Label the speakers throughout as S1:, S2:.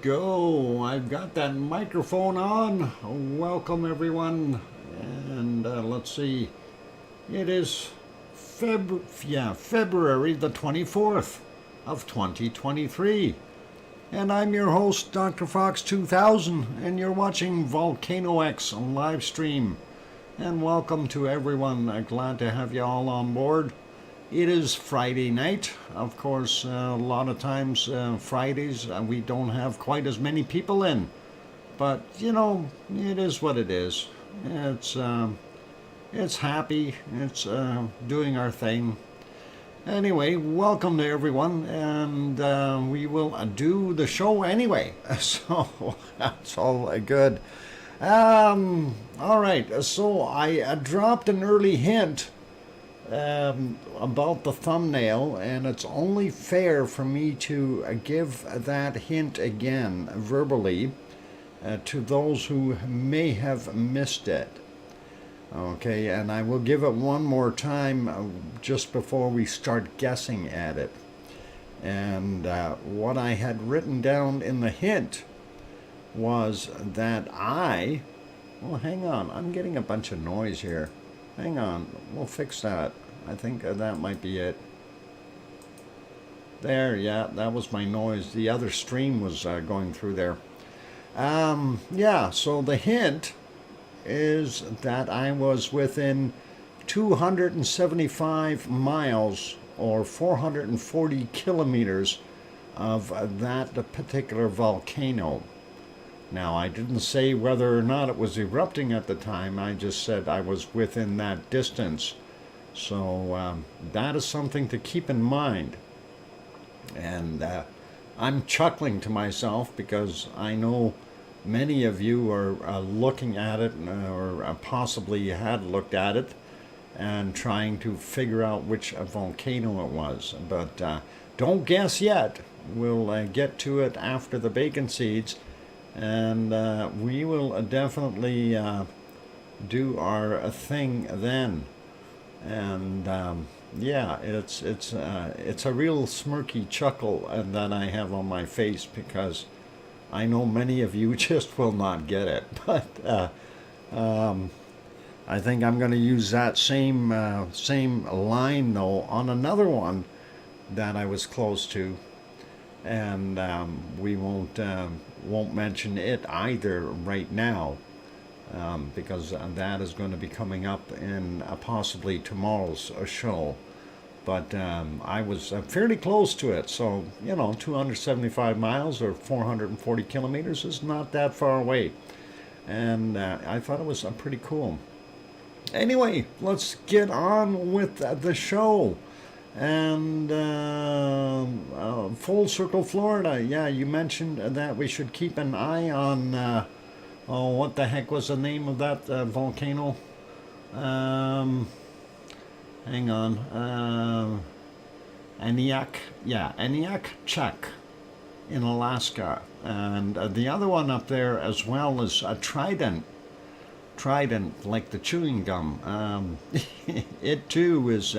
S1: go. I've got that microphone on. Welcome, everyone. And let's see. It is February the 24th of 2023. And I'm your host, DrFox2000, and you're watching VolcanoX live stream. And welcome to everyone. Glad to have you all on board. It is Friday night. Of course, a lot of times Fridays we don't have quite as many people in. But, you know, it is what it is. It's happy. It's doing our thing. Anyway, welcome to everyone. And we will do the show anyway. So that's all good. All right. So I dropped an early hint about the thumbnail, and it's only fair for me to give that hint again verbally to those who may have missed it. Okay, and I will give it one more time just before we start guessing at it. And what I had written down in the hint was that well, hang on, I'm getting a bunch of noise here. Hang on, we'll fix that. I think that might be it. There, yeah, that was my noise. The other stream was going through there. Yeah, so the hint is that I was within 275 miles or 440 kilometers of that particular volcano. Now, I didn't say whether or not it was erupting at the time. I just said I was within that distance. So that is something to keep in mind. And I'm chuckling to myself because I know many of you are looking at it or possibly had looked at it and trying to figure out which volcano it was. But don't guess yet. We'll get to it after the bacon seeds. And we will definitely do our thing then. And yeah, it's a real smirky chuckle that I have on my face because I know many of you just will not get it. But I think I'm going to use that same line though on another one that I was close to. And we won't mention it either right now because that is going to be coming up in possibly tomorrow's show. But I was fairly close to it, so you know, 275 miles or 440 kilometers is not that far away, and I thought it was pretty cool. Anyway, let's get on with the show. And Full Circle, Florida. Yeah, you mentioned that we should keep an eye on, oh, what the heck was the name of that volcano? Hang on. Aniak. Yeah, Aniak Chek in Alaska. And the other one up there as well is Trident. Trident, like the chewing gum. It too is...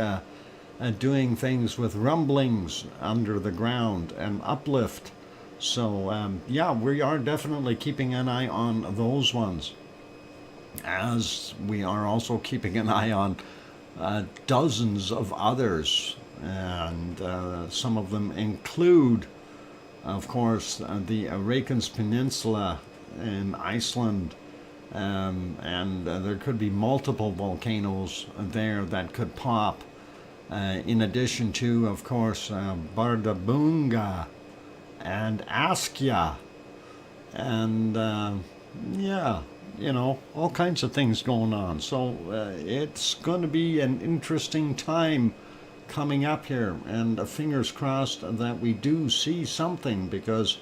S1: doing things with rumblings under the ground and uplift. So yeah, we are definitely keeping an eye on those ones, as we are also keeping an eye on dozens of others, and some of them include, of course, the Reykjanes Peninsula in Iceland, and there could be multiple volcanoes there that could pop. In addition to, of course, Bardabunga and Askja, and yeah, you know, all kinds of things going on. So it's going to be an interesting time coming up here, and fingers crossed that we do see something, because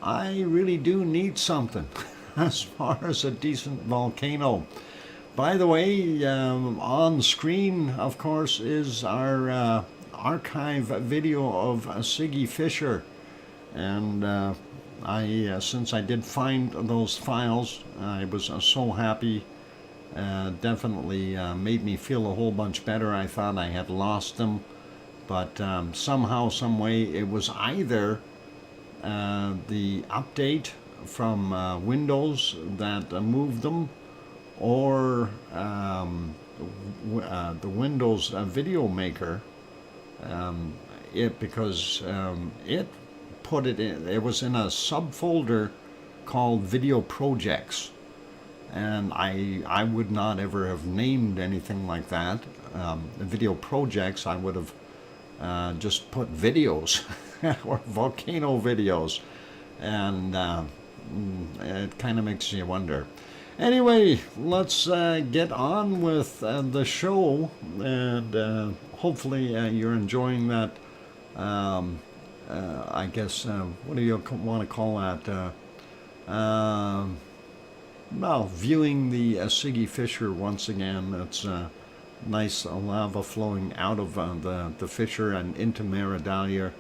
S1: I really do need something as far as a decent volcano. By the way, on screen, of course, is our archive video of Siggy Fisher. And since I did find those files, I was so happy. Definitely made me feel a whole bunch better. I thought I had lost them. But somehow, some way, it was either the update from Windows that moved them, or the Windows Video Maker. Because it put it in. It was in a subfolder called Video Projects, and I would not ever have named anything like that. The Video Projects, I would have just put videos or volcano videos, and it kind of makes you wonder. Anyway, let's get on with the show, and hopefully you're enjoying that. I guess what do you want to call that? Well, viewing the Siggy fissure once again. It's nice lava flowing out of the fissure and into Meridalia,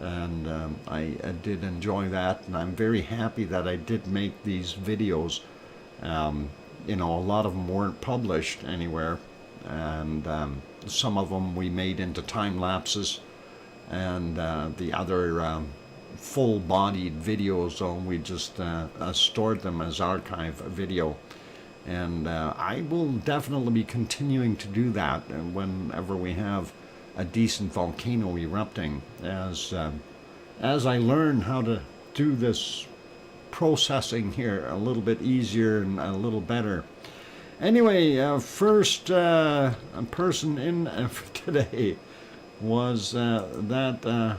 S1: and I did enjoy that, and I'm very happy that I did make these videos. You know, a lot of them weren't published anywhere, and some of them we made into time lapses, and the other full-bodied videos, we just stored them as archive video. And I will definitely be continuing to do that whenever we have a decent volcano erupting, as I learn how to do this processing here a little bit easier and a little better. Anyway, first person in today was that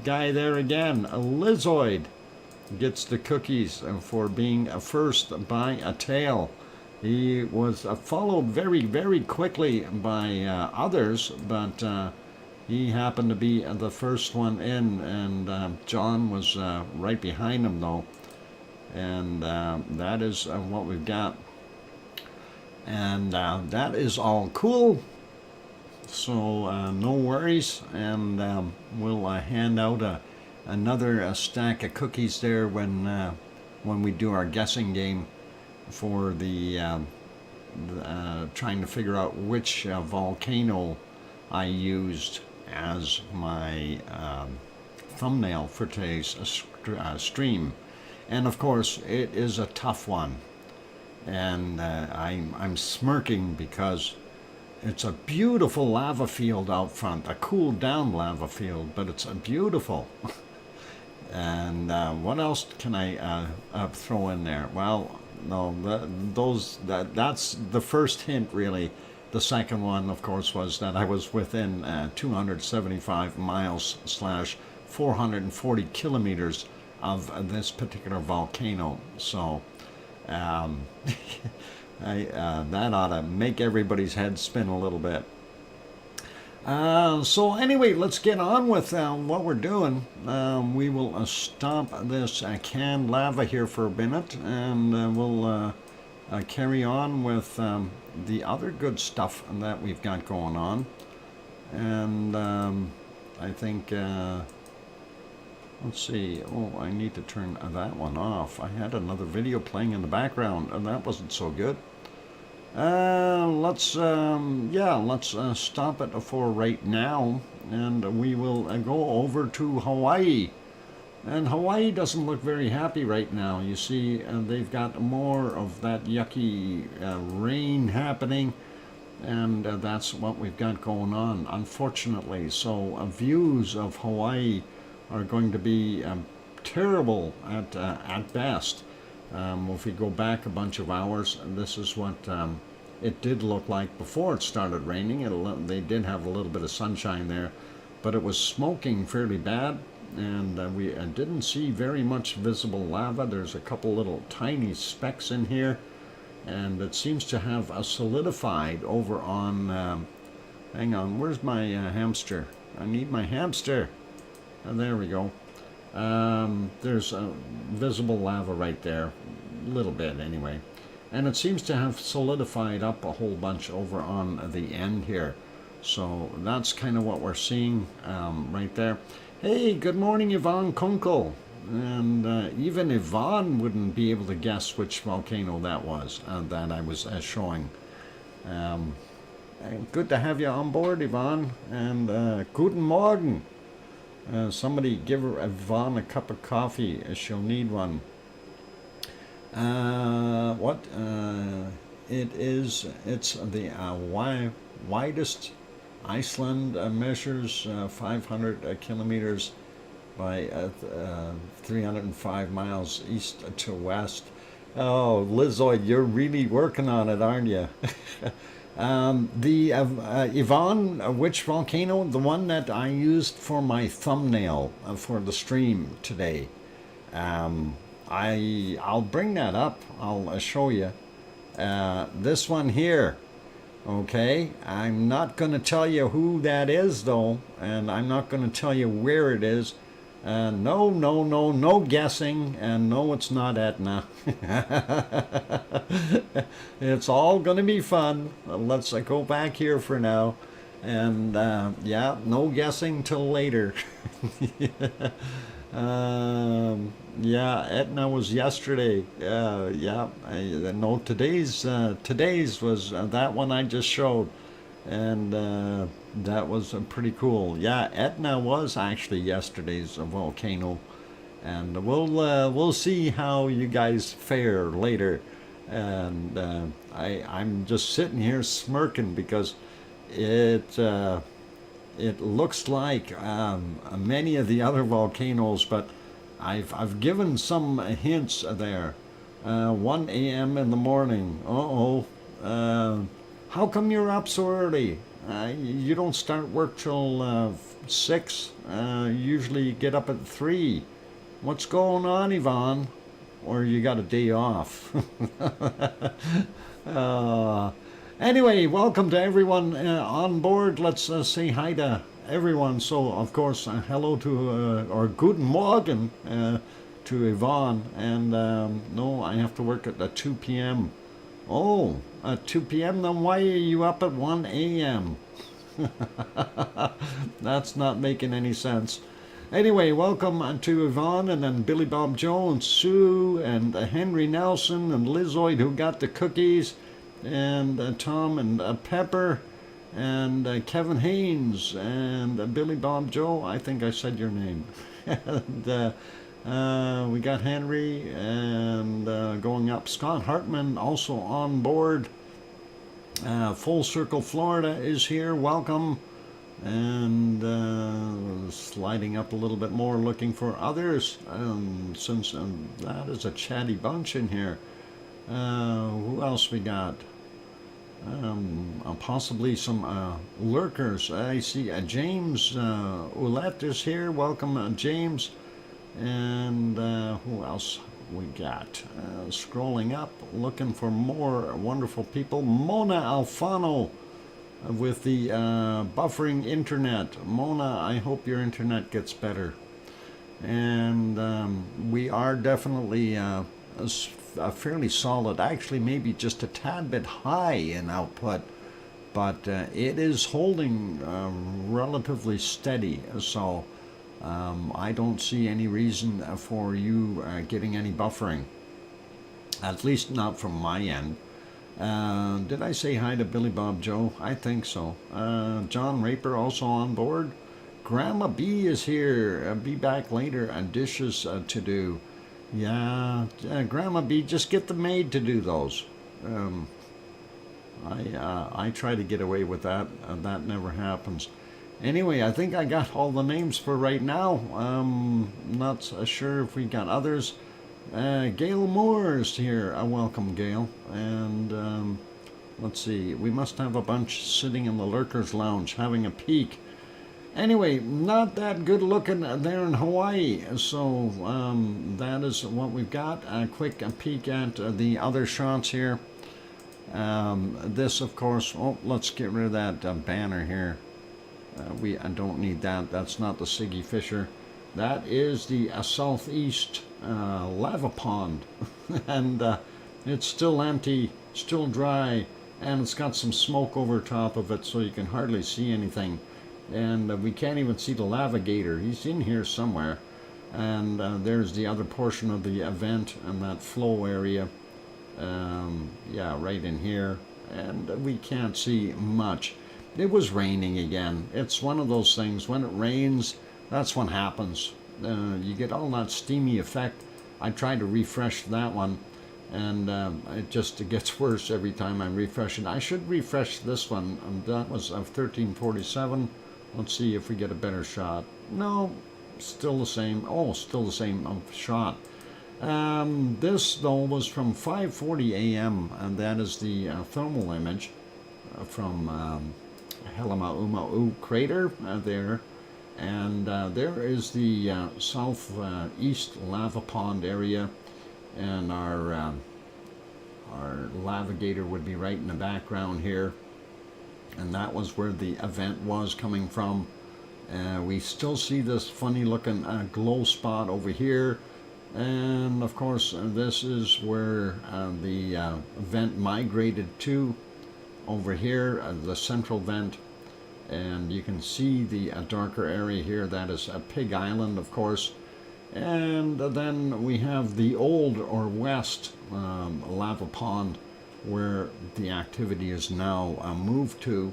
S1: guy there again, a Lizoid. Gets the cookies for being first by a tail. He was followed very, very quickly by others, but he happened to be the first one in, and John was right behind him though. And that is what we've got. And that is all cool. So no worries, and we'll hand out another stack of cookies there when we do our guessing game for the trying to figure out which volcano I used as my thumbnail for today's stream. And of course, it is a tough one, and I'm smirking because it's a beautiful lava field out front, a cooled down lava field, but it's beautiful. And what else can I throw in there? Well, no, that's the first hint, really. The second one, of course, was that I was within 275 miles / 440 kilometers of this particular volcano. So that ought to make everybody's head spin a little bit. So anyway, let's get on with what we're doing. We will stop this canned lava here for a minute, and we'll carry on with the other good stuff that we've got going on. And I think, let's see, I need to turn that one off. I had another video playing in the background, and that wasn't so good. Let's stop it for right now, and we will go over to Hawaii. And Hawaii doesn't look very happy right now. You see, they've got more of that yucky rain happening, and that's what we've got going on, unfortunately. So views of Hawaii are going to be terrible at best. If we go back a bunch of hours, this is what it did look like before it started raining. They did have a little bit of sunshine there, but it was smoking fairly bad, and we didn't see very much visible lava. There's a couple little tiny specks in here, and it seems to have solidified over on, hang on, where's my hamster? I need my hamster. There we go. There's visible lava right there, a little bit anyway, and it seems to have solidified up a whole bunch over on the end here. So that's kind of what we're seeing right there. Hey, good morning, Yvonne Kunkel. And even Yvonne wouldn't be able to guess which volcano that was that I was showing. Good to have you on board, Yvonne, and guten Morgen. Somebody give her Yvonne a cup of coffee. She'll need one. What? It's the widest. Iceland measures 500 kilometers by 305 miles east to west. Oh, Lizoid, you're really working on it, aren't you? Yvonne, which volcano? The one that I used for my thumbnail for the stream today. I'll bring that up. I'll show you. This one here. Okay, I'm not going to tell you who that is though, and I'm not going to tell you where it is. No guessing, and no, it's not Etna. It's all going to be fun. Let's go back here for now, and yeah, no guessing till later. Yeah, Etna was yesterday. Yeah, no, today's was that one I just showed, and that was pretty cool. Yeah, Etna was actually yesterday's volcano, and we'll see how you guys fare later. And I'm just sitting here smirking because it looks like many of the other volcanoes, but I've given some hints there. 1 a.m. in the morning. How come you're up so early? You don't start work till 6. Usually you get up at 3. What's going on, Yvonne? Or you got a day off? Anyway, welcome to everyone on board. Let's say hi to everyone. So, of course, hello to, or guten Morgen to Yvonne. And no, I have to work at 2 p.m. Oh, at 2 p.m.? Then why are you up at 1 a.m.? That's not making any sense. Anyway, welcome to Yvonne, and then Billy Bob Jones, Sue, and Henry Nelson, and Lizoid, who got the cookies, and Tom and Pepper, and Kevin Haynes, and Billy Bob Joe. I think I said your name. And we got Henry, and going up, Scott Hartman also on board. Full Circle Florida is here. Welcome. And sliding up a little bit more, looking for others, since that is a chatty bunch in here. Who else we got? Possibly some lurkers. I see James Ouellette is here. Welcome, James. And who else we got? Scrolling up, looking for more wonderful people. Mona Alfano with the buffering internet. Mona, I hope your internet gets better. And we are definitely fairly solid, actually maybe just a tad bit high in output, but it is holding relatively steady. So I don't see any reason for you getting any buffering, at least not from my end. Did I say hi to Billy Bob Joe? I think so. John Raper also on board. Grandma B is here. Be back later, and dishes to do. Yeah, Grandma B, just get the maid to do those. I try to get away with that. That never happens. Anyway, I think I got all the names for right now. Not sure if we got others. Gail Moore is here. Welcome, Gail. And let's see, we must have a bunch sitting in the Lurkers Lounge having a peek. Anyway, not that good looking there in Hawaii. So that is what we've got. A quick peek at the other shots here. This, of course, let's get rid of that banner here. I don't need that. That's not the Siggy Fisher. That is the southeast lava pond. And it's still empty, still dry, and it's got some smoke over top of it, so you can hardly see anything. And we can't even see the Lavagator. He's in here somewhere. And there's the other portion of the event and that flow area. Yeah, right in here. And we can't see much. It was raining again. It's one of those things. When it rains, That's what happens. You get all that steamy effect. I tried to refresh that one, and it gets worse every time I refresh it. I should refresh this one. That was 1347. Let's see if we get a better shot. No, still the same. Oh, still the same shot. This though was from 5:40 a.m. and that is the thermal image from Helma'uma'u crater there. And there is the southeast lava pond area, and our navigator would be right in the background here, and that was where the event was coming from. We still see this funny looking glow spot over here, and of course this is where the vent migrated to over here, the central vent. And you can see the darker area here. That is Pig Island, of course. And then we have the old or west lava pond where the activity is now moved to.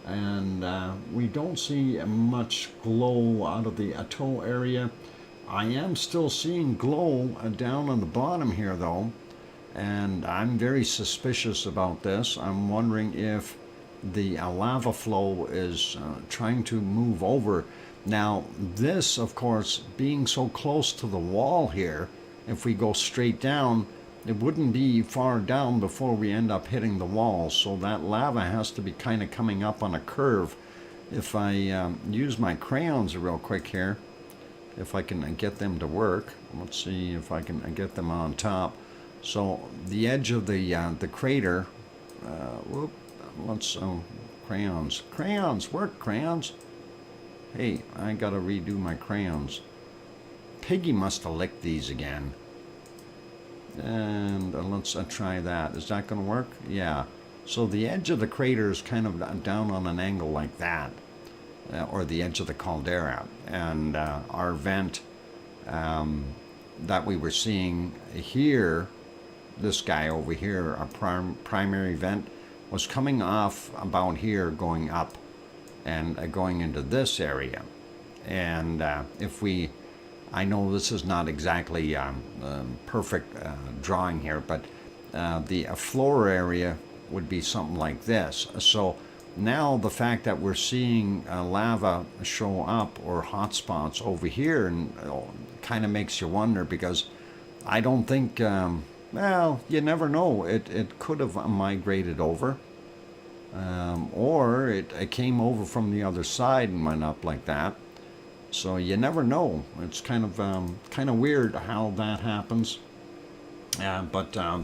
S1: And we don't see much glow out of the atoll area. I am still seeing glow down on the bottom here though. And I'm very suspicious about this. I'm wondering if the lava flow is trying to move over. Now this, of course, being so close to the wall here, if we go straight down, it wouldn't be far down before we end up hitting the wall. So that lava has to be kind of coming up on a curve. If I use my crayons real quick here, if I can get them to work, let's see if I can get them on top. So the edge of the crater, let's crayons work. Crayons, hey, I gotta redo my crayons. Piggy must have licked these again. And let's try that. Is that gonna work? Yeah. So the edge of the crater is kind of down on an angle like that, or the edge of the caldera, and our vent that we were seeing here, this guy over here, our primary vent, was coming off about here, going up and going into this area. And I know this is not exactly perfect drawing here, but the floor area would be something like this. So now the fact that we're seeing lava show up or hot spots over here, and kind of makes you wonder, because I don't think well, you never know. It could have migrated over, or it came over from the other side and went up like that. So you never know. It's kind of weird how that happens, but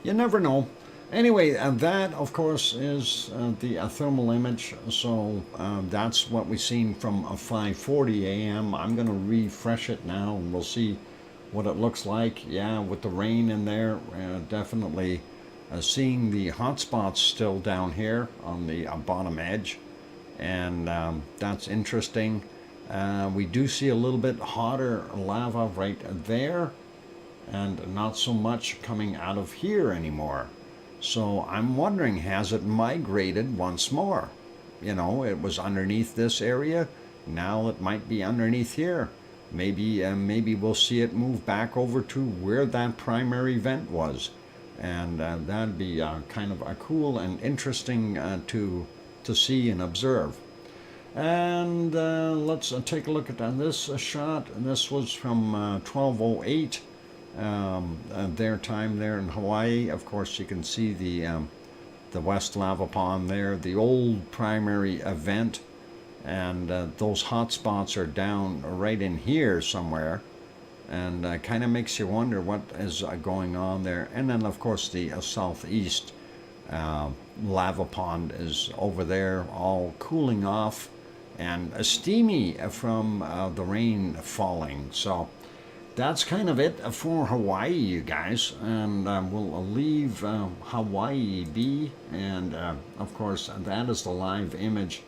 S1: you never know. Anyway, that of course is the thermal image. So that's what we've seen from 5:40 a.m. I'm going to refresh it now, and we'll see what it looks like. Yeah, with the rain in there, definitely seeing the hot spots still down here on the bottom edge, and that's interesting. We do see a little bit hotter lava right there, and not so much coming out of here anymore. So I'm wondering, has it migrated once more? You know, it was underneath this area, now it might be underneath here. Maybe we'll see it move back over to where that primary vent was, and that'd be kind of cool and interesting to see and observe. And let's take a look at this shot. This was from 12:08 their time there in Hawaii. Of course, you can see the west lava pond there, the old primary event. And those hot spots are down right in here somewhere, and kind of makes you wonder what is going on there. And then of course the southeast lava pond is over there, all cooling off and steamy from the rain falling. So that's kind of it for Hawaii, you guys, and we'll leave Hawaii be. And of course that is the live image.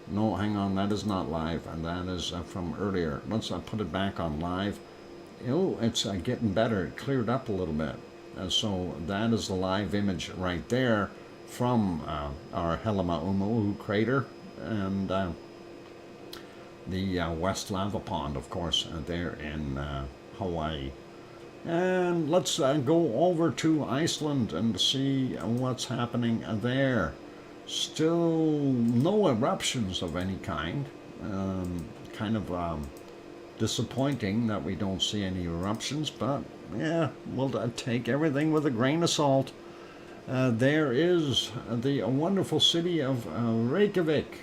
S1: No, hang on, that is not live, and that is from earlier. Let's put it back on live. Oh, it's getting better. It cleared up a little bit. So that is the live image right there from our Helma'uma'u crater. And West Lava Pond, of course, there in Hawaii. And let's go over to Iceland and see what's happening there. Still no eruptions of any kind. Kind of disappointing that we don't see any eruptions, but yeah, we'll take everything with a grain of salt. There is the wonderful city of Reykjavik,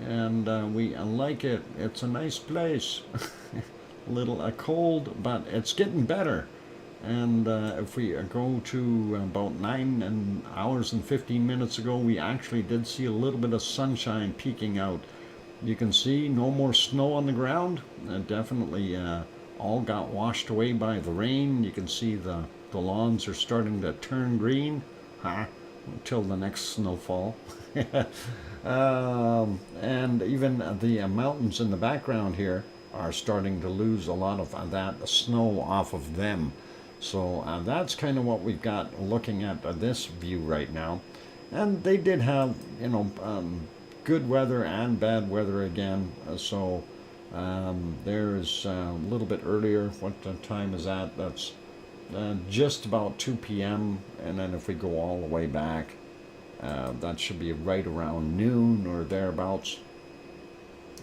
S1: and we like it. It's a nice place. A little cold, but it's getting better. And if we go to about 9 hours and 15 minutes ago, we actually did see a little bit of sunshine peeking out. You can see no more snow on the ground. Definitely all got washed away by the rain. You can see the lawns are starting to turn green. Until the next snowfall. And even the mountains in the background here are starting to lose a lot of that snow off of them. So that's kind of what we've got looking at this view right now. And they did have, good weather and bad weather again. So there's a little bit earlier. What time is that? That's just about 2 p.m. And then if we go all the way back, that should be right around noon or thereabouts.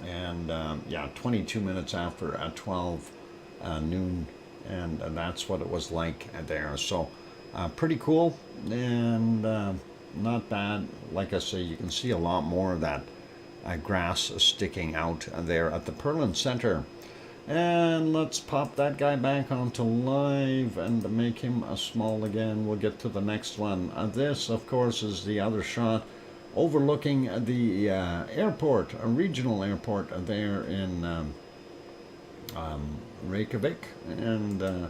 S1: And yeah, 22 minutes after 12 noon, and that's what it was like there. So pretty cool, and not bad. Like I say, you can see a lot more of that grass sticking out there at the Perlin Center. And let's pop that guy back onto live and make him small again. We'll get to the next one. This, of course, is the other shot overlooking the airport, a regional airport there in Reykjavik. And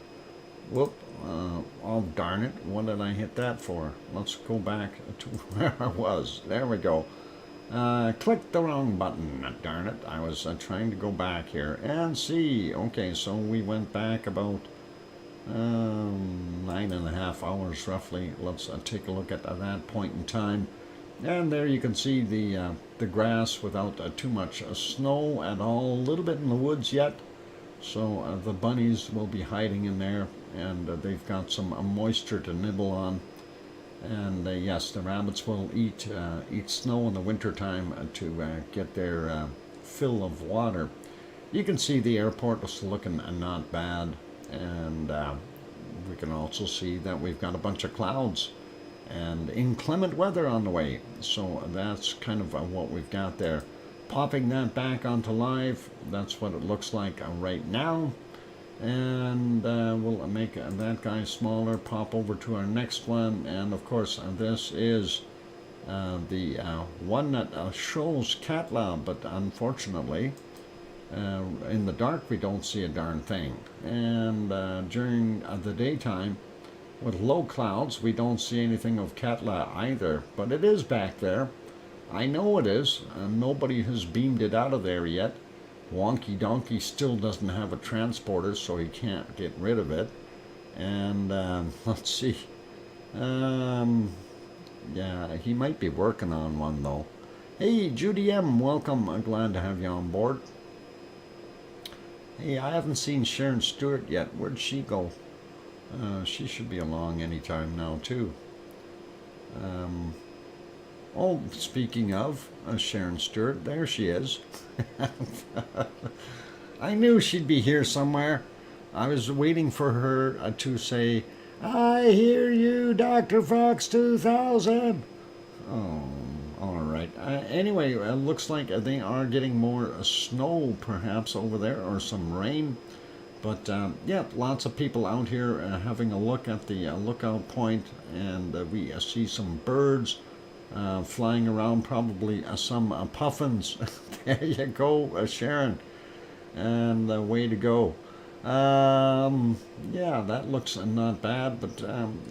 S1: whoop, oh darn it, what did I hit that for? Let's go back to where I was. There we go. Clicked the wrong button, darn it. I was trying to go back here and see. Okay, so we went back about 9.5 hours roughly. Let's take a look at that point in time. And there you can see the grass without too much snow at all. A little bit in the woods yet. So the bunnies will be hiding in there, and they've got some moisture to nibble on. And yes, the rabbits will eat snow in the wintertime to get their fill of water. You can see the airport is looking not bad, and we can also see that we've got a bunch of clouds and inclement weather on the way. So that's kind of what we've got there. Popping that back onto live, that's what it looks like right now. And we'll make that guy smaller, pop over to our next one. And of course, this is the one that shows Katla, but unfortunately, in the dark we don't see a darn thing. And during the daytime, with low clouds, we don't see anything of Katla either. But it is back there. I know it is. Nobody has beamed it out of there yet. Wonky Donkey still doesn't have a transporter, so he can't get rid of it. And let's see. Yeah, he might be working on one though. Hey, Judy M, welcome. I'm glad to have you on board. Hey, I haven't seen Sharon Stewart yet. Where'd she go? She should be along anytime now too. Oh, speaking of Sharon Stewart, there she is. I knew she'd be here somewhere. I was waiting for her to say, "I hear you, DrFox2000." Oh, all right. Anyway, it looks like they are getting more snow perhaps over there, or some rain. But yeah, lots of people out here having a look at the lookout point, and we see some birds flying around, probably some puffins. There you go, Sharon, and way to go. Yeah, that looks not bad, but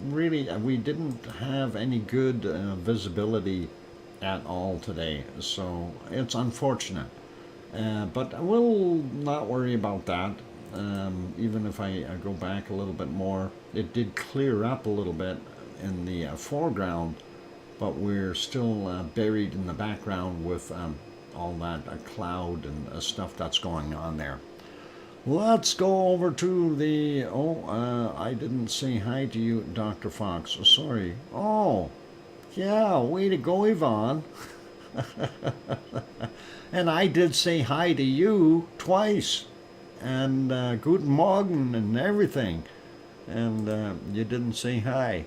S1: really we didn't have any good visibility at all today, so it's unfortunate. But we'll not worry about that. Even if I go back a little bit more, it did clear up a little bit in the foreground, but we're still buried in the background with all that cloud and stuff that's going on there. Let's go over to the, I didn't say hi to you, Dr. Fox. Sorry. Oh, yeah, way to go, Yvonne. And I did say hi to you twice. And guten Morgen and everything. And you didn't say hi.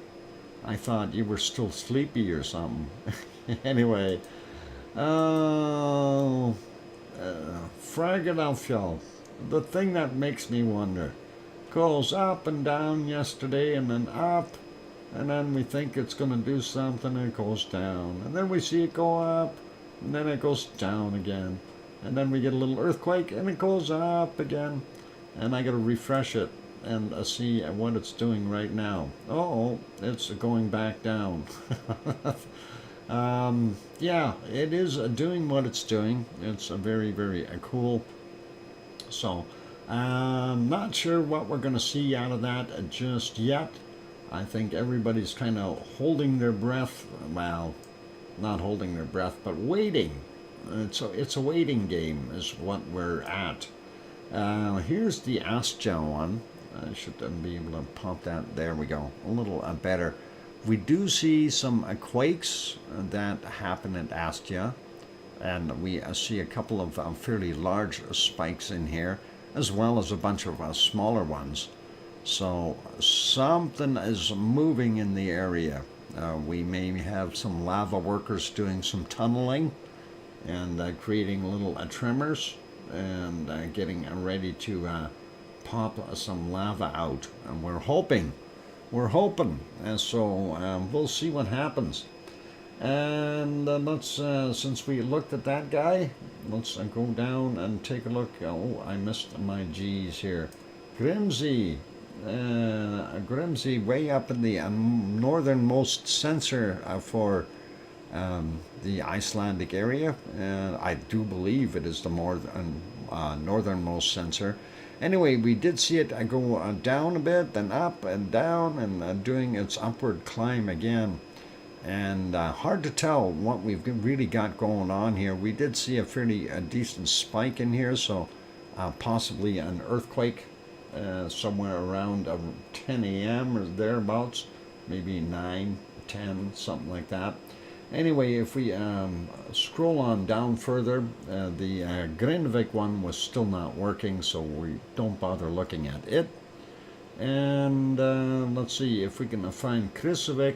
S1: I thought you were still sleepy or something. Anyway, Philadelphia, the thing that makes me wonder, goes up and down yesterday and then up, and then we think it's going to do something and it goes down, and then we see it go up and then it goes down again, and then we get a little earthquake and it goes up again, and I got to refresh it and see what it's doing right now. Oh, it's going back down. Yeah, it is doing what it's doing. It's very, very cool. So, not sure what we're going to see out of that just yet. I think everybody's kind of holding their breath. Well, not holding their breath, but waiting. It's a waiting game is what we're at. Here's the Astja one. I should be able to pop that. There we go. A little better. We do see some quakes that happen at Astja, and we see a couple of fairly large spikes in here, as well as a bunch of smaller ones. So something is moving in the area. We may have some lava workers doing some tunneling and creating little tremors and getting ready to pop some lava out. And we're hoping, and so we'll see what happens. And let's, since we looked at that guy, let's go down and take a look. Oh, I missed my G's here. Grimsey, way up in the northernmost sensor for the Icelandic area. I do believe it is the northernmost sensor. Anyway, we did see it go down a bit, then up and down, and doing its upward climb again. And hard to tell what we've really got going on here. We did see a fairly decent spike in here, so possibly an earthquake somewhere around 10 a.m. or thereabouts, maybe 9, 10, something like that. Anyway, if we scroll on down further, the Grindavik one was still not working, so we don't bother looking at it. And let's see if we can find Kristavik.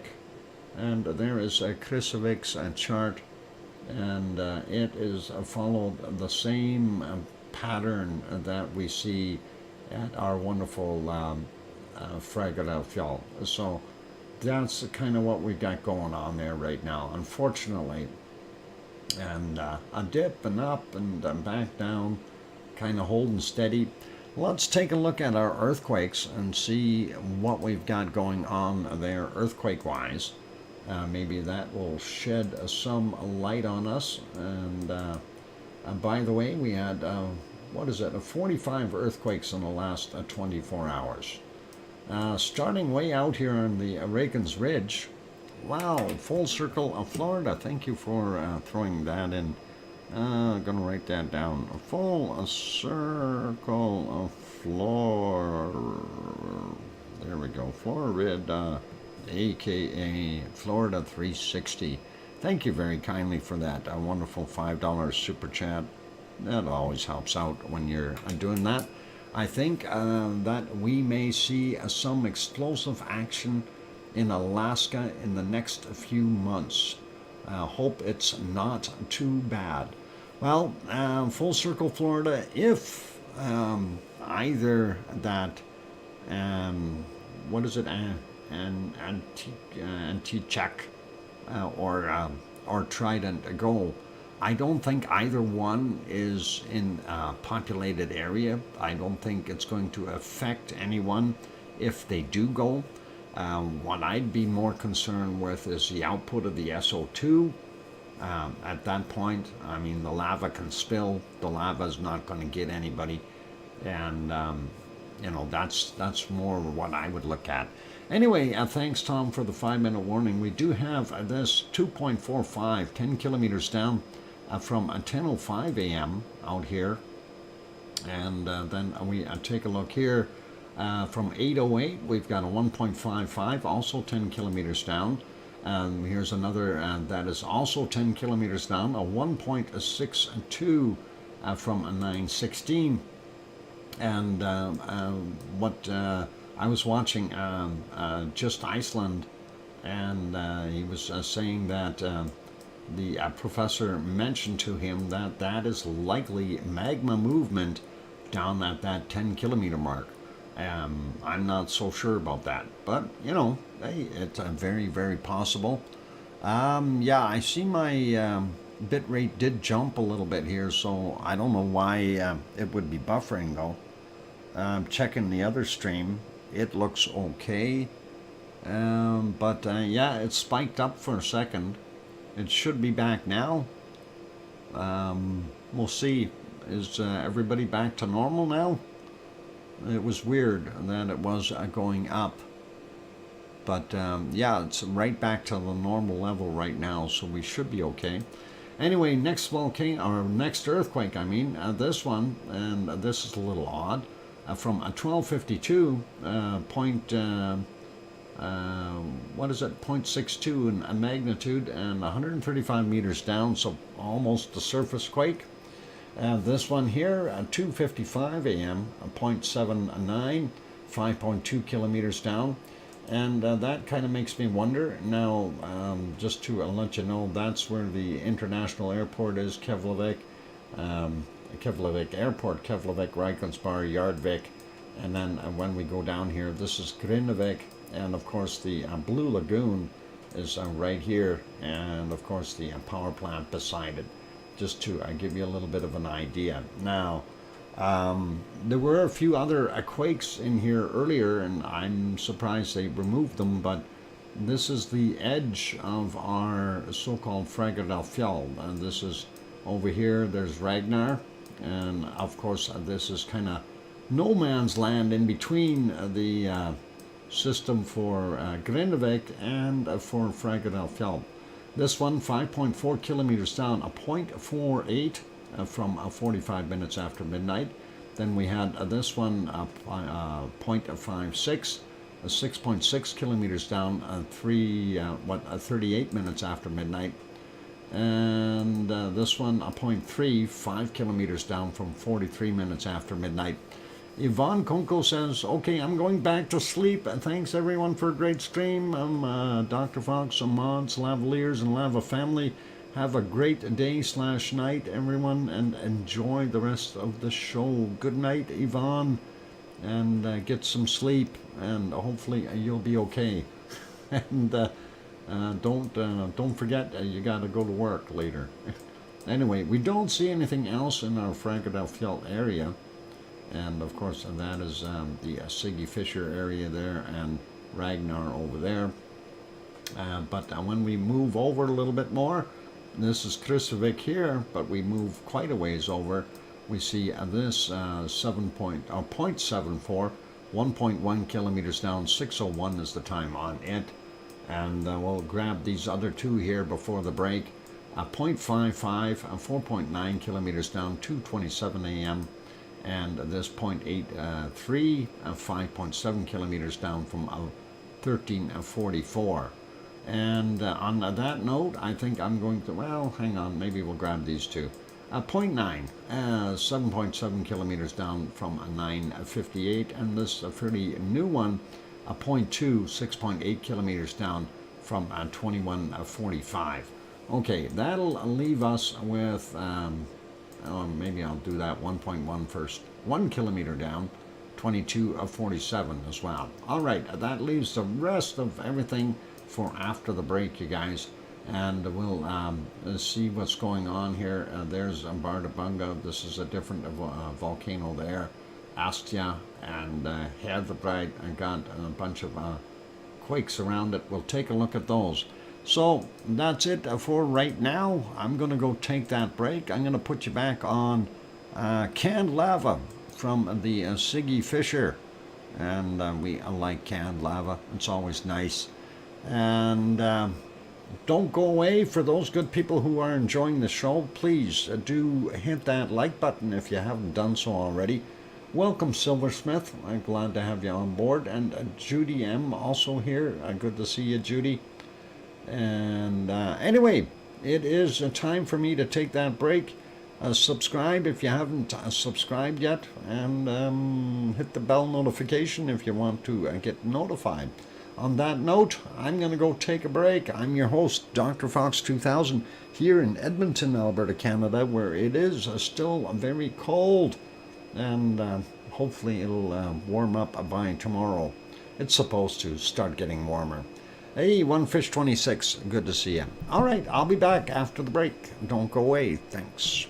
S1: And there is Kristavik's chart, and it is followed the same pattern that we see at our wonderful Philadelphia. So that's kind of what we got going on there right now, unfortunately. And a dip and up and back down, kind of holding steady. Let's take a look at our earthquakes and see what we've got going on there earthquake-wise. Maybe that will shed some light on us. And by the way, we had, 45 earthquakes in the last 24 hours. Starting way out here on the Reagan's Ridge. Wow, full circle of Florida. Thank you for throwing that in. I'm going to write that down. Full circle of Florida. There we go. Florida. aka Florida 360. Thank you very kindly for that wonderful $5 super chat. That always helps out when you're doing that. I think that we may see some explosive action in Alaska in the next few months. Hope it's not too bad. Well, full circle Florida, if either that, Anti-Check or Trident go. I don't think either one is in a populated area. I don't think it's going to affect anyone if they do go. What I'd be more concerned with is the output of the SO2. At that point, I mean, the lava can spill. The lava is not going to get anybody. And, that's more what I would look at. Anyway, thanks, Tom, for the 5-minute warning. We do have this 2.45, 10 kilometers down. from 10:05 a.m. out here. And then we take a look here. From 8:08, we've got a 1.55, also 10 kilometers down. Here's another that is also 10 kilometers down, a 1.62 from a 9:16. And what I was watching Just Iceland, and he was saying that the professor mentioned to him that that is likely magma movement down at that 10 kilometer mark. I'm not so sure about that, but you know, hey, it's very, very possible. Yeah, I see my bit rate did jump a little bit here, so I don't know why it would be buffering though. Checking the other stream, it looks okay, but yeah, it spiked up for a second. It should be back now. We'll see. Is everybody back to normal now? It was weird that it was going up, but yeah, it's right back to the normal level right now, so we should be okay. Anyway, next volcano, or next earthquake, I mean, this one, and this is a little odd, from a 1252 what is it, 0.62 in magnitude and 135 meters down, so almost a surface quake. This one here, 2:55 a.m., 0.79, 5.2 kilometers down. And that kind of makes me wonder. Now, just to let you know, that's where the international airport is, Keflavik. Keflavik Airport, Keflavik, Reykjanesbær, Jardvik. And then when we go down here, this is Grindavik. And of course, the Blue Lagoon is right here. And of course, the power plant beside it. Just to give you a little bit of an idea. Now, there were a few other quakes in here earlier, and I'm surprised they removed them, but this is the edge of our so-called Fagradalfjall. And this is over here, there's Ragnar, and of course this is kind of no man's land in between the system for Grindavik and for Fagradalfjall. This one, 5.4 kilometers down, a 0.48 from 45 minutes after midnight. Then we had this one, 0.56, 6.6 kilometers down, 38 minutes after midnight. And this one, a 0.3, 5 kilometers down from 43 minutes after midnight. Yvonne Konko says, okay, I'm going back to sleep. Thanks everyone for a great stream. I'm Dr. Fox, Mods, Lavaliers, and Lava family. Have a great day/night, everyone, and enjoy the rest of the show. Good night, Yvonne, and get some sleep, and hopefully you'll be okay. And don't forget, you got to go to work later. Anyway, we don't see anything else in our Fagradalfjall area. And of course, that is the Siggy Fisher area there and Ragnar over there. But when we move over a little bit more, this is Kristevik here, but we move quite a ways over. We see this 0.74, 1.1 kilometers down, 6:01 is the time on it. And we'll grab these other two here before the break. 0.55, 4.9 kilometers down, 2:27 a.m. And this 0.83, 5.7 kilometers down from 13:44. And on that note, I think I'm going to, well, hang on, maybe we'll grab these two. 0.9, 7.7 kilometers down from 9:58, and this a fairly new one, 0.2, 6.8 kilometers down from 21:45. Okay, that'll leave us with, maybe I'll do that 1.1 first. 1 kilometer down, 22:47 as well. All right, that leaves the rest of everything for after the break, you guys. And we'll see what's going on here. There's Bardabunga. This is a different volcano there. Astia and Herdebreit. I got a bunch of quakes around it. We'll take a look at those. So that's it for right now. I'm going to go take that break. I'm going to put you back on canned lava from the Siggy Fisher. And we like canned lava. It's always nice. And Don't go away. For those good people who are enjoying the show, please do hit that like button if you haven't done so already. Welcome, Silversmith. I'm glad to have you on board. And Judy M. also here. Good to see you, Judy. And anyway, it is a time for me to take that break. Subscribe if you haven't subscribed yet. And hit the bell notification if you want to get notified. On that note, I'm going to go take a break. I'm your host, DrFox2000, here in Edmonton, Alberta, Canada, where it is still very cold. And hopefully it'll warm up by tomorrow. It's supposed to start getting warmer. Hey, OneFish26, good to see you. All right, I'll be back after the break. Don't go away. Thanks.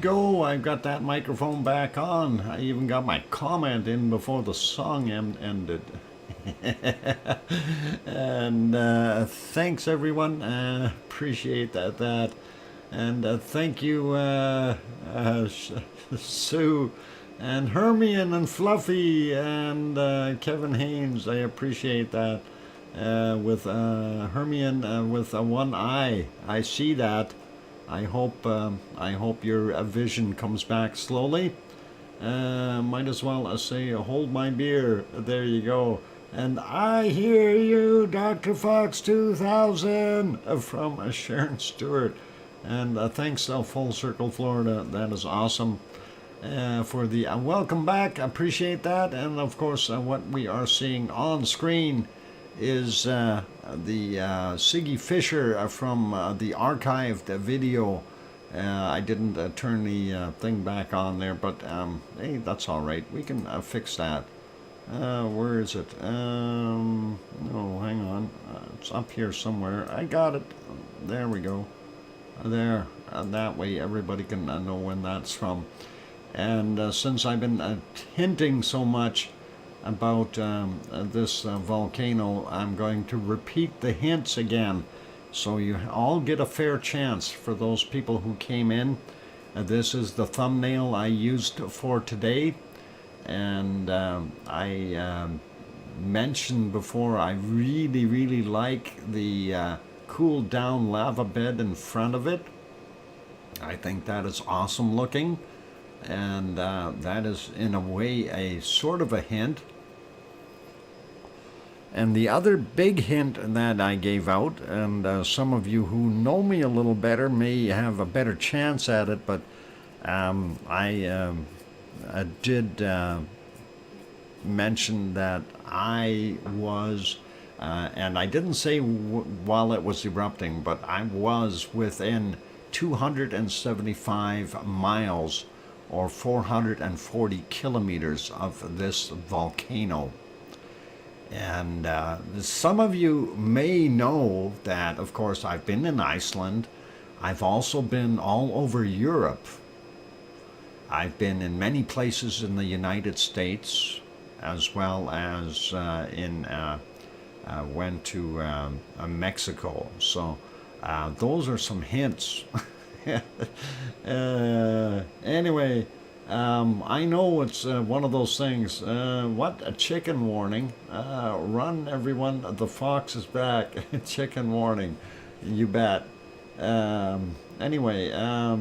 S1: go. I've got that microphone back on. I even got my comment in before the song ended. And thanks everyone. Appreciate that. And thank you, Sue, and Hermione, and Fluffy, and Kevin Haynes. I appreciate that. With Hermione with one eye. I see that. I hope your vision comes back slowly. Might as well say, hold my beer. There you go. And I hear you, DrFox2000 from Sharon Stewart. And thanks, Full Circle Florida. That is awesome. For the welcome back. Appreciate that. And of course, what we are seeing on screen is the Siggy Fisher from the archived video. I didn't turn the thing back on there, but hey, that's all right. We can fix that. Where is it? No, hang on. It's up here somewhere. I got it. There we go. There. That way everybody can know when that's from. And since I've been hinting so much about this volcano, I'm going to repeat the hints again, so you all get a fair chance. For those people who came in, this is the thumbnail I used for today, and I mentioned before I really like the cooled down lava bed in front of it. I think that is awesome looking, and that is in a way a sort of a hint. And the other big hint that I gave out, and some of you who know me a little better may have a better chance at it, but I did mention that I was, and I didn't say while it was erupting, but I was within 275 miles or 440 kilometers of this volcano. And some of you may know that, of course, I've been in Iceland. I've also been all over Europe. I've been in many places in the United States, as well as went to Mexico. So those are some hints. Anyway, I know it's one of those things. What a chicken warning. Run, everyone. The fox is back. Chicken warning. You bet. Anyway, I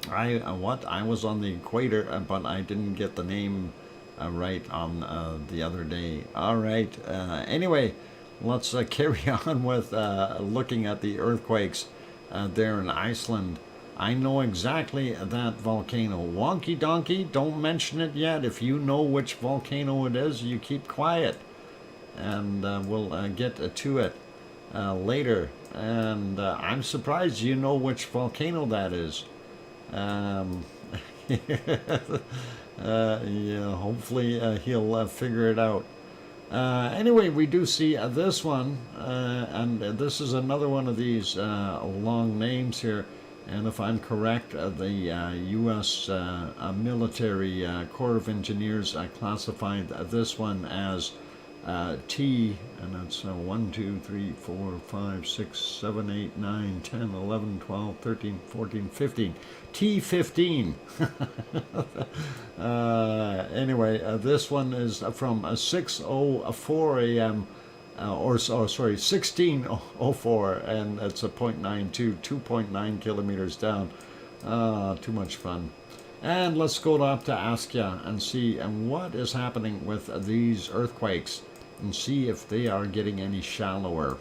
S1: was on the equator, but I didn't get the name right on the other day. All right. Anyway, let's carry on with looking at the earthquakes there in Iceland. I know exactly that volcano. Wonky donkey, don't mention it yet. If you know which volcano it is, you keep quiet. And we'll get to it later. And I'm surprised you know which volcano that is. Yeah, hopefully he'll figure it out. Anyway, we do see this one. And this is another one of these long names here. And if I'm correct, the U.S. military Corps of Engineers classified this one as T, and that's 1, 2, 3, 4, 5, 6, 7, 8, 9, 10, 11, 12, 13, 14, 15. T15. Anyway, this one is from 6:04 a.m. Sorry, 1604, and it's a 0.92, 2.9 kilometers down. Too much fun. And let's go up to Askja and see what is happening with these earthquakes, and see if they are getting any shallower.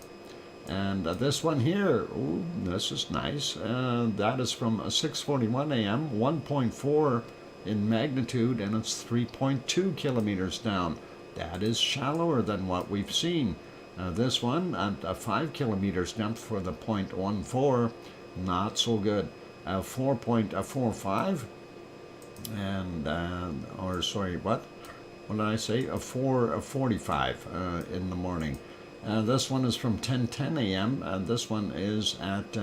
S1: And this one here, ooh, this is nice. That is from 6:41 a.m., 1.4 in magnitude, and it's 3.2 kilometers down. That is shallower than what we've seen. This one at 5 kilometers depth for the 0.14, not so good. 4.45, and or sorry, what did I say? 4:45 in the morning. This one is from 10:10 a.m. This one is at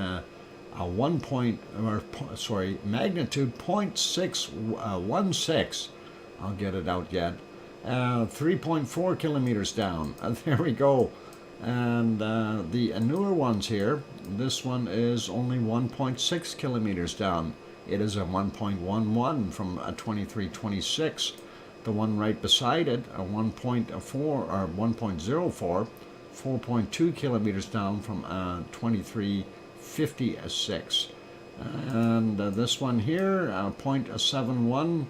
S1: magnitude 0.616. I'll get it out yet. 3.4 kilometers down. There we go. And the newer ones here, this one is only 1.6 kilometers down. It is a 1.11 from 2326. The one right beside it, a 1.4 or 1.04, 4.2 kilometers down from 2356. And this one here, 0.71,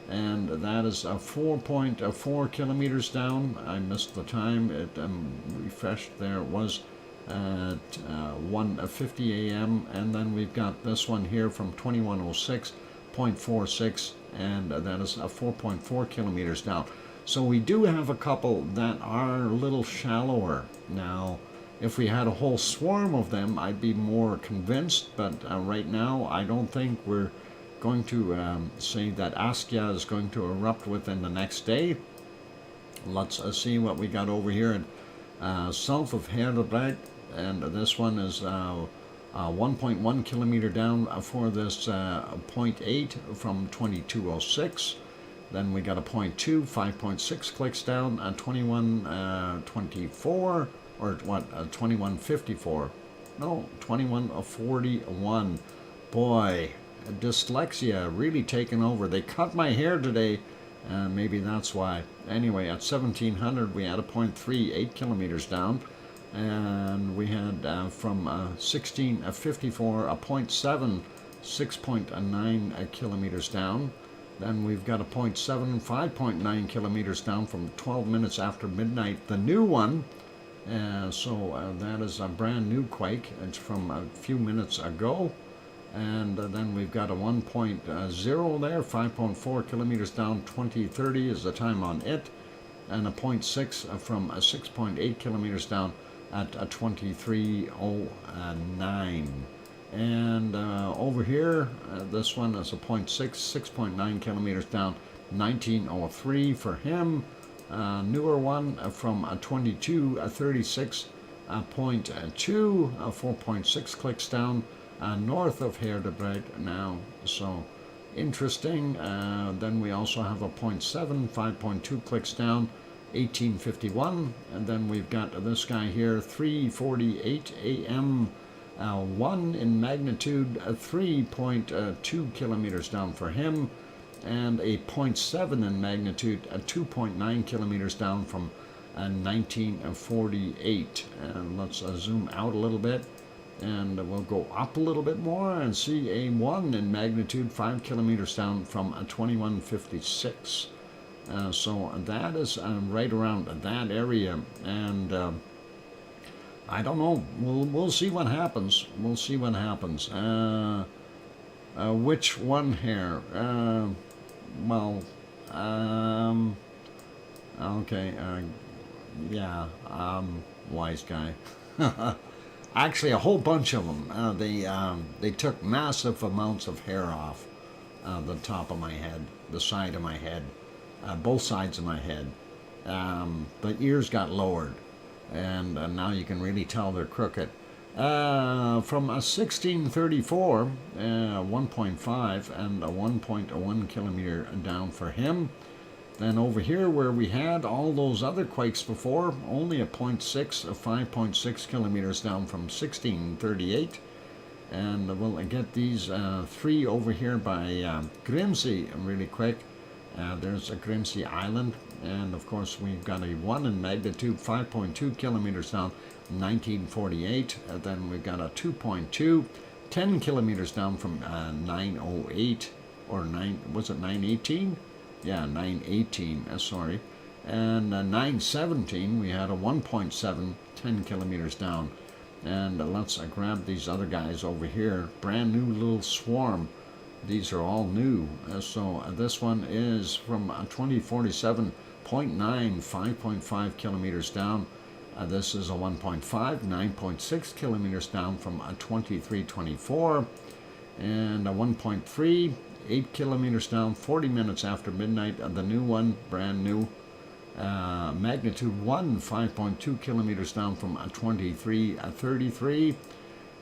S1: and that is 4.4 kilometers down. I missed the time. It refreshed there. It was at 1:50 a.m. And then we've got this one here from 2106.46, and that is 4.4 kilometers down. So we do have a couple that are a little shallower. Now, if we had a whole swarm of them, I'd be more convinced, but right now I don't think we're going to say that Askia is going to erupt within the next day. Let's see what we got over here south of Herdebreg, and this one is 1.1 kilometer down for this 0.8 from 2206. Then we got a 0.2, 5.6 clicks down, 2124, or what, 2154. No, 2141. Boy, dyslexia really taken over. They cut my hair today, maybe that's why. Anyway, at 1700 we had a 0.38 kilometers down, and we had from 1654 a 0.7, 6.9 kilometers down. Then we've got a 0.7, 5.9 kilometers down from 12 minutes after midnight. The new one, that is a brand new quake. It's from a few minutes ago. And then we've got a 1.0 there, 5.4 kilometers down, 2030 is the time on it, and a 0.6 from 6.8 kilometers down at 2309. And over here, this one is a 0.6, 6.9 kilometers down, 1903 for him. Newer one from 2236.2, 4.6 clicks down. North of Herdebreg now, so interesting. Then we also have a 0.7, 5.2 clicks down, 1851, and then we've got this guy here, 3:48 a.m. 1 in magnitude, 3.2 kilometers down for him, and a 0.7 in magnitude, 2.9 kilometers down from 1948. And let's zoom out a little bit. And we'll go up a little bit more and see a 1 in magnitude, 5 kilometers down from 2156. So that is right around that area, and I don't know. We'll see what happens. We'll see what happens. Which one here? Okay. Wise guy. Actually, a whole bunch of them. They took massive amounts of hair off the top of my head, the side of my head, both sides of my head. The ears got lowered, and now you can really tell they're crooked. From a 1634, 1.5 and a 1.1 kilometer down for him. Then over here where we had all those other quakes before, only a 0.6, a 5.6 kilometers down from 1638. And we'll get these three over here by Grimsey really quick. There's a Grimsey Island, and of course we've got a 1 in magnitude, 5.2 kilometers down, 1948. Then we've got a 2.2, 10 kilometers down from 908, or 918? Yeah, 918, sorry. And 917, we had a 1.7, 10 kilometers down. And let's grab these other guys over here. Brand new little swarm. These are all new. So this one is from 2047.9, 5.5 kilometers down. This is a 1.5, 9.6 kilometers down from 2324. And a 1.3, 8 kilometers down, 40 minutes after midnight. The new one, brand new, magnitude 1, 5.2 kilometers down from 2333.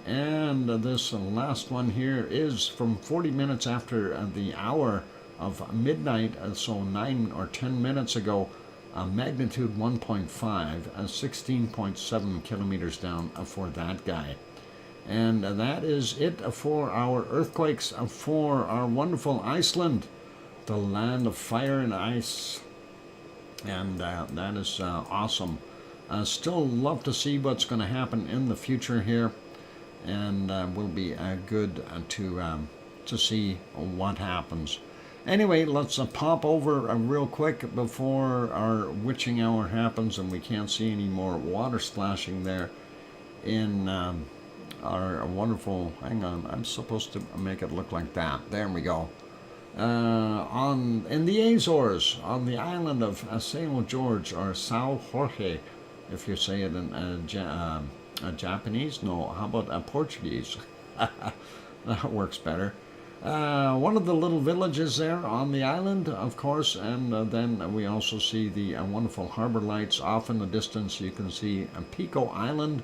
S1: And this last one here is from 40 minutes after the hour of midnight, so 9 or 10 minutes ago, magnitude 1.5, 16.7 kilometers down for that guy. And that is it for our earthquakes for our wonderful Iceland, the land of fire and ice. And that is awesome. Still love to see what's going to happen in the future here, and will be good to see what happens. Anyway, let's pop over real quick before our witching hour happens and we can't see any more water splashing there in our wonderful, hang on, I'm supposed to make it look like that. There we go. In the Azores, on the island of São Jorge, or São Jorge, if you say it in Japanese. No, how about Portuguese? That works better. One of the little villages there on the island, of course, and then we also see the wonderful harbor lights. Off in the distance you can see Pico Island,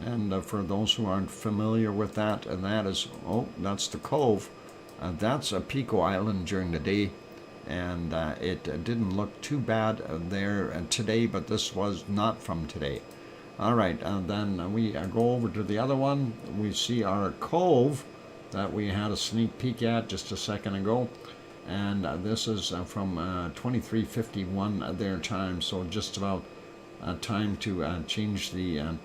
S1: and for those who aren't familiar with that, and that is, oh, that's the cove. That's a Pico Island during the day, and it didn't look too bad there today, but this was not from today. All right, and then we go over to the other one. We see our cove that we had a sneak peek at just a second ago, and this is from 23:51 their time, so just about time to change the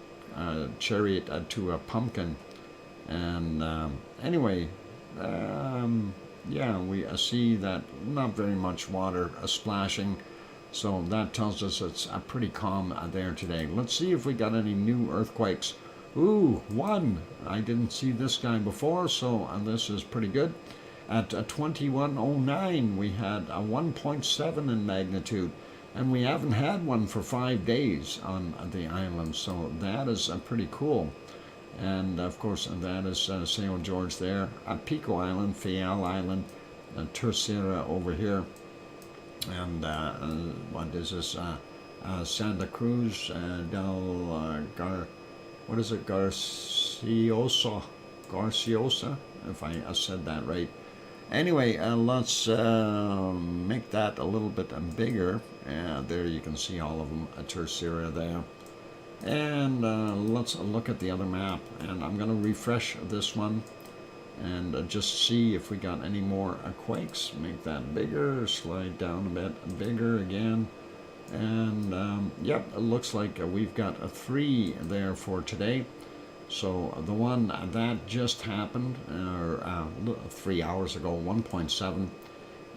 S1: chariot to a pumpkin. And anyway, yeah, we see that not very much water splashing, so that tells us it's pretty calm there today. Let's see if we got any new earthquakes. Ooh, one! I didn't see this guy before, so this is pretty good. At 21:09, we had a 1.7 in magnitude, and we haven't had one for 5 days on the island, so that is pretty cool. And of course, that is São Jorge there, Pico Island, Faial Island, Terceira over here, and what is this? Santa Cruz what is it? Garciosa, if I said that right. Anyway, let's make that a little bit bigger. There you can see all of them, Terceira there. And let's look at the other map, and I'm going to refresh this one and just see if we got any more quakes. Make that bigger, slide down a bit, bigger again. And yep, it looks like we've got a 3 there for today. So the one that just happened 3 hours ago, 1.7,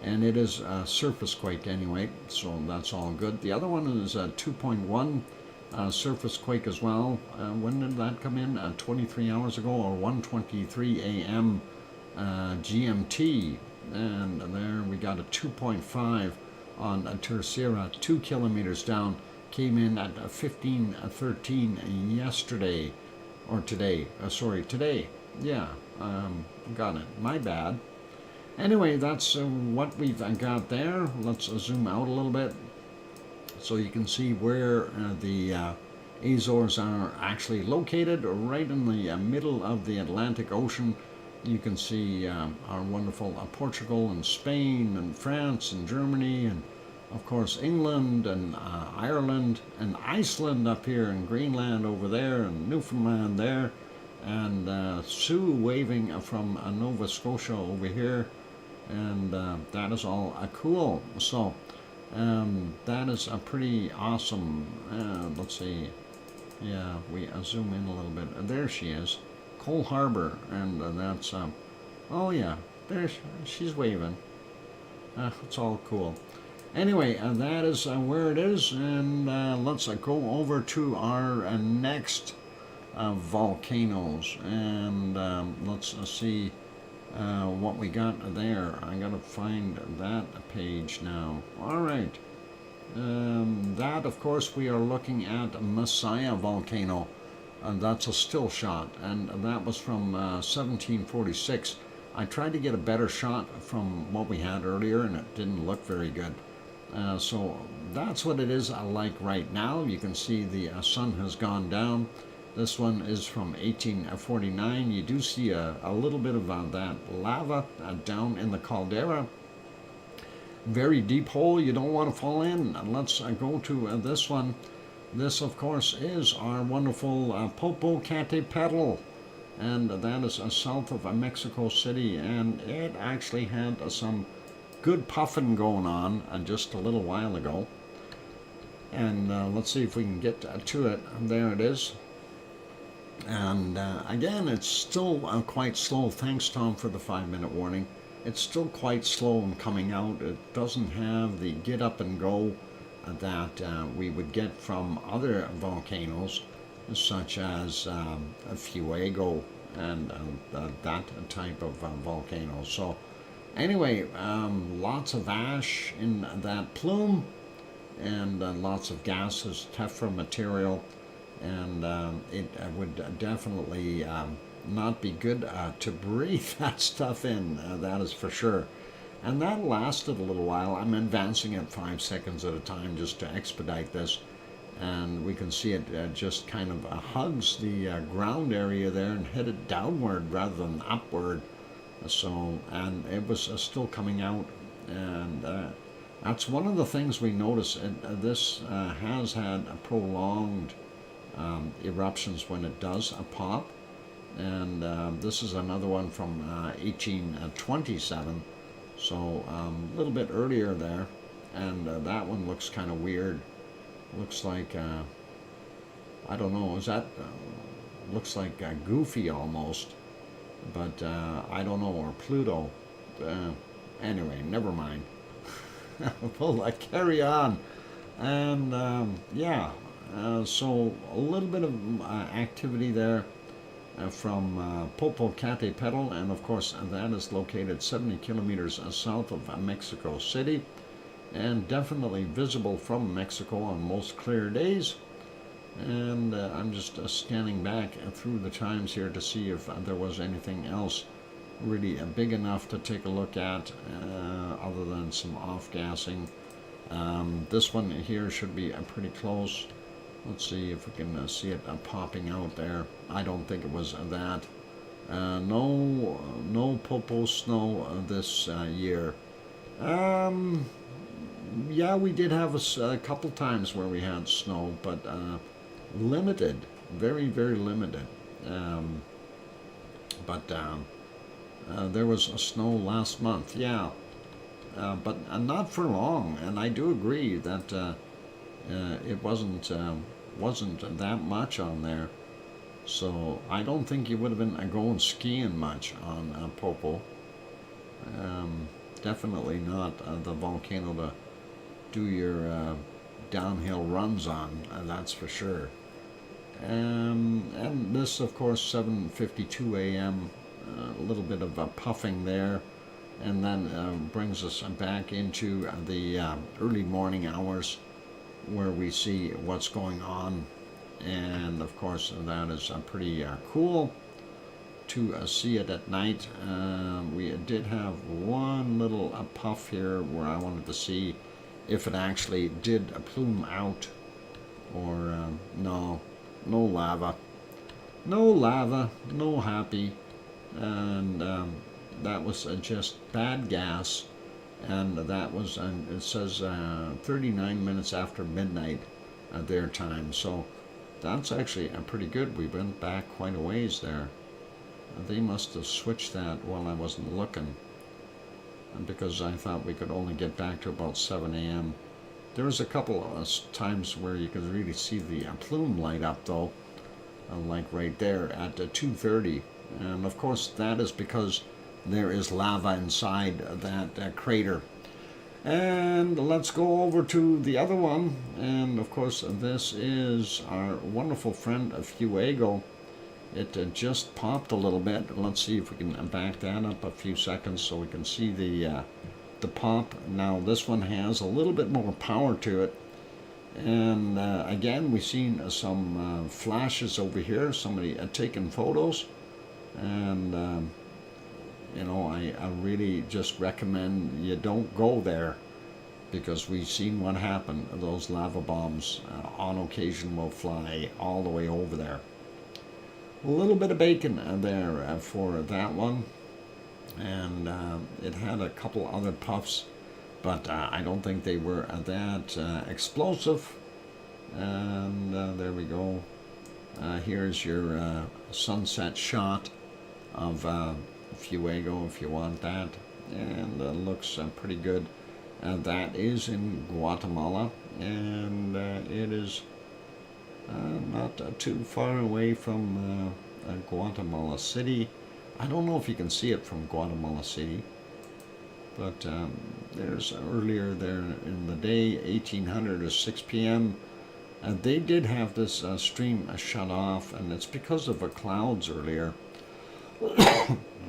S1: and it is a surface quake anyway, so that's all good. The other one is a 2.1 surface quake as well. When did that come in? 23 hours ago, or 1:23 a.m. GMT, and there we got a 2.5 on Terceira, 2 kilometers down. Came in at 15:13 yesterday, or today. Sorry, today. Yeah, got it. My bad. Anyway, that's what we've got there. Let's zoom out a little bit so you can see where the Azores are actually located, right in the middle of the Atlantic Ocean. You can see our wonderful Portugal and Spain and France and Germany, and of course England and Ireland and Iceland up here, and Greenland over there, and Newfoundland there, and Sue waving from Nova Scotia over here, and that is all cool. So that is a pretty awesome. Let's see, yeah, we zoom in a little bit. There she is, Cole Harbor, and that's oh yeah, there she's waving. It's all cool. Anyway, that is where it is, and let's go over to our next volcanoes, and let's see what we got there. I gotta find that page now. All right, that of course we are looking at Messiah volcano, and that's a still shot, and that was from 1746. I tried to get a better shot from what we had earlier, and it didn't look very good. So that's what it is like right now. You can see the sun has gone down, This one is from 1849. You do see a little bit of that lava down in the caldera. Very deep hole. You don't want to fall in. Let's go to this one. This, of course, is our wonderful Popocatépetl, and that is south of Mexico City, and it actually had some good puffing going on just a little while ago. And let's see if we can get to it. There it is. And again, it's still quite slow. Thanks, Tom, for the 5-minute warning. It's still quite slow in coming out. It doesn't have the get up and go that we would get from other volcanoes, such as Fuego and that type of volcano. So anyway, lots of ash in that plume, and lots of gases, tephra material. And it would definitely not be good to breathe that stuff in, that is for sure. And that lasted a little while. I'm advancing it 5 seconds at a time just to expedite this. And we can see it just kind of hugs the ground area there and headed downward rather than upward. So, and it was still coming out. And that's one of the things we notice. This has had a prolonged eruptions when it does pop, and this is another one from 1827, so a little bit earlier there, and that one looks kind of weird. Looks like I don't know, is that looks like Goofy almost, but I don't know, or Pluto. Anyway, never mind. We'll carry on, and yeah. So a little bit of activity there from Popocatépetl, and of course that is located 70 kilometers south of Mexico City, and definitely visible from Mexico on most clear days. And I'm just scanning back through the times here to see if there was anything else really big enough to take a look at, other than some off-gassing. This one here should be pretty close. Let's see if we can see it popping out there. I don't think it was that. No popo snow this year. Yeah, we did have a couple times where we had snow, but limited, very, very limited. But there was snow last month, yeah, but not for long. And I do agree that it wasn't that much on there, so I don't think you would have been going skiing much on Popo. Definitely not the volcano to do your downhill runs on, that's for sure. And this, of course, 7:52 a.m. A little bit of puffing there, and then brings us back into the early morning hours, where we see what's going on. And of course that is pretty cool to see it at night. We did have one little puff here where I wanted to see if it actually did plume out, or no lava, no happy. And that was just bad gas. And that was, it says 39 minutes after midnight their time. So that's actually pretty good. We went back quite a ways there. They must have switched that while I wasn't looking, because I thought we could only get back to about 7 a.m. There was a couple of times where you could really see the plume light up, though, like right there at 2:30. And of course that is because there is lava inside that crater. And let's go over to the other one. And of course this is our wonderful friend Fuego. It just popped a little bit. Let's see if we can back that up a few seconds so we can see the pop. Now this one has a little bit more power to it. And again, we've seen some flashes over here. Somebody had taken photos. And you know, I really just recommend you don't go there, because we've seen what happened. Those lava bombs on occasion will fly all the way over there. a little bit of bacon there for that one. And it had a couple other puffs, but I don't think they were that explosive. And there we go. Here's your sunset shot of Fuego if you want that, and looks pretty good. That is in Guatemala, and it is not too far away from Guatemala City. I don't know if you can see it from Guatemala City, but there's earlier there in the day, 1800 to 6 p.m. They did have this stream shut off, and it's because of the clouds earlier.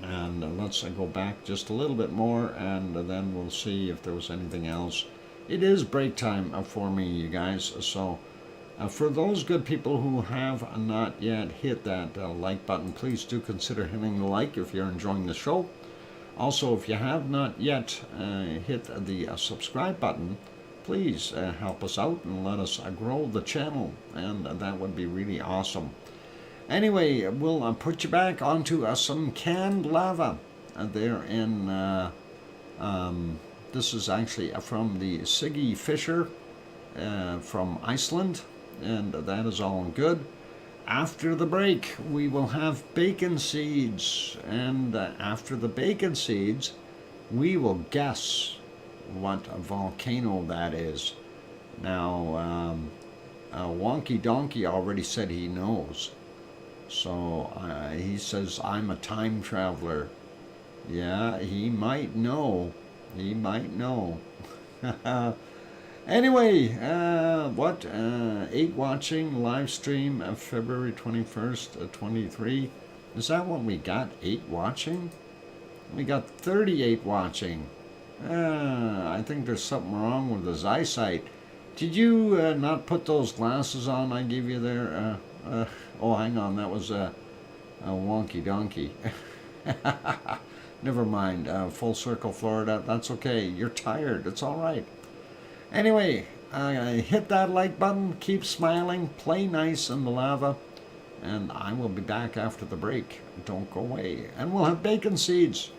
S1: And let's go back just a little bit more, and then we'll see if there was anything else. It is break time for me, you guys, so for those good people who have not yet hit that like button, please do consider hitting the like if you're enjoying the show. Also, if you have not yet hit the subscribe button, please help us out and let us grow the channel, and that would be really awesome. Anyway, we'll put you back onto some canned lava there in, this is actually from the Siggy Fisher from Iceland, and that is all good. After the break, we will have bacon seeds, and after the bacon seeds, we will guess what a volcano that is. Now, Wonky Donkey already said he knows. So he says, I'm a time traveler. Yeah, he might know. He might know. Anyway, 8 watching live stream of February 21st, 23. Is that what we got? 8 watching? We got 38 watching. I think there's something wrong with his eyesight. Did you not put those glasses on I gave you there? Oh, hang on, that was a Wonky Donkey. Never mind. Full Circle, Florida. That's okay. You're tired. It's all right. Anyway, hit that like button. Keep smiling. Play nice in the lava. And I will be back after the break. Don't go away. And we'll have bacon seeds.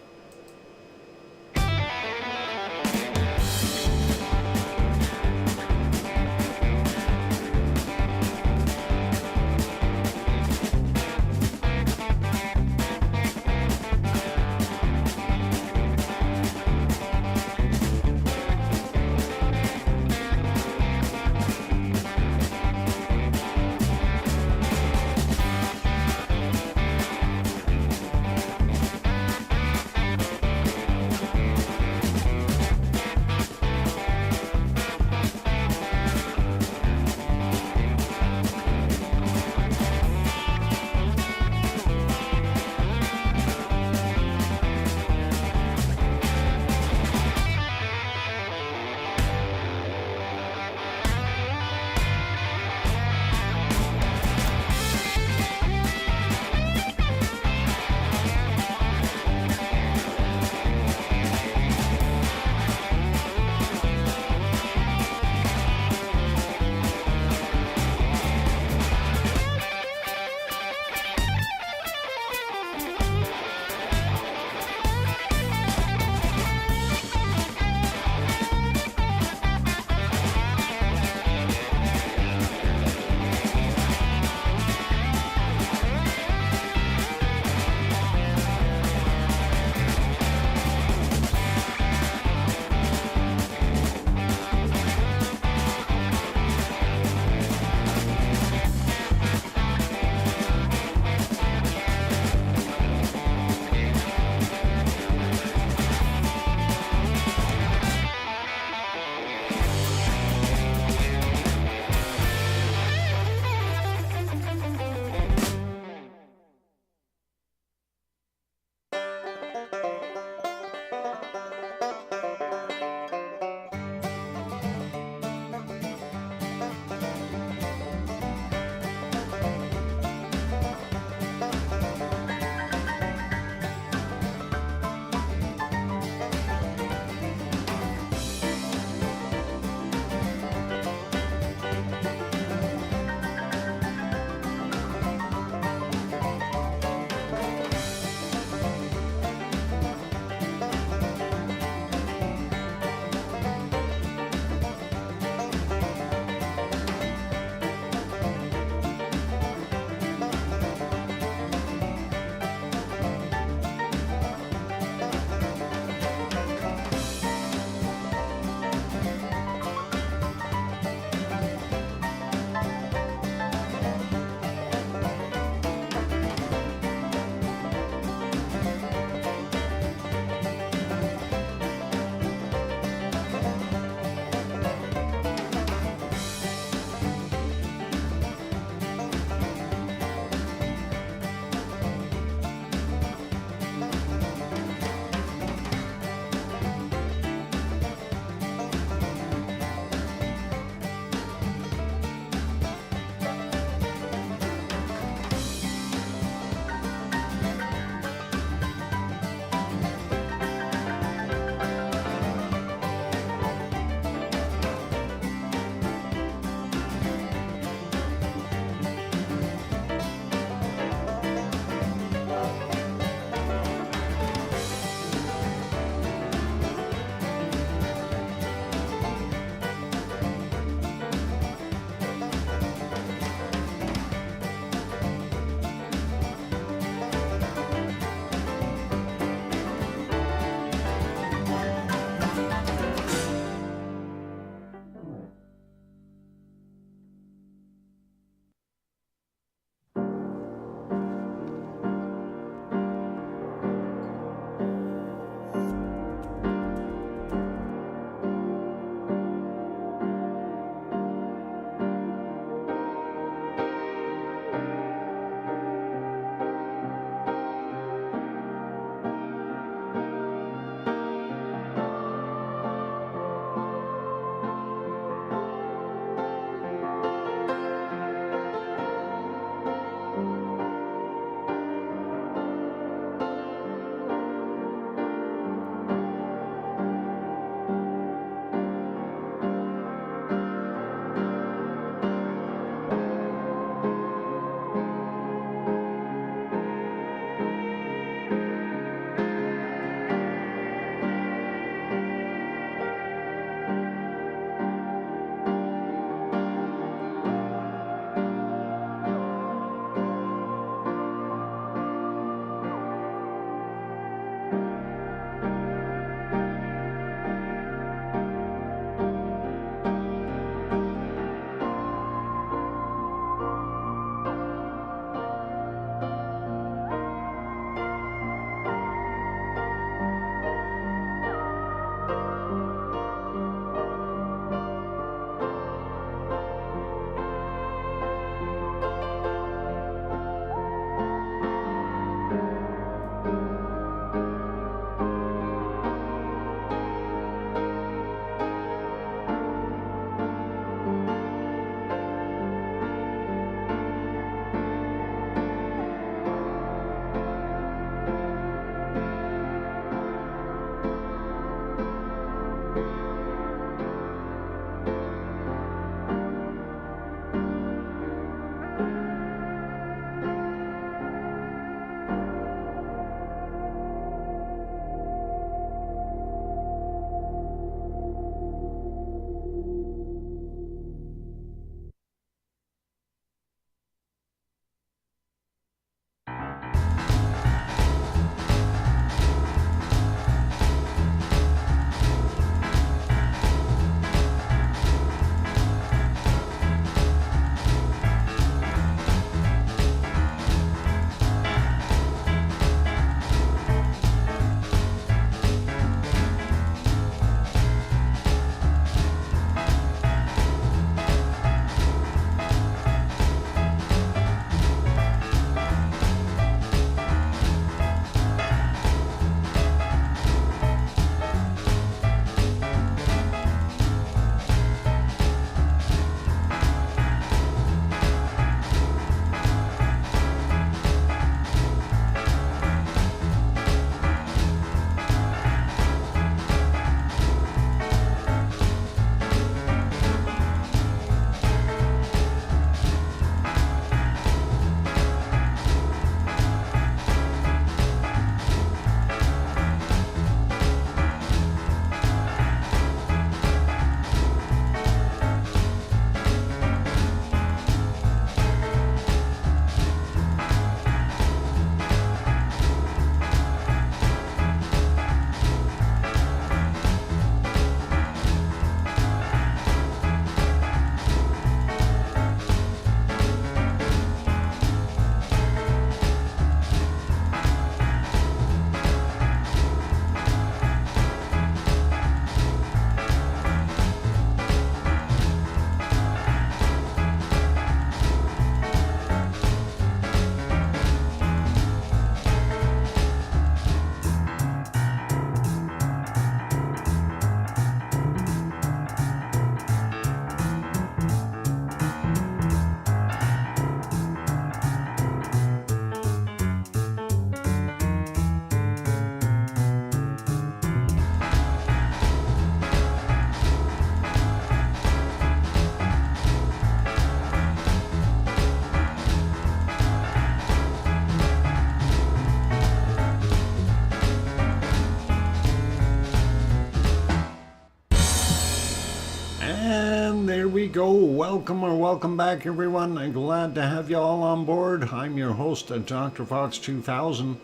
S1: And there we go. Welcome back, everyone. I'm glad to have you all on board. I'm your host, DrFox2000.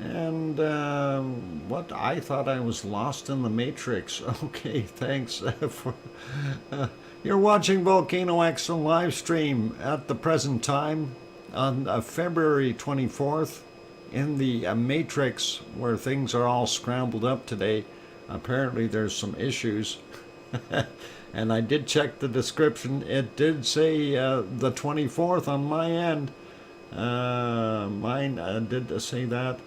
S1: And what? I thought I was lost in the Matrix. Okay, thanks for. You're watching VolcanoX live stream at the present time on February 24th in the Matrix, where things are all scrambled up today. Apparently, there's some issues. And I did check the description. It did say the 24th on my end. Mine did say that.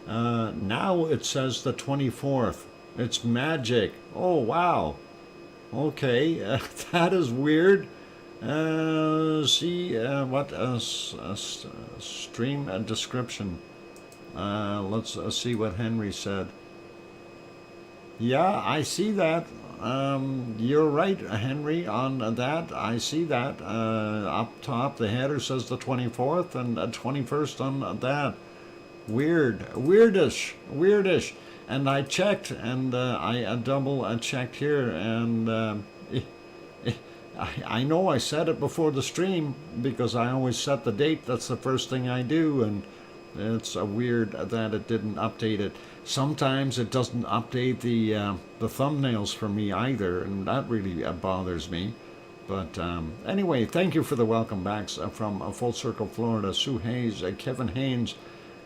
S1: Now it says the 24th. It's magic. Oh, wow. Okay, that is weird. See what stream description. Let's see what Henry said. Yeah, I see that. You're right, Henry, on that. I see that. Up top, the header says the 24th and 21st on that. Weirdish. And I checked, and I double checked here, and I know I said it before the stream because I always set the date. That's the first thing I do, and it's weird that it didn't update it. Sometimes it doesn't update the thumbnails for me either, and that really bothers me. But anyway, thank you for the welcome backs from Full Circle, Florida, Sue Hayes, Kevin Haynes,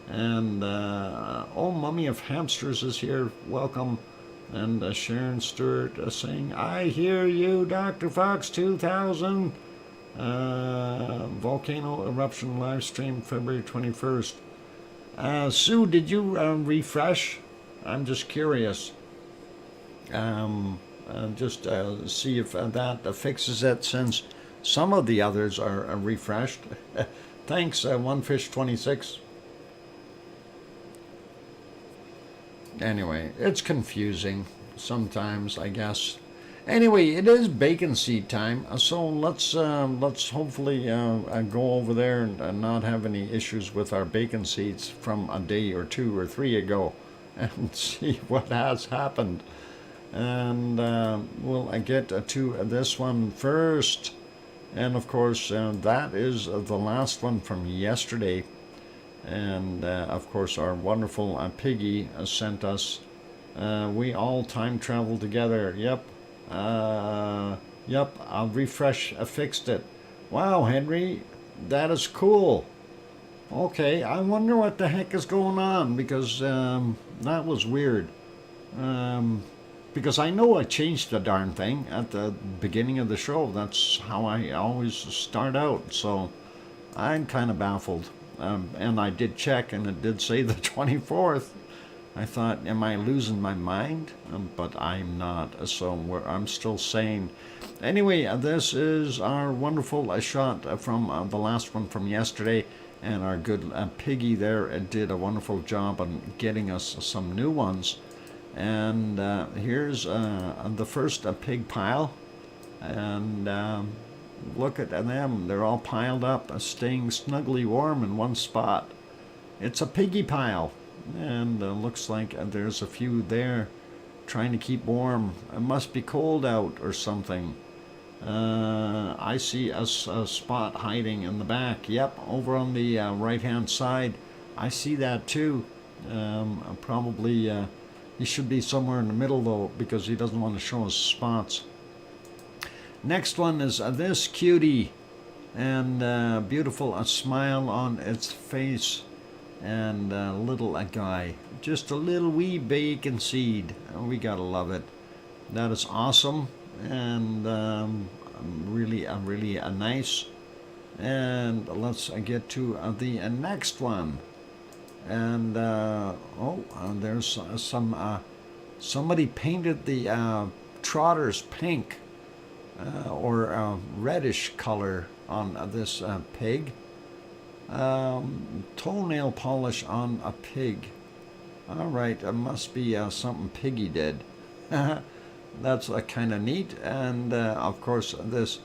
S1: and oh, Mummy of Hamsters is here. Welcome. And Sharon Stewart saying, I hear you, Dr. Fox 2000. Volcano Eruption live stream February 21st. Sue, did you refresh? I'm just curious. Just see if that fixes it, since some of the others are refreshed. Thanks, OneFish26. Anyway, it's confusing sometimes, I guess. Anyway, it is bacon seed time, so let's hopefully go over there and not have any issues with our bacon seeds from a day or 2 or 3 ago, and see what has happened. And we'll get to this one first, and of course that is the last one from yesterday. And of course our wonderful Piggy sent us. We all time travel together. Yep. Yep, I'll refresh, fixed it. Wow, Henry, that is cool. Okay, I wonder what the heck is going on, because that was weird. Because I know I changed the darn thing at the beginning of the show. That's how I always start out, so I'm kind of baffled. And I did check, and it did say the 24th. I thought, am I losing my mind? But I'm not, so I'm still sane. Anyway, this is our wonderful shot from the last one from yesterday, and our good Piggy there did a wonderful job on getting us some new ones. And here's the first pig pile, and look at them. They're all piled up, staying snugly warm in one spot. It's a piggy pile. And looks like there's a few there trying to keep warm. It must be cold out or something. I see a spot hiding in the back. Yep, over on the right hand side. I see that too. Probably he should be somewhere in the middle though, because he doesn't want to show his spots. Next one is this cutie, and beautiful, a smile on its face. And a little guy, just a little wee bacon seed. We gotta love it. That is awesome, and really nice. And let's get to the next one. And there's some somebody painted the trotters pink or reddish color on this pig. Toenail polish on a pig. Alright, it must be something Piggy did. That's kind of neat. And of course this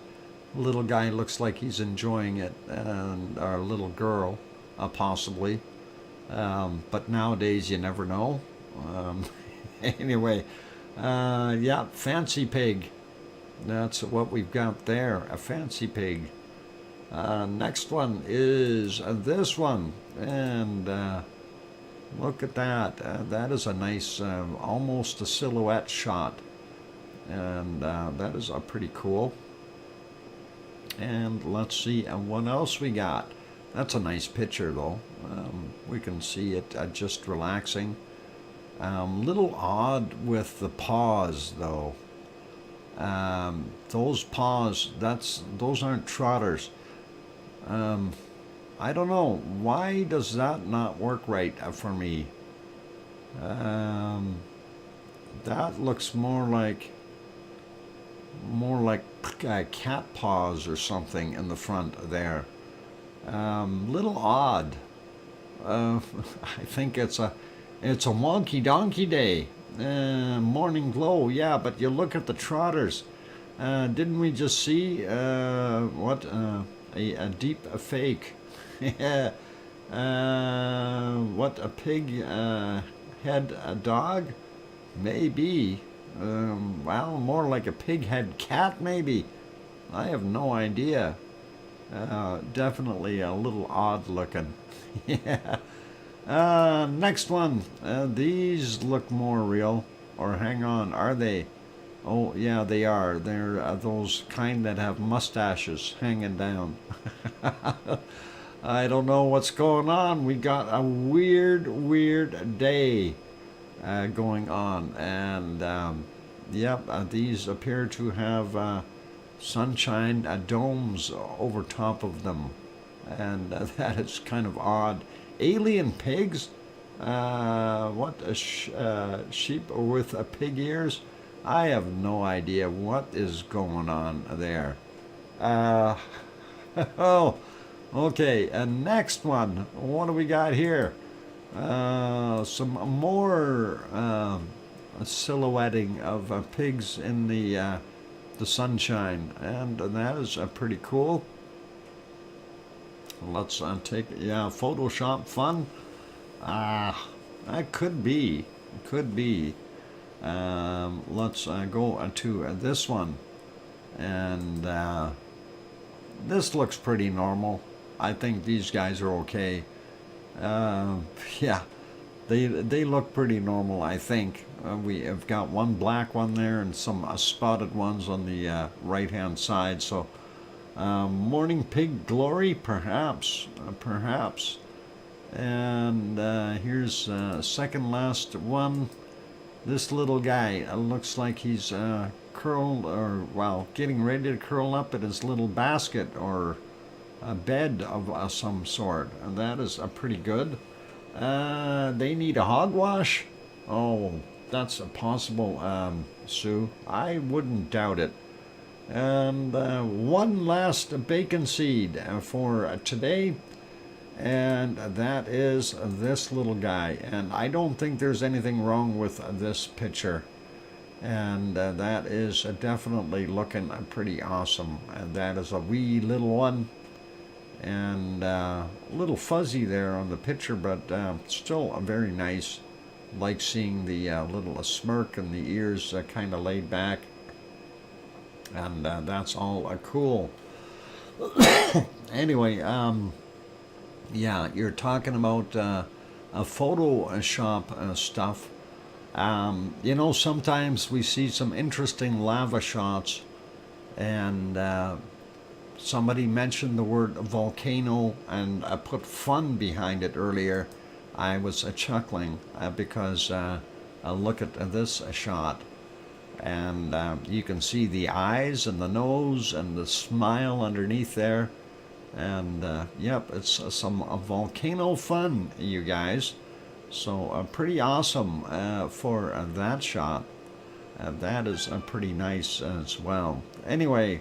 S1: little guy looks like he's enjoying it, and our little girl possibly, but nowadays you never know. Anyway, yeah, fancy pig. That's what we've got there, a fancy pig. Next one is this one, and look at that. That is a nice, almost a silhouette shot, and that is pretty cool. And let's see what else we got. That's a nice picture, though. We can see it just relaxing. Little odd with the paws, though. Those paws, those aren't trotters. I don't know, why does that not work right for me? That looks more like cat paws or something in the front there. Little odd. I think it's a wonky donkey day. Morning glow, yeah, but you look at the trotters. Didn't we just see a deep fake? What, a pig head a dog? Maybe. Well, more like a pig head cat, maybe. I have no idea. Definitely a little odd looking. Yeah. Next one. These look more real. Or hang on, are they? Oh, yeah, they are. They're those kind that have mustaches hanging down. I don't know what's going on. We got a weird day going on. And, yep, these appear to have sunshine domes over top of them. And that is kind of odd. Alien pigs? What, sheep with pig ears? I have no idea what is going on there. Oh, okay, and next one. What do we got here? Some more silhouetting of pigs in the sunshine, and that is pretty cool. Let's take, yeah, Photoshop fun. That could be. Let's go to this one, and this looks pretty normal. I think these guys are okay. Yeah, they look pretty normal, I think. We have got one black one there and some spotted ones on the right-hand side. So morning pig glory, perhaps. And here's second last one. This little guy looks like he's curled, or, well, getting ready to curl up in his little basket or a bed of some sort. And that is pretty good. They need a hogwash? Oh, that's possible, Sue. I wouldn't doubt it. And one last bacon seed for today. And that is this little guy. And I don't think there's anything wrong with this picture. And that is definitely looking pretty awesome. And that is a wee little one. And a little fuzzy there on the picture, but still very nice. Like seeing the little smirk and the ears kind of laid back. And that's all cool. Anyway, yeah, you're talking about a Photoshop stuff. You know, sometimes we see some interesting lava shots, and somebody mentioned the word volcano, and I put fun behind it earlier. I was chuckling because look at this shot. And you can see the eyes and the nose and the smile underneath there. And yep, it's some volcano fun, you guys. So pretty awesome for that shot. That is pretty nice as well. Anyway,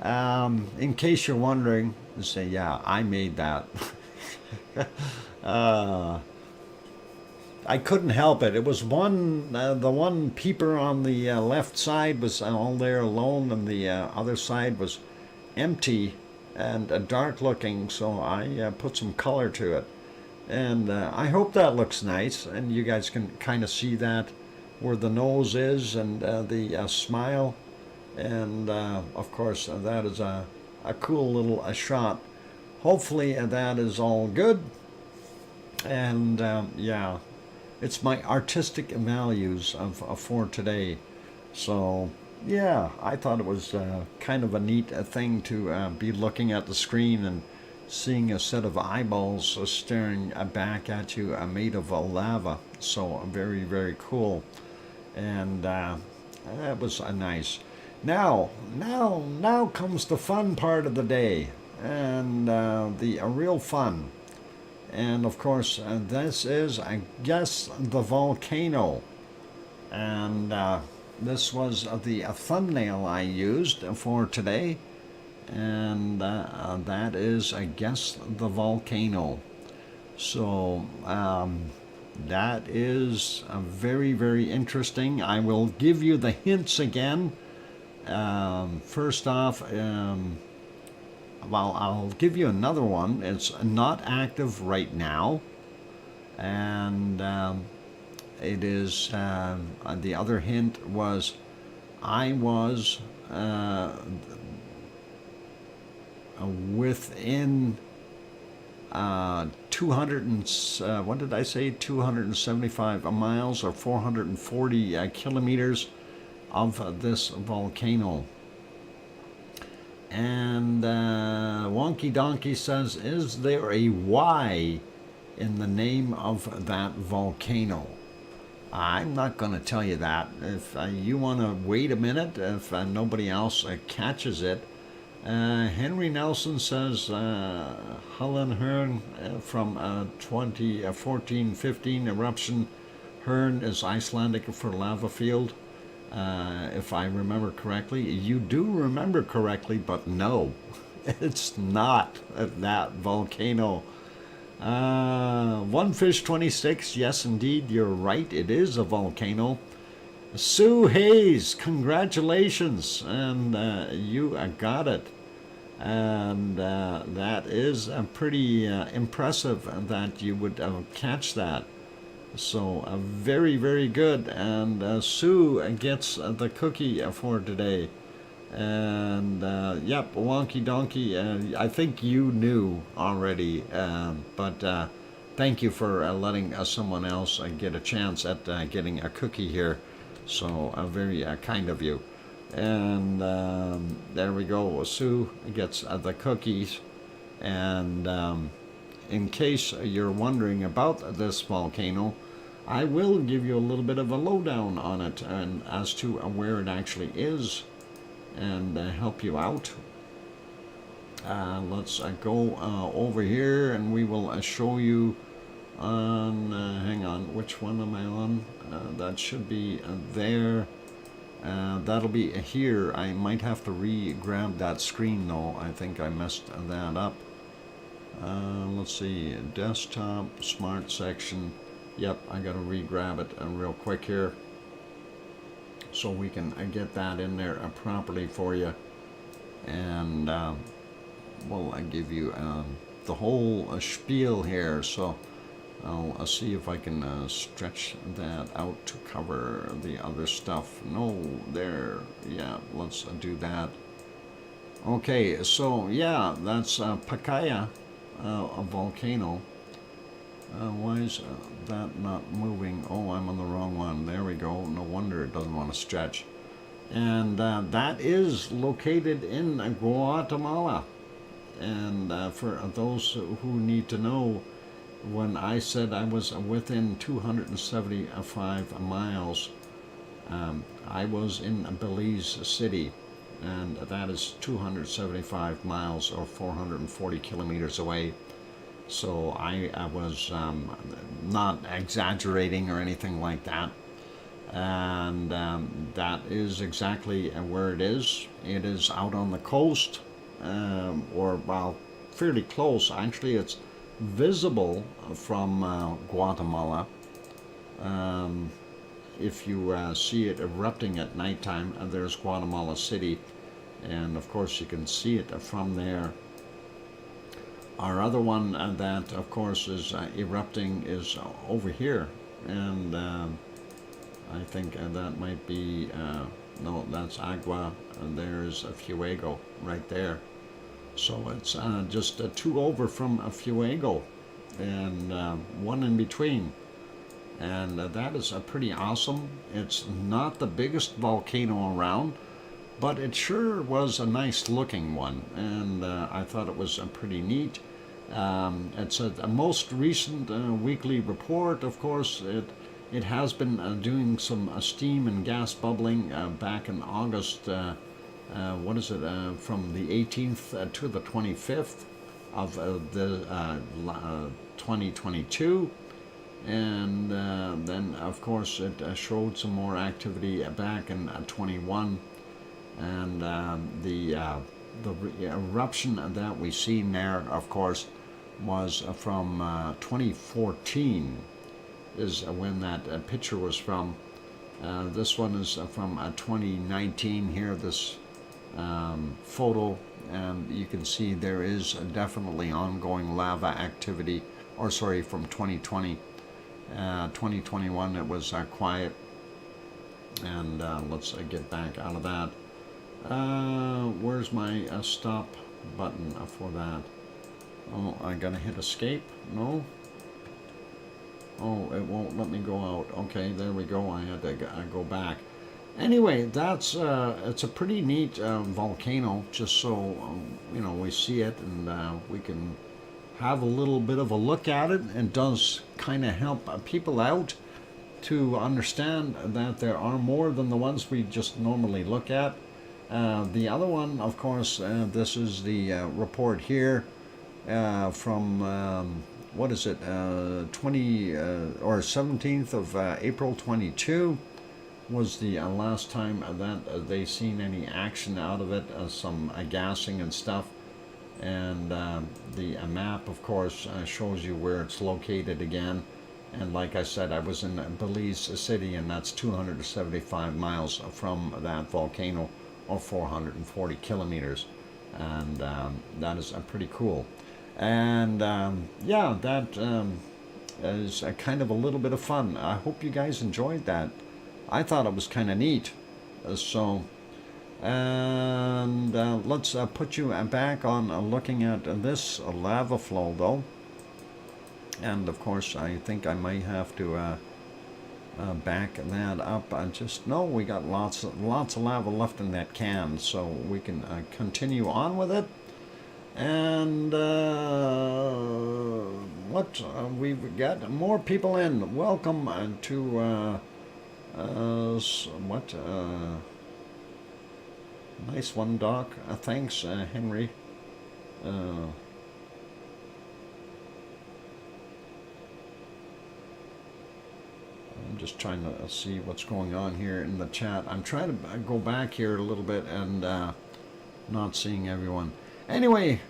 S1: in case you're wondering, say, yeah, I made that. I couldn't help it. It was one, the one peeper on the left side was all there alone, and the other side was empty and dark looking, so I put some color to it. And I hope that looks nice, and you guys can kind of see that where the nose is and the smile. And of course, that is a cool little shot. Hopefully, that is all good. And yeah, it's my artistic values for today. So yeah, I thought it was kind of a neat thing to be looking at the screen and seeing a set of eyeballs staring back at you made of lava. So very, very cool. And that was nice. Now comes the fun part of the day, and the real fun. And of course, this is, I guess, the volcano. And this was the thumbnail I used for today. And that is, I guess, the volcano. So that is very, very interesting. I will give you the hints again. First off, well, I'll give you another one. It's not active right now. And it is, the other hint was, I was within 200 and, what did I say, 275 miles or 440 kilometers of this volcano. And Wonky Donkey says, is there a Y in the name of that volcano? I'm not going to tell you that. If you want to wait a minute, if nobody else catches it. Henry Nelson says, Helen Hearn from 2014-15 eruption. Hearn is Icelandic for lava field. If I remember correctly. You do remember correctly, but no, it's not that volcano. One Fish 26, yes indeed, you're right, it is a volcano. Sue Hayes, congratulations, and you got it. And that is pretty impressive that you would catch that. So very, very good. And Sue gets the cookie for today. And yep, Wonky Donkey, I think you knew already, but thank you for letting someone else get a chance at getting a cookie here. So very kind of you. And there we go. Sue gets the cookies. And in case you're wondering about this volcano, I will give you a little bit of a lowdown on it and as to where it actually is and help you out. Let's go over here and we will show you on, hang on, which one am I on? That should be there. That'll be here. I might have to re-grab that screen though. I think I messed that up. Let's see, desktop, smart section. Yep, I gotta re-grab it real quick here so we can get that in there properly for you. And well, I give you the whole spiel here, so I'll see if I can stretch that out to cover the other stuff. No, there, yeah, let's do that. Okay, so yeah, that's Pacaya, a volcano. Why is that not moving? Oh, I'm on the wrong one. There we go. No wonder it doesn't want to stretch. And that is located in Guatemala. And for those who need to know, when I said I was within 275 miles, I was in Belize City. And that is 275 miles or 440 kilometers away. So I was not exaggerating or anything like that. And that is exactly where it is. It is out on the coast, or well, fairly close. Actually, it's visible from Guatemala. If you see it erupting at nighttime, there's Guatemala City. And of course you can see it from there. Our other one that, of course, is erupting is over here, and I think that might be, no, that's Agua, and there's a Fuego right there. So it's just 2 over from a Fuego, and 1 in between. And that is pretty awesome. It's not the biggest volcano around, but it sure was a nice looking one, and I thought it was pretty neat. It's a most recent weekly report. Of course, it has been doing some steam and gas bubbling back in August. What is it? From the 18th to the 25th of the 2022. And then, of course, it showed some more activity back in 21. And the eruption that we see there, of course, was from 2014 is when that picture was from. This one is from 2019 here, this photo, and you can see there is definitely ongoing lava activity, or sorry, from 2020. 2021 it was quiet, and let's get back out of that. Where's my stop button for that? Oh, I gotta hit escape? No? Oh, it won't let me go out. Okay, there we go. I had to go back. Anyway, that's it's a pretty neat volcano, just so you know, we see it, and we can have a little bit of a look at it. It does kind of help people out to understand that there are more than the ones we just normally look at. The other one, of course, this is the report here from what is it, 20 or 17th of April 22 was the last time that they seen any action out of it, some gassing and stuff. And the map, of course, shows you where it's located again. And like I said, I was in Belize City, and that's 275 miles from that volcano, or 440 kilometers. And that is pretty cool. And yeah, that is kind of a little bit of fun. I hope you guys enjoyed that. I thought it was kind of neat. And let's put you back on looking at this lava flow, though. And of course, I think I might have to back that up. No, we got lots of lava left in that can, so we can continue on with it. And we've got more people in. Welcome to nice one, Doc. Thanks, Henry. I'm just trying to see what's going on here in the chat. I'm trying to go back here a little bit and not seeing everyone. Anyway,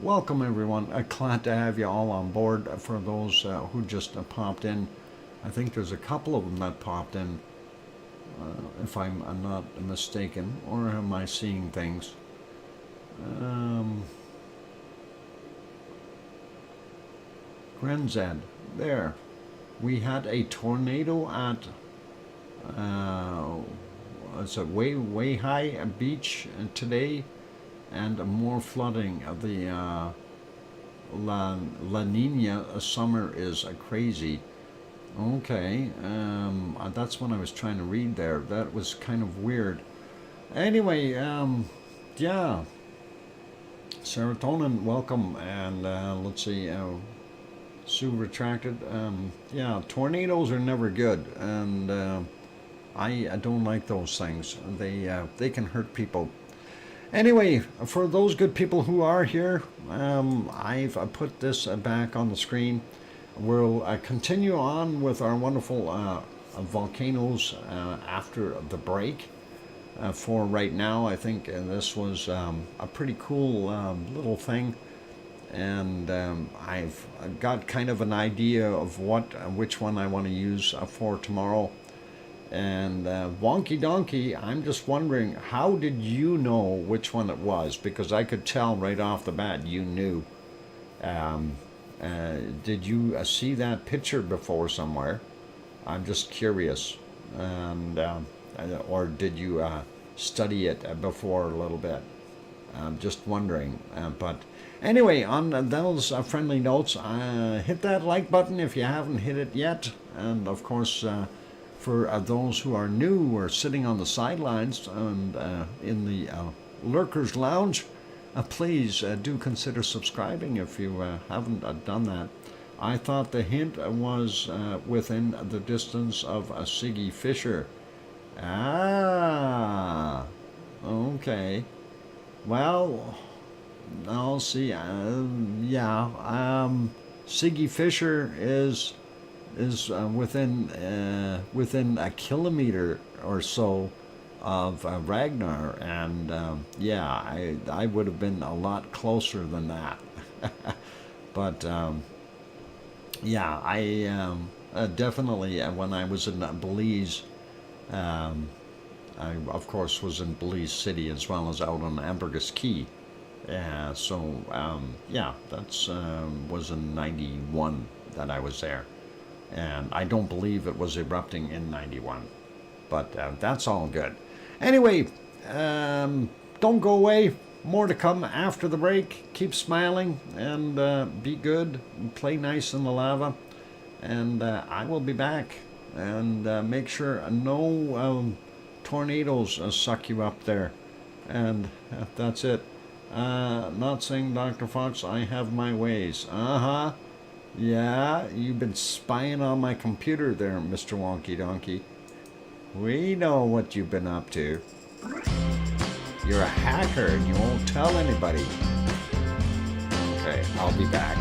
S1: welcome everyone. Glad to have you all on board. For those who just popped in, I think there's a couple of them that popped in, if I'm not mistaken, or am I seeing things? Grenzed, there. We had a tornado at it's a way high beach today, and more flooding. The La Nina summer is crazy. Okay, that's what I was trying to read there. That was kind of weird. Anyway, yeah. Serotonin, welcome, and let's see. Sue retracted. Yeah, tornadoes are never good, and I don't like those things. They can hurt people. Anyway, for those good people who are here, I've put this back on the screen. We'll continue on with our wonderful volcanoes after the break. For right now, I think this was a pretty cool little thing. And I've got kind of an idea of which one I want to use for tomorrow. And Wonky Donkey, I'm just wondering, how did you know which one it was? Because I could tell right off the bat you knew. Did you see that picture before somewhere? I'm just curious. And or did you study it before a little bit? I'm just wondering. But anyway, on those friendly notes, hit that like button if you haven't hit it yet. And of course, for those who are new or sitting on the sidelines and in the Lurkers Lounge, please do consider subscribing if you haven't done that. I thought the hint was within the distance of Siggy Fisher. Ah, okay. Well, I'll see. Yeah, Siggy Fisher is within a kilometer or so of Ragnar, and yeah, I would have been a lot closer than that. But yeah, I definitely when I was in Belize, I of course was in Belize City as well as out on Ambergris Key. So yeah, that's was in '91 that I was there, and I don't believe it was erupting in '91, but that's all good. Anyway, don't go away. More to come after the break. Keep smiling and be good. And play nice in the lava, and I will be back. And make sure no tornadoes suck you up there. And that's it. Not saying Dr. Fox, I have my ways. Yeah, you've been spying on my computer there, Mr. Wonky Donkey. We know what you've been up to. You're a hacker and you won't tell anybody. Okay, I'll be back.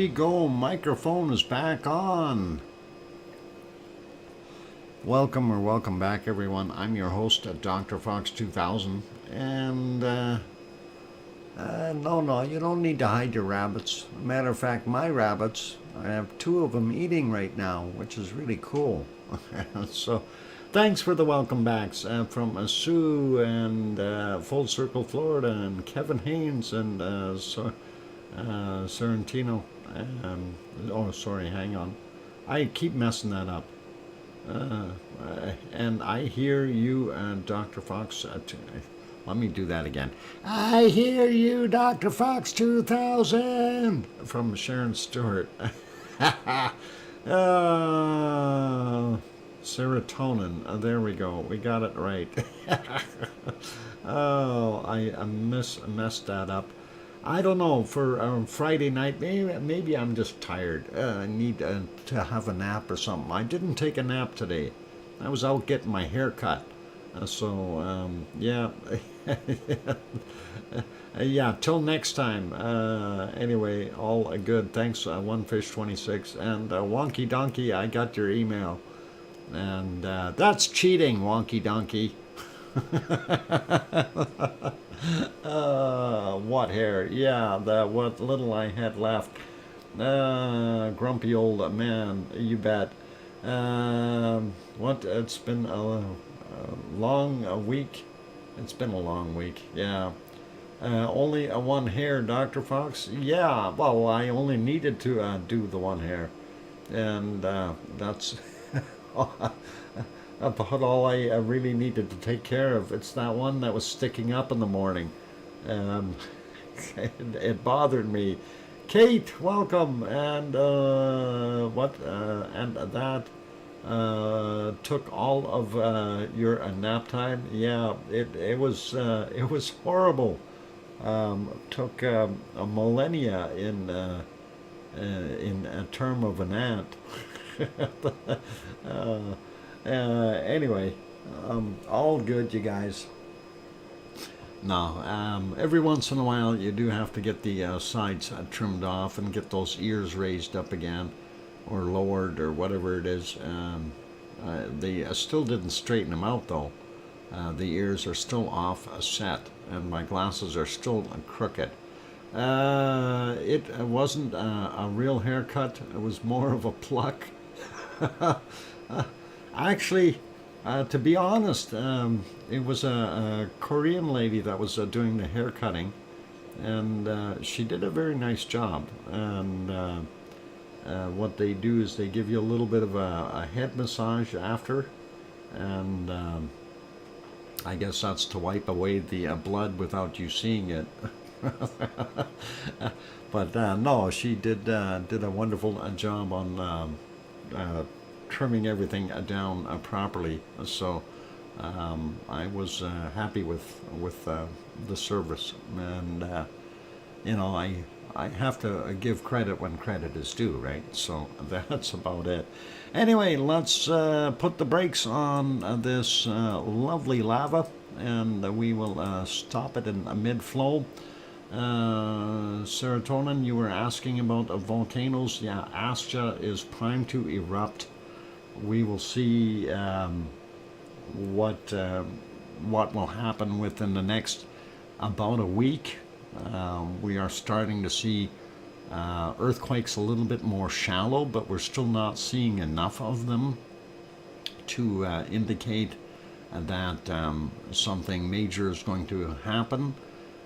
S1: we go. Microphone is back on. Welcome back, everyone. I'm your host, DrFox2000. And, no, you don't need to hide your rabbits. Matter of fact, my rabbits, I have 2 of them eating right now, which is really cool. So, thanks for the welcome backs from Sue and Full Circle, Florida, and Kevin Haynes and Sorrentino. Oh, sorry, hang on. I keep messing that up. And I hear you, Dr. Fox. Let me do that again. I hear you, Dr. Fox 2000 from Sharon Stewart. Serotonin. There we go. We got it right. Oh, I messed that up. I don't know, for Friday night, maybe I'm just tired. I need to have a nap or something. I didn't take a nap today. I was out getting my hair cut. Yeah. Yeah, till next time. Anyway, all good. Thanks, OneFish26. And Wonky Donkey, I got your email. And that's cheating, Wonky Donkey. What hair? Yeah, what little I had left. Grumpy old man, you bet. It's been a long week. It's been a long week, yeah. Only one hair, Dr. Fox? Yeah, well, I only needed to do the one hair. And that's about all I really needed to take care of. It's that one that was sticking up in the morning. It bothered me. Kate, welcome. And and that took all of your nap time. Yeah, it was horrible. Took a millennia in a term of an ant. Anyway, all good, you guys. No, every once in a while you do have to get the sides trimmed off and get those ears raised up again, or lowered, or whatever it is. They still didn't straighten them out though. The ears are still off set, and my glasses are still crooked. It wasn't a real haircut. It was more of a pluck. Actually, to be honest, it was a Korean lady that was doing the hair cutting, and she did a very nice job. And what they do is they give you a little bit of a head massage after, and I guess that's to wipe away the blood without you seeing it. But no, she did a wonderful job on trimming everything down properly. So I was happy with the service, and I have to give credit when credit is due, right? So that's about it. Anyway, let's put the brakes on this lovely lava, and we will stop it in mid-flow. Serotonin, you were asking about volcanoes. Yeah, Astia is primed to erupt. We will see what will happen within the next about a week. We are starting to see earthquakes a little bit more shallow, but we're still not seeing enough of them to indicate that something major is going to happen.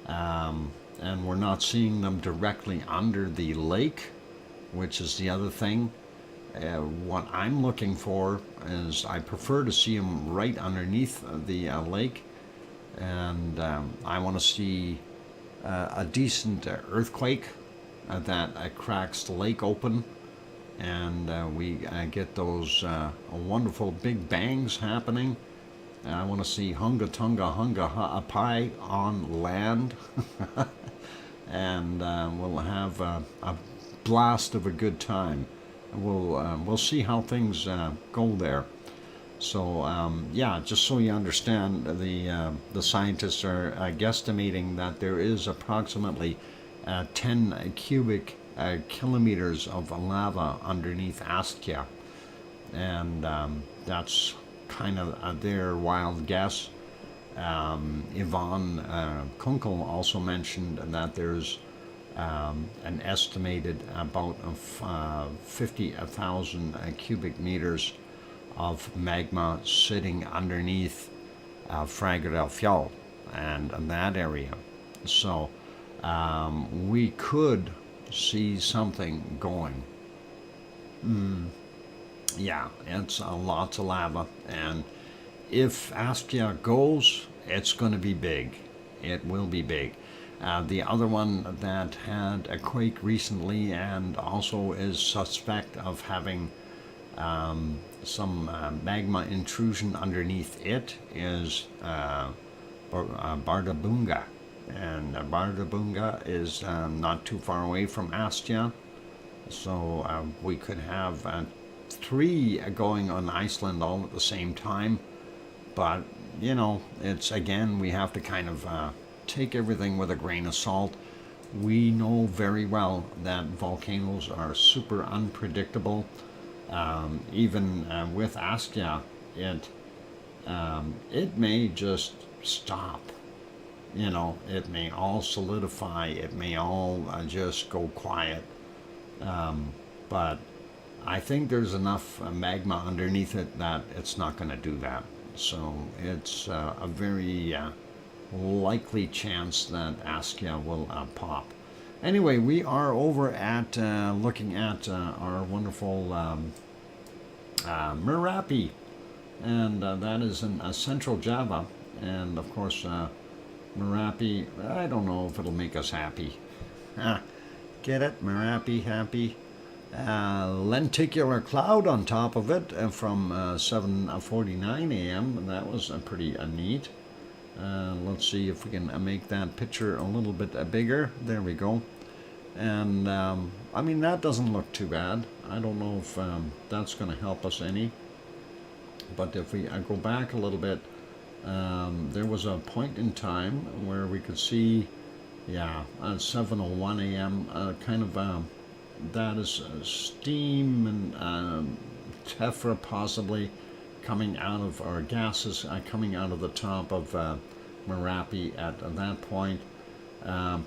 S1: And we're not seeing them directly under the lake, which is the other thing. What I'm looking for is I prefer to see them right underneath the lake, and I want to see a decent earthquake that cracks the lake open, and we get those wonderful big bangs happening. I want to see Hunga Tunga Hunga Ha'apai on land, and we'll have a blast of a good time. We'll see how things go there. So yeah, just so you understand, the scientists are guesstimating that there is approximately 10 cubic kilometers of lava underneath Astia, and that's kind of their wild guess. Yvonne Kunkel also mentioned that there's an estimated about 50,000 cubic meters of magma sitting underneath Fraga del Fjall and that area. So we could see something going. Yeah, it's lots of lava, and if Astia goes, it's going to be big. It will be big. The other one that had a quake recently and also is suspect of having some magma intrusion underneath it is Bardabunga. And Bardabunga is not too far away from Astia. So we could have 3 going on Iceland all at the same time. But, you know, it's again, we have to kind of take everything with a grain of salt. We know very well that volcanoes are super unpredictable. Even with Astia, it may just stop. You know, it may all solidify. It may all just go quiet. But I think there's enough magma underneath it that it's not going to do that. So it's a very likely chance that Astia will pop. Anyway, we are over at looking at our wonderful Merapi, and that is in central Java. And of course, Merapi, I don't know if it'll make us happy. Get it? Merapi, happy. Lenticular cloud on top of it from 7:49 a.m. and that was pretty neat. Let's see if we can make that picture a little bit bigger. There we go. And I mean, that doesn't look too bad. I don't know if that's going to help us any. But if we go back a little bit, there was a point in time where we could see, yeah, at 7:01 a.m. Kind of that is steam and tephra possibly coming out of, or gases coming out of the top of Merapi at that point.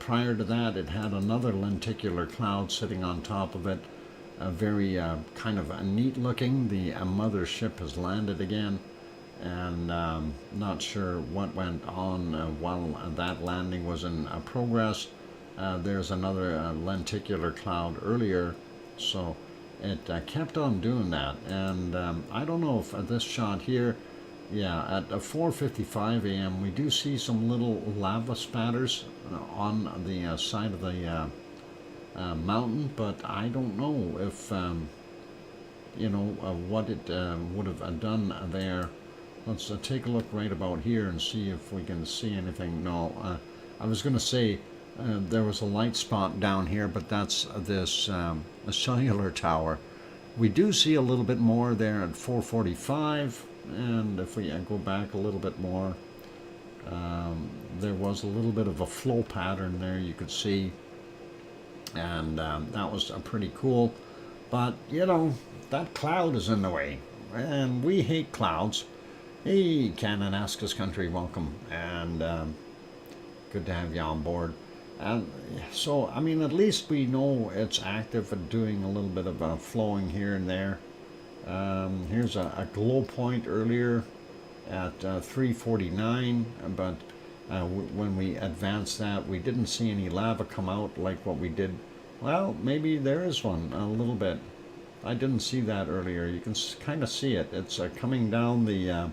S1: Prior to that, it had another lenticular cloud sitting on top of it. Very kind of neat looking. The mothership has landed again, and not sure what went on while that landing was in progress. There's another lenticular cloud earlier, so it kept on doing that. And I don't know if this shot here, yeah, at 4:55 a.m. we do see some little lava spatters on the side of the mountain, but I don't know if you know what it would have done there. Let's take a look right about here and see if we can see anything. No, I was going to say there was a light spot down here, but that's this a cellular tower. We do see a little bit more there at 4:45, and if we go back a little bit more, there was a little bit of a flow pattern there you could see, and that was pretty cool. But you know, that cloud is in the way, and we hate clouds. Hey, Kananaskis country, welcome, and good to have you on board. And so, I mean, at least we know it's active and doing a little bit of flowing here and there. Here's a glow point earlier at 3:49, but when we advanced that, we didn't see any lava come out like what we did. Well, maybe there is one a little bit. I didn't see that earlier. You can kind of see it. It's coming down the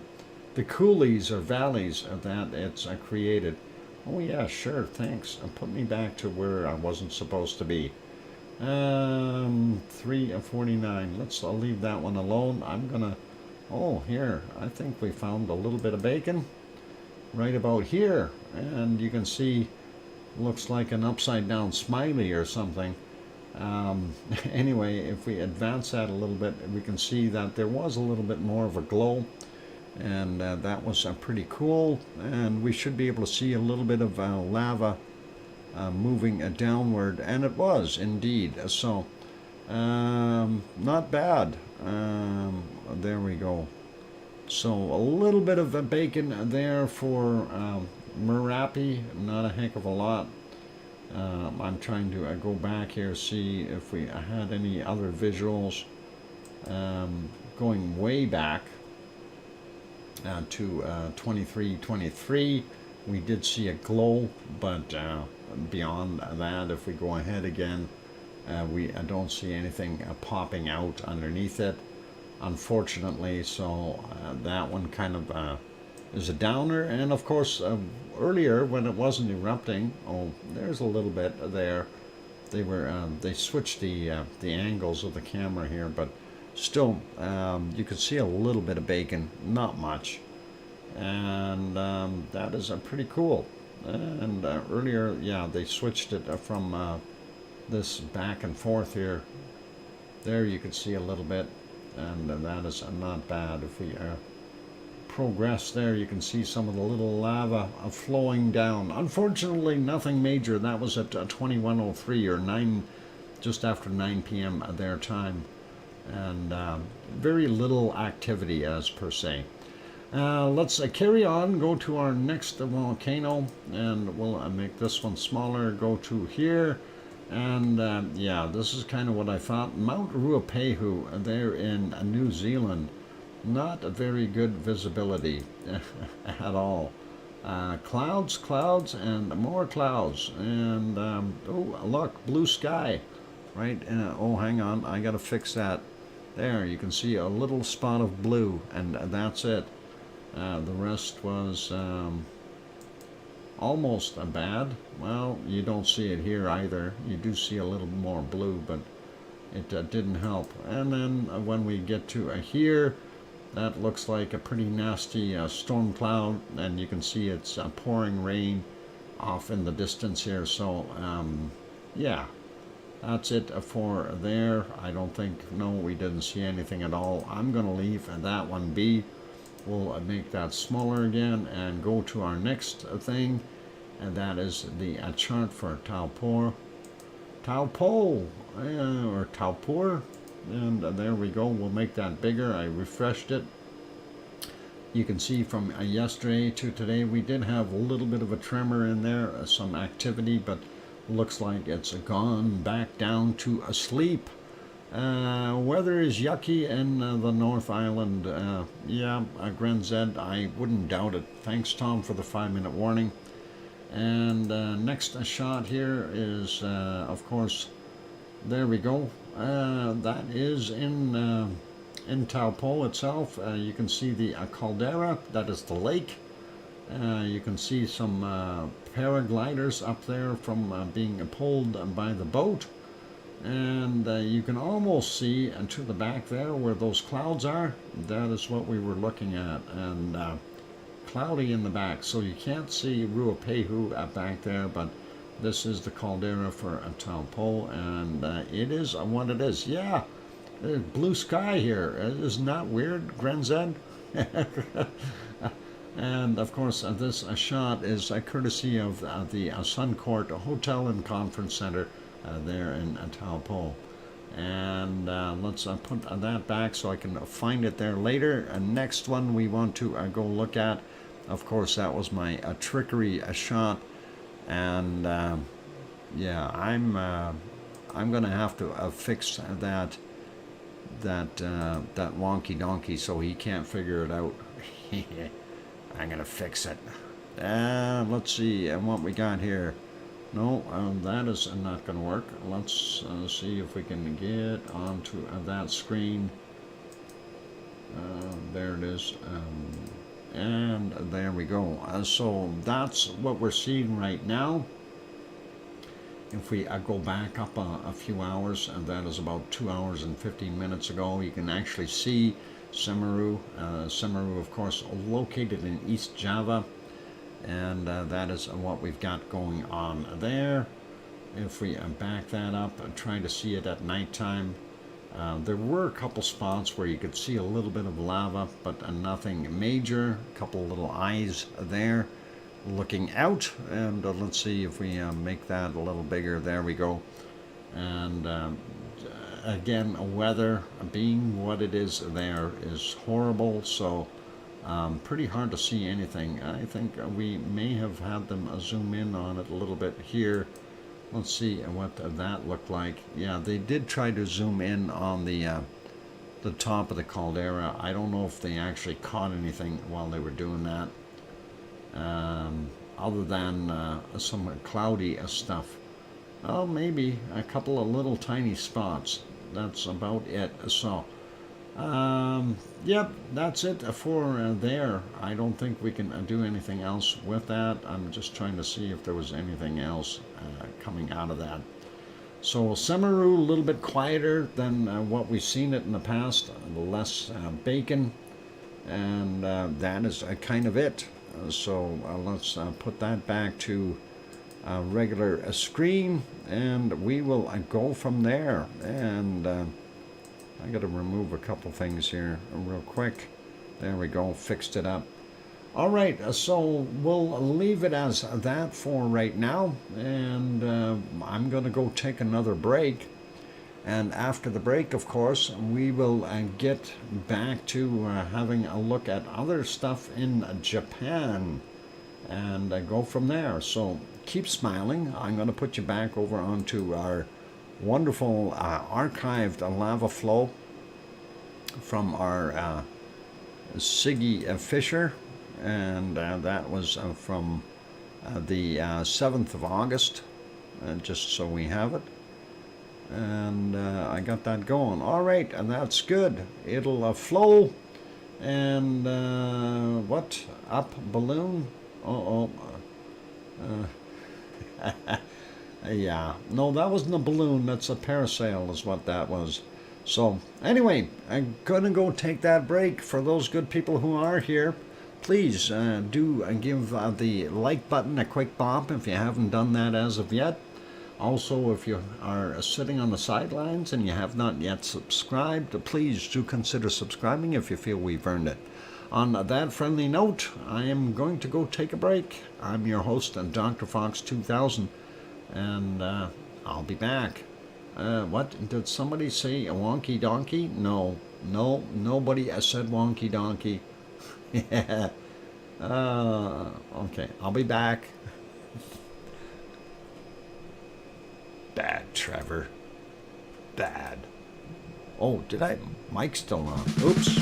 S1: coulees or valleys that it's created. Oh yeah, sure, thanks. Put me back to where I wasn't supposed to be. 3:49. Let's leave that one alone. I'm gonna, oh, here, I think we found a little bit of bacon right about here. And you can see, looks like an upside down smiley or something. Anyway, if we advance that a little bit, we can see that there was a little bit more of a glow. And that was pretty cool, and we should be able to see a little bit of lava moving downward, and it was indeed. So not bad. There we go. So a little bit of a bacon there for Merapi, not a heck of a lot. I'm trying to go back here, see if we had any other visuals. Going way back to 2323, we did see a glow, but beyond that, if we go ahead again, I don't see anything popping out underneath it, unfortunately. So that one kind of is a downer. And of course, earlier when it wasn't erupting, oh, there's a little bit there. They switched the angles of the camera here, but still, you could see a little bit of bacon, not much, and that is pretty cool. And earlier, yeah, they switched it from this back and forth here. There you can see a little bit, and that is not bad. If we progress there, you can see some of the little lava flowing down. Unfortunately, nothing major. That was at 21:03 or 9, just after 9 p.m. their time, and very little activity as per se. Let's carry on, go to our next volcano, and we'll make this one smaller, go to here, and yeah, this is kind of what I thought. Mount Ruapehu there in New Zealand, not a very good visibility at all. Clouds, and more clouds, and oh, look, blue sky, right? Oh, hang on, I gotta fix that. There, you can see a little spot of blue, and that's it. The rest was almost bad. Well, you don't see it here either. You do see a little more blue, but it didn't help. And then when we get to here, that looks like a pretty nasty storm cloud, and you can see it's pouring rain off in the distance here. So yeah, that's it for there. I don't think, no, we didn't see anything at all. I'm going to leave that one be. We'll make that smaller again and go to our next thing, and that is the chart for Taupo, or Taupur, and there we go. We'll make that bigger. I refreshed it. You can see from yesterday to today, we did have a little bit of a tremor in there, some activity, but looks like it's gone back down to asleep. Weather is yucky in the North Island. Yeah, Gren Zed, I wouldn't doubt it. Thanks, Tom, for the 5-minute warning. And next shot here is, of course, there we go. That is in Taupo itself. You can see the caldera, that is the lake. You can see some paragliders up there from being pulled by the boat. And you can almost see to the back there where those clouds are. That is what we were looking at, and cloudy in the back, so you can't see Ruapehu back there, but this is the caldera for Taupo, and it is what it is. Yeah, blue sky here. Isn't that weird, Grenzed? And of course, this shot is courtesy of the Suncourt Hotel and Conference Center there in Taupo. And let's put that back so I can find it there later. Next one we want to go look at, of course, that was my trickery shot, and yeah, I'm gonna have to fix that wonky donkey so he can't figure it out. I'm gonna fix it. Let's see what we got here. No, that is not going to work. Let's see if we can get onto that screen. There it is. And there we go. So that's what we're seeing right now. If we go back up a few hours, and that is about 2 hours and 15 minutes ago, you can actually see Semeru. Semeru, of course, located in East Java. And that is what we've got going on there. If we back that up and try to see it at nighttime, there were a couple spots where you could see a little bit of lava, but nothing major. A couple little eyes there. looking out. And let's see if we make that a little bigger. There we go. And again, weather being what it is there is horrible, so pretty hard to see anything. I think we may have had them zoom in on it a little bit here. Let's see what that looked like. Yeah, they did try to zoom in on the top of the caldera. I don't know if they actually caught anything while they were doing that, other than some cloudy stuff. Oh, maybe a couple of little tiny spots. That's about it. So, yep, that's it for there. I don't think we can do anything else with that. I'm just trying to see if there was anything else coming out of that. So Semeru, a little bit quieter than what we've seen it in the past, less bacon, and that is kind of it. So let's put that back to regular screen, and we will go from there. And I got to remove a couple things here real quick. There we go, fixed it up. All right, so we'll leave it as that for right now, and I'm going to go take another break. And after the break, of course, we will get back to having a look at other stuff in Japan and go from there. So keep smiling. I'm going to put you back over onto our wonderful archived lava flow from our Siggy Fisher. And that was from the 7th of August, just so we have it. And I got that going. All right, and that's good. It'll flow. And what? Up balloon? Yeah. No, that wasn't a balloon. That's a parasail is what that was. So anyway, I'm going to go take that break. For those good people who are here, please do give the like button a quick bump if you haven't done that as of yet. Also, if you are sitting on the sidelines and you have not yet subscribed, please do consider subscribing if you feel we've earned it. On that friendly note, I am going to go take a break. I'm your host, DrFox2000, and I'll be back. What? Did somebody say a wonky donkey? No, nobody said wonky donkey. Yeah. Okay, I'll be back. Bad, Trevor. Bad. Oh, did I? Mic's still on. Oops.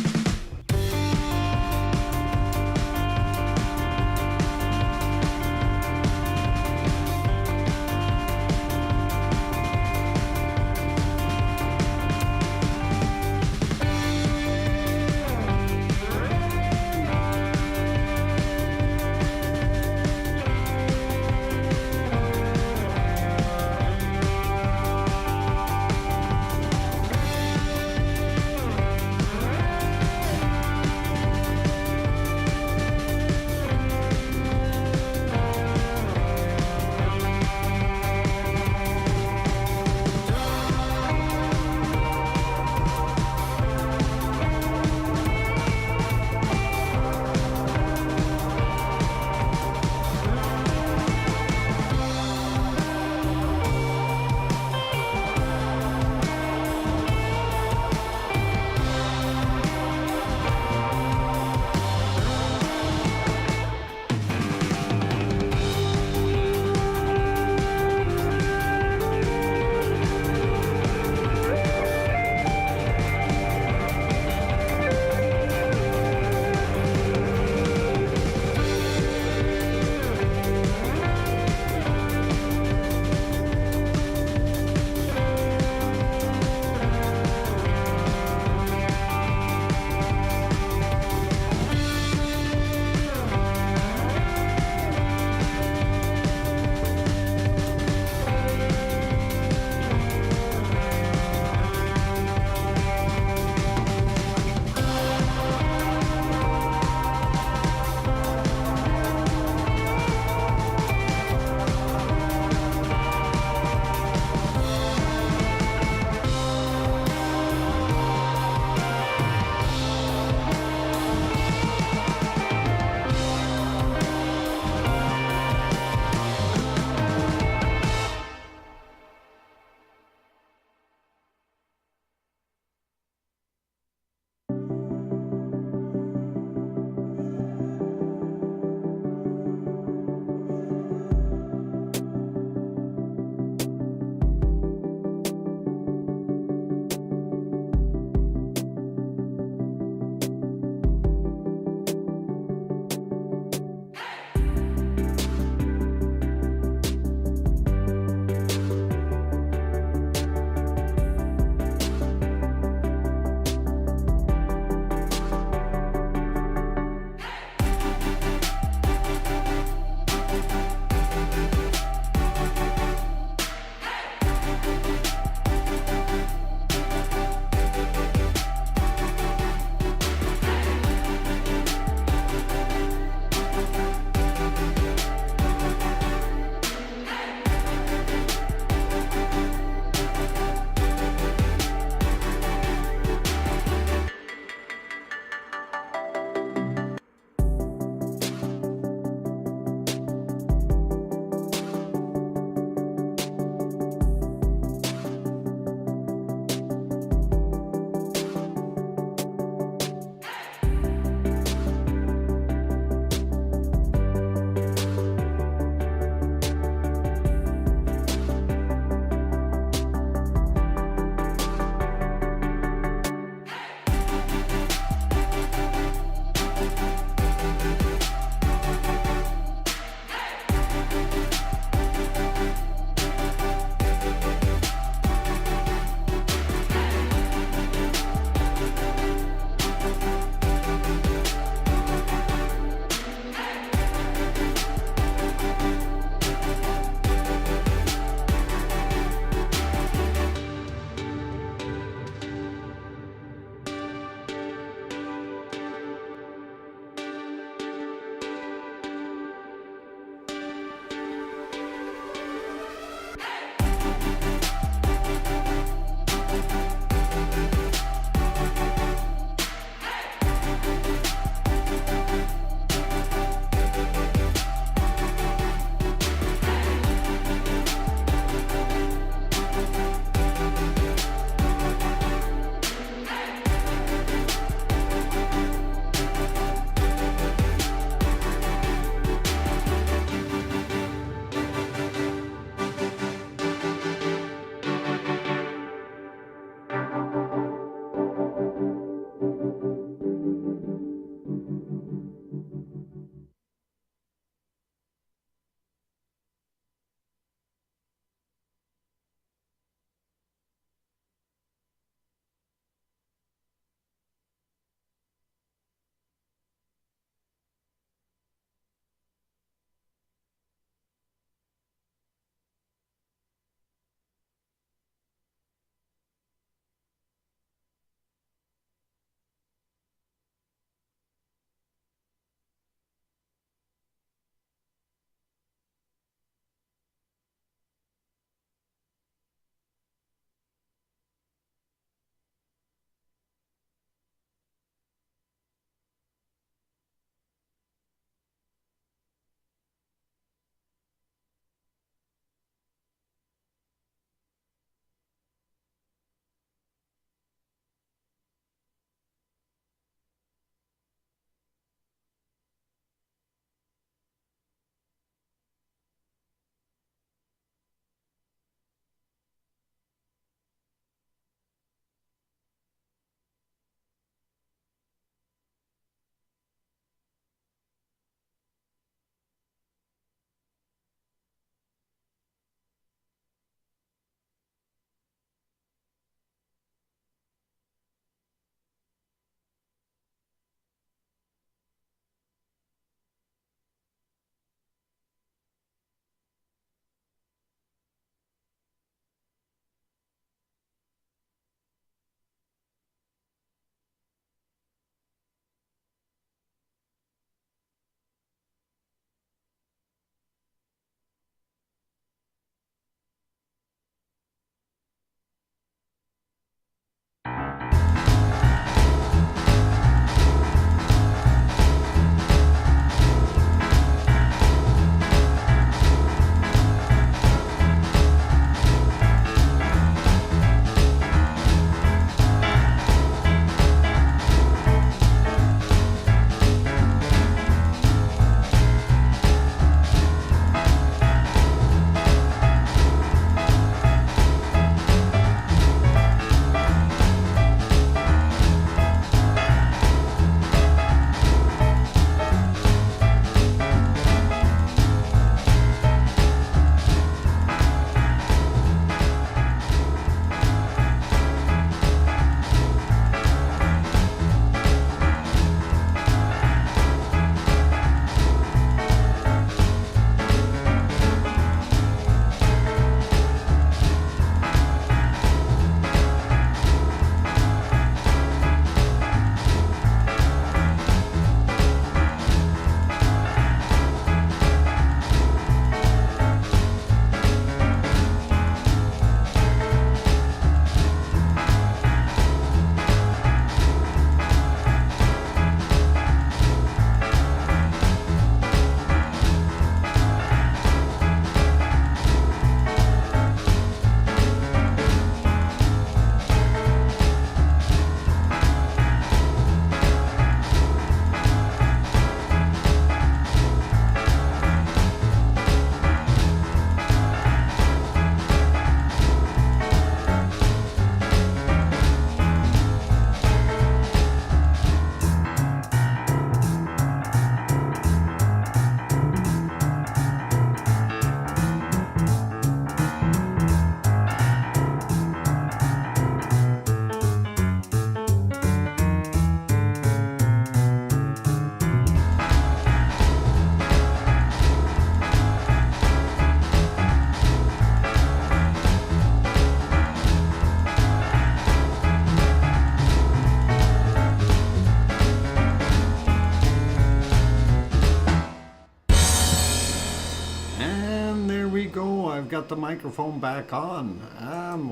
S1: got the microphone back on.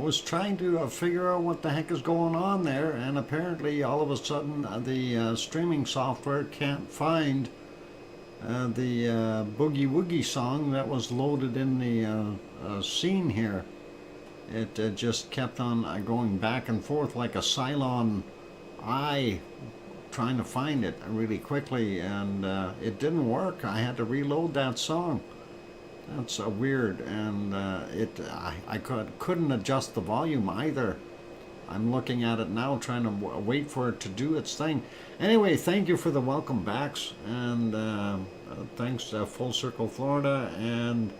S1: Was trying to figure out what the heck is going on there, and apparently all of a sudden the streaming software can't find the Boogie Woogie song that was loaded in the scene here. It just kept on going back and forth like a Cylon eye, trying to find it really quickly, and it didn't work. I had to reload that song. That's weird, and I couldn't adjust the volume either. I'm looking at it now, trying to wait for it to do its thing. Anyway, thank you for the welcome backs, and thanks to Full Circle Florida, and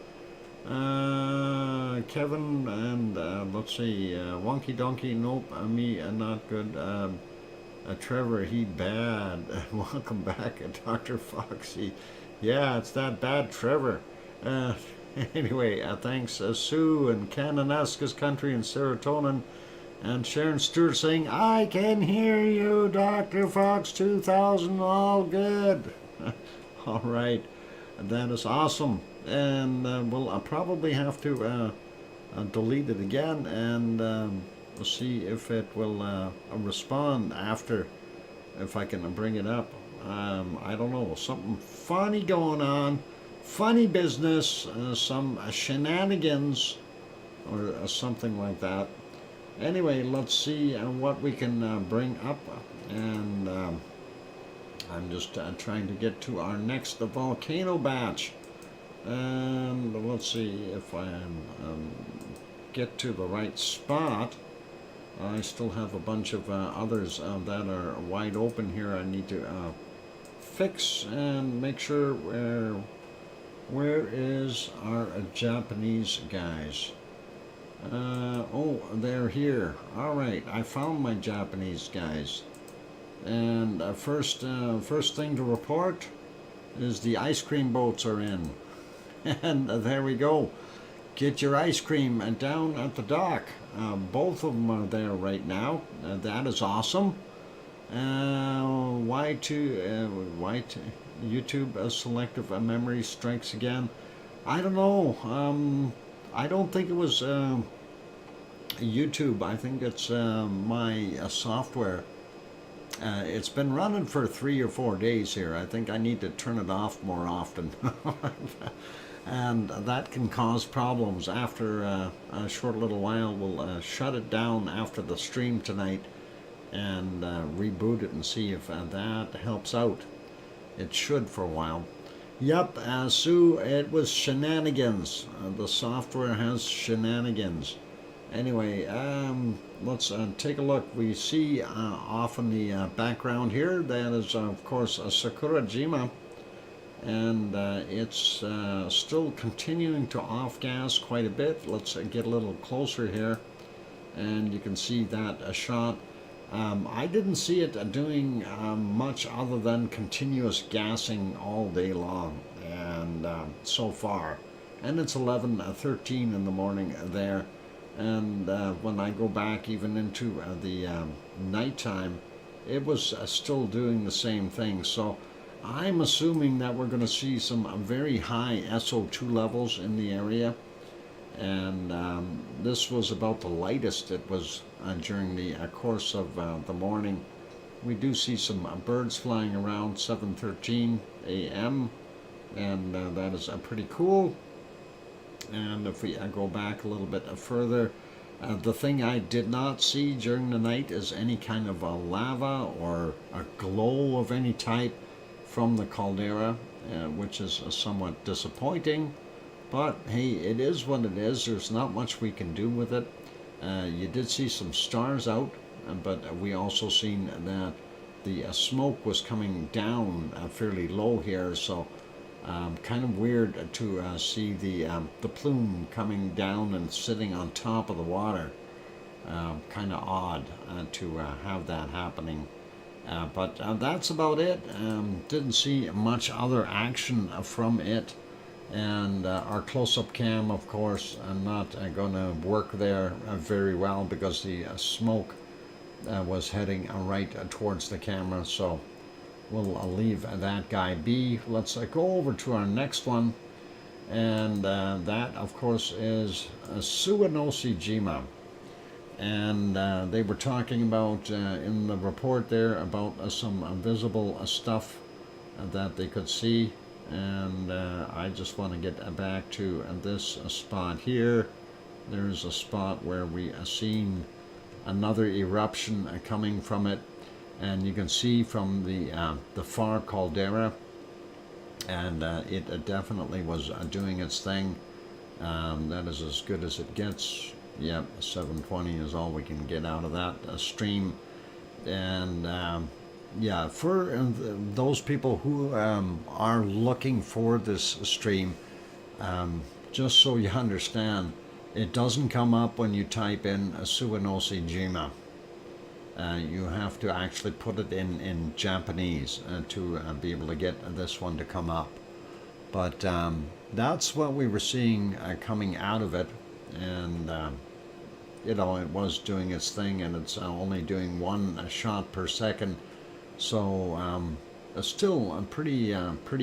S1: Kevin, and let's see, Wonky Donkey, nope, me not good. Trevor, he bad. Welcome back, Dr. Foxy. Yeah, it's that bad Trevor. Anyway, thanks Sue and Cananescus Country and Serotonin, and Sharon Stewart saying, I can hear you, Dr. Fox 2000, all good. All right, that is awesome. And I'll probably have to delete it again, and we'll see if it will respond after, if I can bring it up. I don't know, something funny going on, funny business, some shenanigans or something like that. Anyway, let's see what we can bring up, and I'm just trying to get to our next volcano batch. And let's see if I get to the right spot. I still have a bunch of others that are wide open here. I need to fix and make sure where is our Japanese guys. Oh, they're here. All right, I found my Japanese guys. And first thing to report is the ice cream boats are in. And there we go. Get your ice cream down at the dock. Both of them are there right now. That is awesome. YouTube selective memory strikes again. I don't know. I don't think it was YouTube. I think it's my software. It's been running for 3 or 4 days here. I think I need to turn it off more often. And that can cause problems. After a short little while, we'll shut it down after the stream tonight and reboot it and see if that helps out. It should for a while. Yep, Sue, it was shenanigans. The software has shenanigans. Anyway, let's take a look. We see off in the background here, that is of course Sakurajima, and it's still continuing to off gas quite a bit. Let's get a little closer here, and you can see that shot. I didn't see it doing much other than continuous gassing all day long, and so far, and it's 11:13 in the morning there. And when I go back even into the nighttime, it was still doing the same thing. So I'm assuming that we're going to see some very high SO2 levels in the area. And this was about the lightest it was during the course of the morning. We do see some birds flying around 7:13 a.m. and that is pretty cool. And if we go back a little bit further, the thing I did not see during the night is any kind of a lava or a glow of any type from the caldera, which is somewhat disappointing. But hey, it is what it is. There's not much we can do with it. You did see some stars out, but we also seen that the smoke was coming down fairly low here, so kind of weird to see the plume coming down and sitting on top of the water. Kind of odd to have that happening. But that's about it. Didn't see much other action from it. And our close-up cam, of course, I'm not going to work there very well because the smoke was heading right towards the camera. So we'll leave that guy be. Let's go over to our next one. and that, of course, is Suwanosi-jima. And they were talking about in the report there about some visible stuff that they could see, and I just want to get back to this spot here. There's a spot where we seen another eruption coming from it, and you can see from the far caldera, and it definitely was doing its thing. That is as good as it gets. Yep, 720 is all we can get out of that stream. And yeah, for those people who are looking for this stream, just so you understand, it doesn't come up when you type in Suwanosi-jima. You have to actually put it in Japanese to be able to get this one to come up. But that's what we were seeing coming out of it, and you know, it was doing its thing, and it's only doing 1 shot per second. So it's still pretty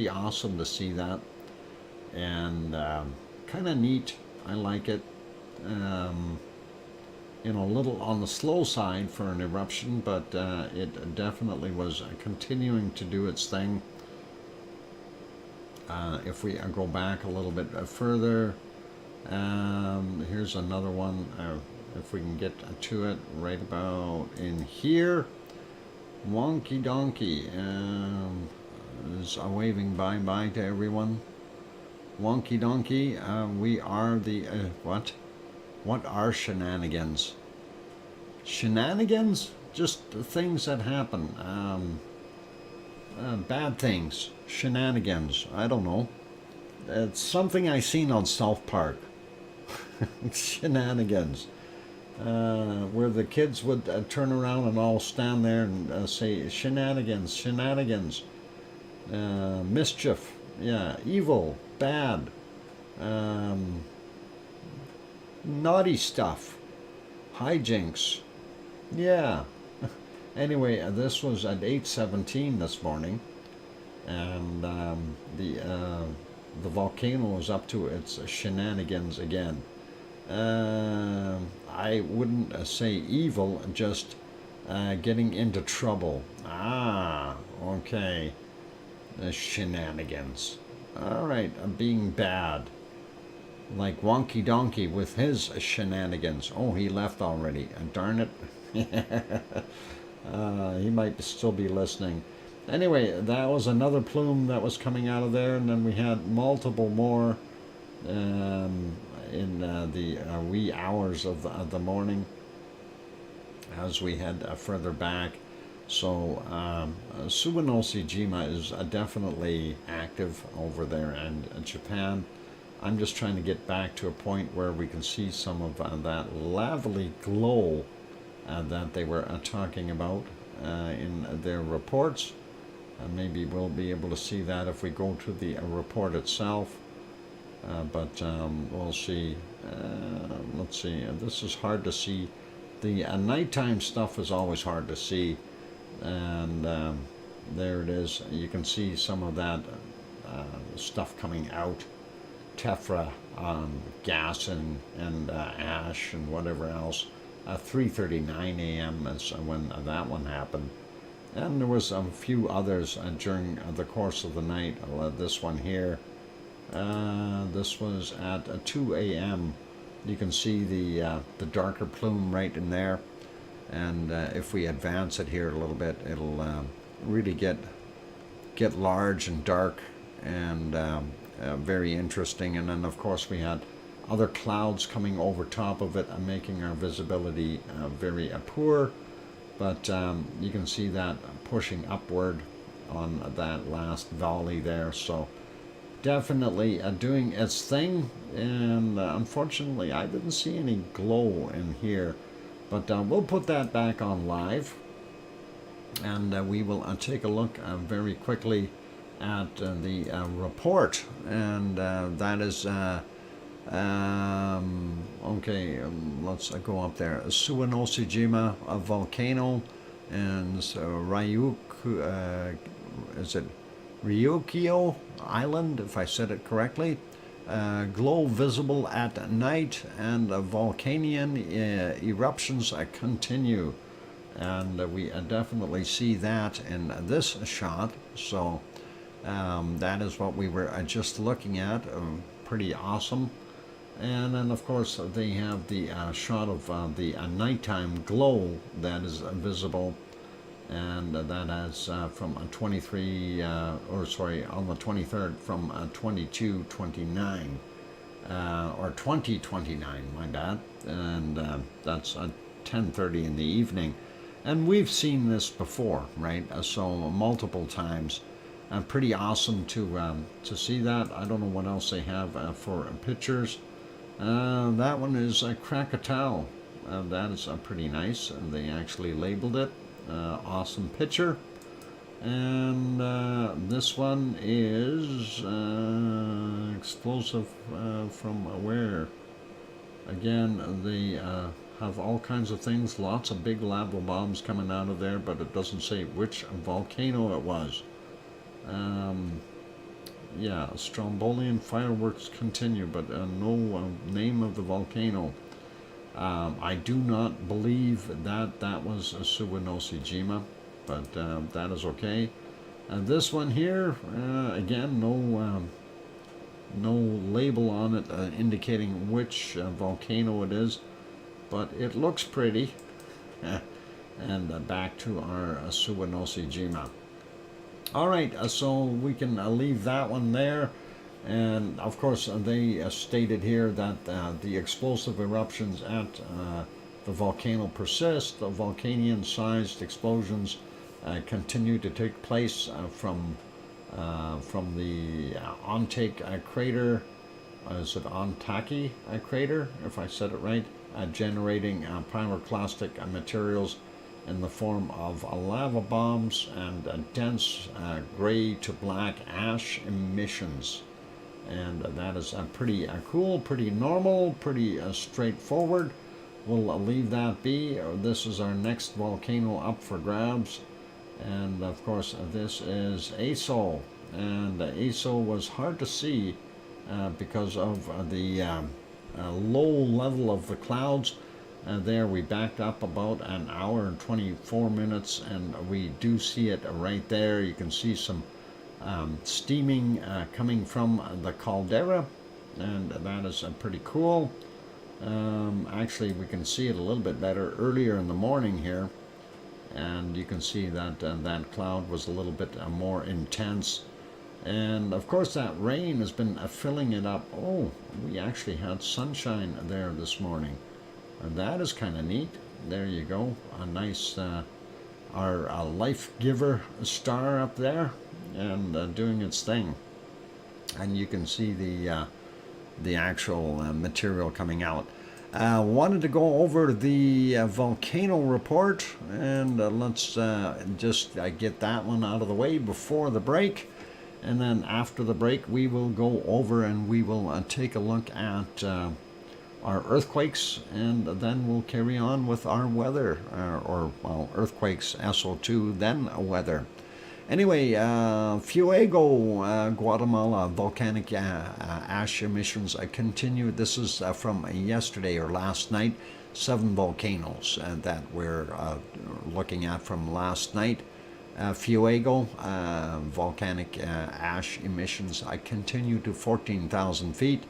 S1: awesome to see that, and kind of neat. I like it. You know, a little on the slow side for an eruption, but it definitely was continuing to do its thing. If we go back a little bit further, here's another one. If we can get to it right about in here. Wonky Donkey is waving bye-bye to everyone. Wonky Donkey, we are the, what? What are shenanigans? Shenanigans? Just things that happen. Bad things. Shenanigans. I don't know. It's something I seen on South Park. Shenanigans. Where the kids would turn around and all stand there and say, shenanigans, shenanigans. Mischief. Yeah. Evil. Bad. Naughty stuff. Hijinks. Yeah. Anyway, this was at 8:17 this morning, and the volcano was up to its shenanigans again. I wouldn't say evil, just getting into trouble. Ah, okay. The shenanigans. All right, being bad. Like Wonky Donkey with his shenanigans. Oh, he left already. Darn it. He might still be listening. Anyway, that was another plume that was coming out of there, and then we had multiple more in the wee hours of the morning as we head further back. So Suwanosi-jima is definitely active over there in Japan. I'm just trying to get back to a point where we can see some of that lovely glow that they were talking about in their reports. Maybe we'll be able to see that if we go to the report itself. But we'll see. Let's see. This is hard to see. The nighttime stuff is always hard to see. And there it is. You can see some of that stuff coming out. Tephra, gas and ash and whatever else. 3:39 a.m. is when that one happened. And there was a few others during the course of the night. This one here. This was at 2 a.m. You can see the darker plume right in there. And if we advance it here a little bit, it'll really get large and dark and very interesting. And then of course we had other clouds coming over top of it and making our visibility very poor. But you can see that pushing upward on that last volley there. So definitely doing its thing. And unfortunately I didn't see any glow in here. But we'll put that back on live. And we will take a look very quickly at the report. And that is... okay, let's go up there. Suwanosi-jima, a volcano, and is it Ryukyu Island, if I said it correctly, glow visible at night, and volcanic eruptions continue. And we definitely see that in this shot. So that is what we were just looking at. Pretty awesome. And then, of course, they have the shot of the nighttime glow that is visible, and that is from 23, or sorry, on the 23rd from 22:29, or 20:29, my bad, and that's 10:30 in the evening. And we've seen this before, right? So multiple times. Pretty awesome to see that. I don't know what else they have for pictures. That one is Krakatoa. That is pretty nice. They actually labeled it. Awesome picture. And this one is explosive from where? Again, they have all kinds of things. Lots of big lava bombs coming out of there, but it doesn't say which volcano it was. Yeah, Strombolian fireworks continue, but no name of the volcano. I do not believe that that was a Suwanosejima, but that is okay. This one here, again, no label on it indicating which volcano it is, but it looks pretty. And back to our Suwanosejima. All right, so we can leave that one there. And of course, they stated here that the explosive eruptions at the volcano persist. The volcanic-sized explosions continue to take place from the Ontake crater. Is it Ontake crater, if I said it right? Generating pyroclastic materials in the form of lava bombs and dense gray to black ash emissions. And that is pretty cool, pretty normal, pretty straightforward. We'll leave that be. This is our next volcano up for grabs. And of course, this is Aso. And Aso was hard to see because of the low level of the clouds. There we backed up about an hour and 24 minutes, and we do see it right there. You can see some steaming coming from the caldera, and that is pretty cool. Actually, we can see it a little bit better earlier in the morning here, and you can see that that cloud was a little bit more intense. And of course, that rain has been filling it up. Oh, we actually had sunshine there this morning. And that is kind of neat. There you go. A nice, our life giver star up there, and doing its thing. And you can see the actual material coming out. Wanted to go over the volcano report, and let's just get that one out of the way before the break. And then after the break, we will go over and we will take a look at our earthquakes, and then we'll carry on with our weather, well, earthquakes, SO2, then weather. Anyway, Fuego, Guatemala, volcanic ash emissions continue. This is from yesterday or last night. 7 volcanoes that we're looking at from last night. Fuego, volcanic ash emissions continue to 14,000 feet.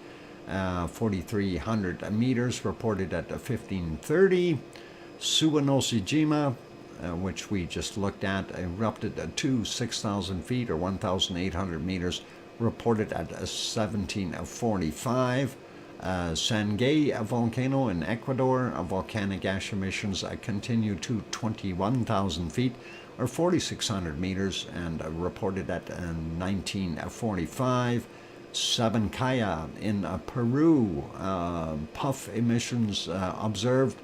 S1: 4,300 meters reported at 1530. Suwanosejima, which we just looked at, erupted to 6,000 feet or 1,800 meters, reported at 1745. Sangay volcano in Ecuador, volcanic ash emissions continue to 21,000 feet or 4,600 meters and reported at 1945. Sabancaya in Peru, puff emissions observed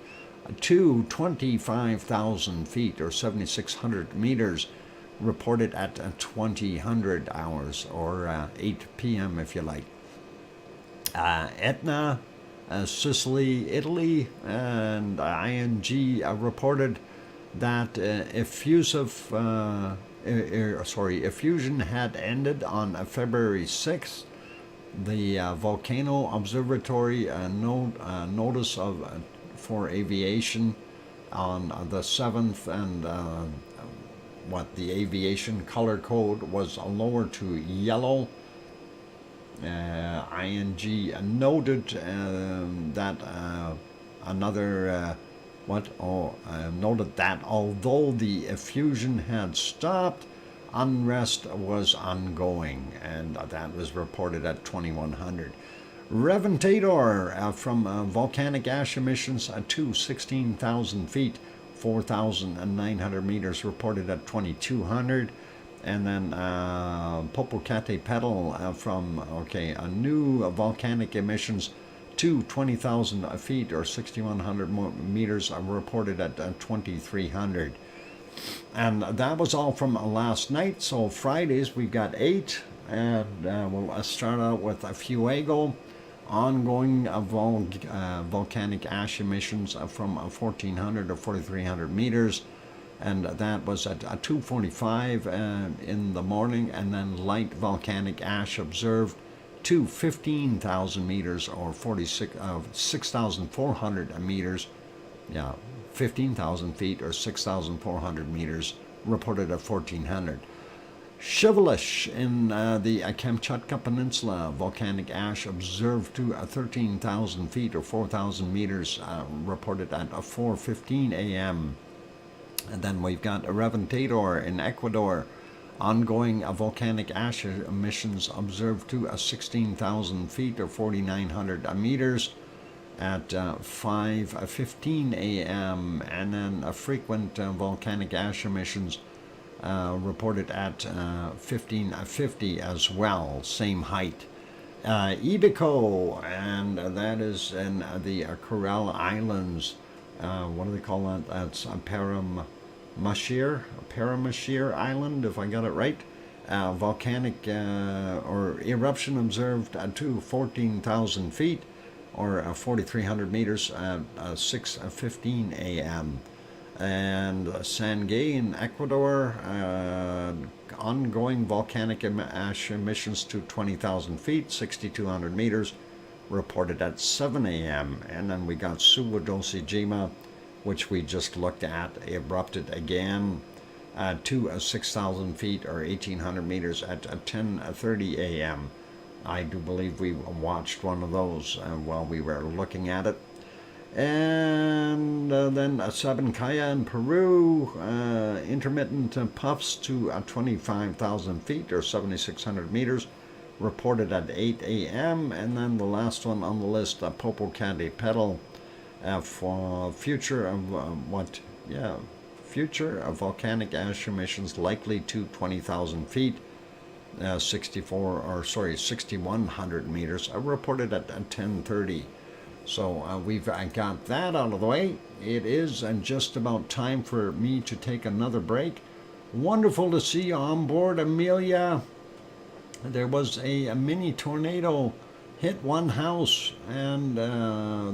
S1: to 25,000 feet or 7,600 meters, reported at 2000 hours or 8 p.m. if you like. Etna, Sicily, Italy, and ING reported that effusion had ended on February 6th. The Volcano Observatory notice of for aviation on the 7th, and the aviation color code was lowered to yellow. ING noted that noted that although the effusion had stopped, unrest was ongoing, and that was reported at 2100. Reventator from volcanic ash emissions to 16,000 feet, 4,900 meters, reported at 2200. And then Popocatépetl from a new volcanic emissions to 20,000 feet or 6,100 meters, reported at 2,300. And that was all from last night. So Fridays we've got 8, and we'll start out with Fuego, ongoing volcanic ash emissions from 1,400 to 4,300 meters. And that was at 2:45 in the morning, and then light volcanic ash observed to 15,000 meters or 6,400 meters. 15,000 feet or 6,400 meters, reported at 1,400. Shivelish in the Kamchatka Peninsula, volcanic ash observed to 13,000 feet or 4,000 meters, reported at 4:15 a.m. And then we've got Reventator in Ecuador, ongoing volcanic ash emissions observed to 16,000 feet or 4,900 meters at 5:15 a.m. And then frequent volcanic ash emissions reported at 1550 as well, same height. Ibico, and that is in the Kuril Islands. What do they call that? That's Paramashir Island, if I got it right. Volcanic or eruption observed to 14,000 feet or 4,300 meters at 6:15 a.m. And Sangay in Ecuador, ongoing volcanic ash emissions to 20,000 feet, 6,200 meters, reported at 7 a.m. And then we got Suwadosijima, which we just looked at, erupted again to 6,000 feet or 1,800 meters at 10:30 a.m. I do believe we watched one of those while we were looking at it. And then Sabancaya in Peru, intermittent puffs to 25,000 feet or 7,600 meters, reported at 8 a.m. And then the last one on the list, Popocatépetl, for future of volcanic ash emissions likely to 20,000 feet, 6,100 meters, reported at 10:30. So we've got that out of the way. It is just about time for me to take another break. Wonderful to see you on board, Amelia. There was a mini tornado hit one house, and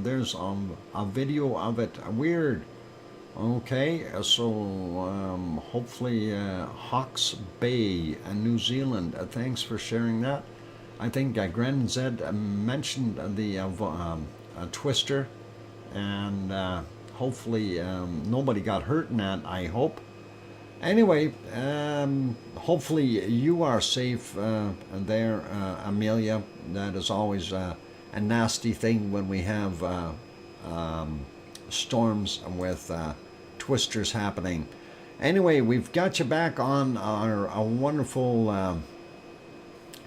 S1: there's a video of it. Weird. Okay, so hopefully Hawke's Bay, New Zealand. Thanks for sharing that. I think Gren Zed mentioned the twister, and hopefully nobody got hurt in that, I hope. Anyway, hopefully you are safe there, Amelia. That is always a nasty thing when we have storms with twisters happening. Anyway, we've got you back on our wonderful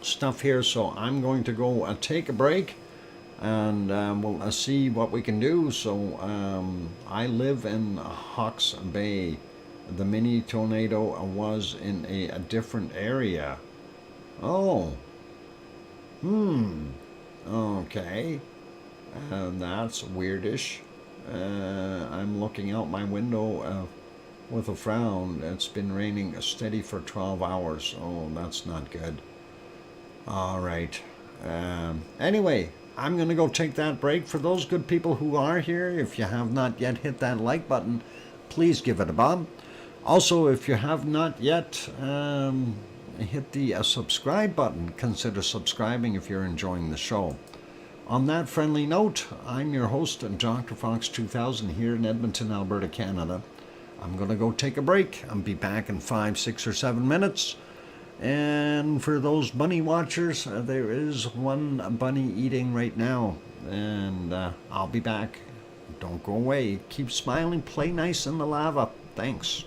S1: stuff here, so I'm going to go take a break, and we'll see what we can do. So I live in Hawke's Bay. The mini tornado was in a different area. Oh. Okay. That's weirdish. I'm looking out my window with a frown. It's been raining steady for 12 hours. Oh, that's not good. All right. Anyway, I'm going to go take that break. For those good people who are here, if you have not yet hit that like button, please give it a bump. Also, if you have not yet hit the subscribe button. Consider subscribing if you're enjoying the show. On that friendly note, I'm your host, DrFox2000, here in Edmonton, Alberta, Canada. I'm going to go take a break. I'll be back in 5, 6, or 7 minutes. And for those bunny watchers, there is one bunny eating right now. And I'll be back. Don't go away. Keep smiling. Play nice in the lava. Thanks.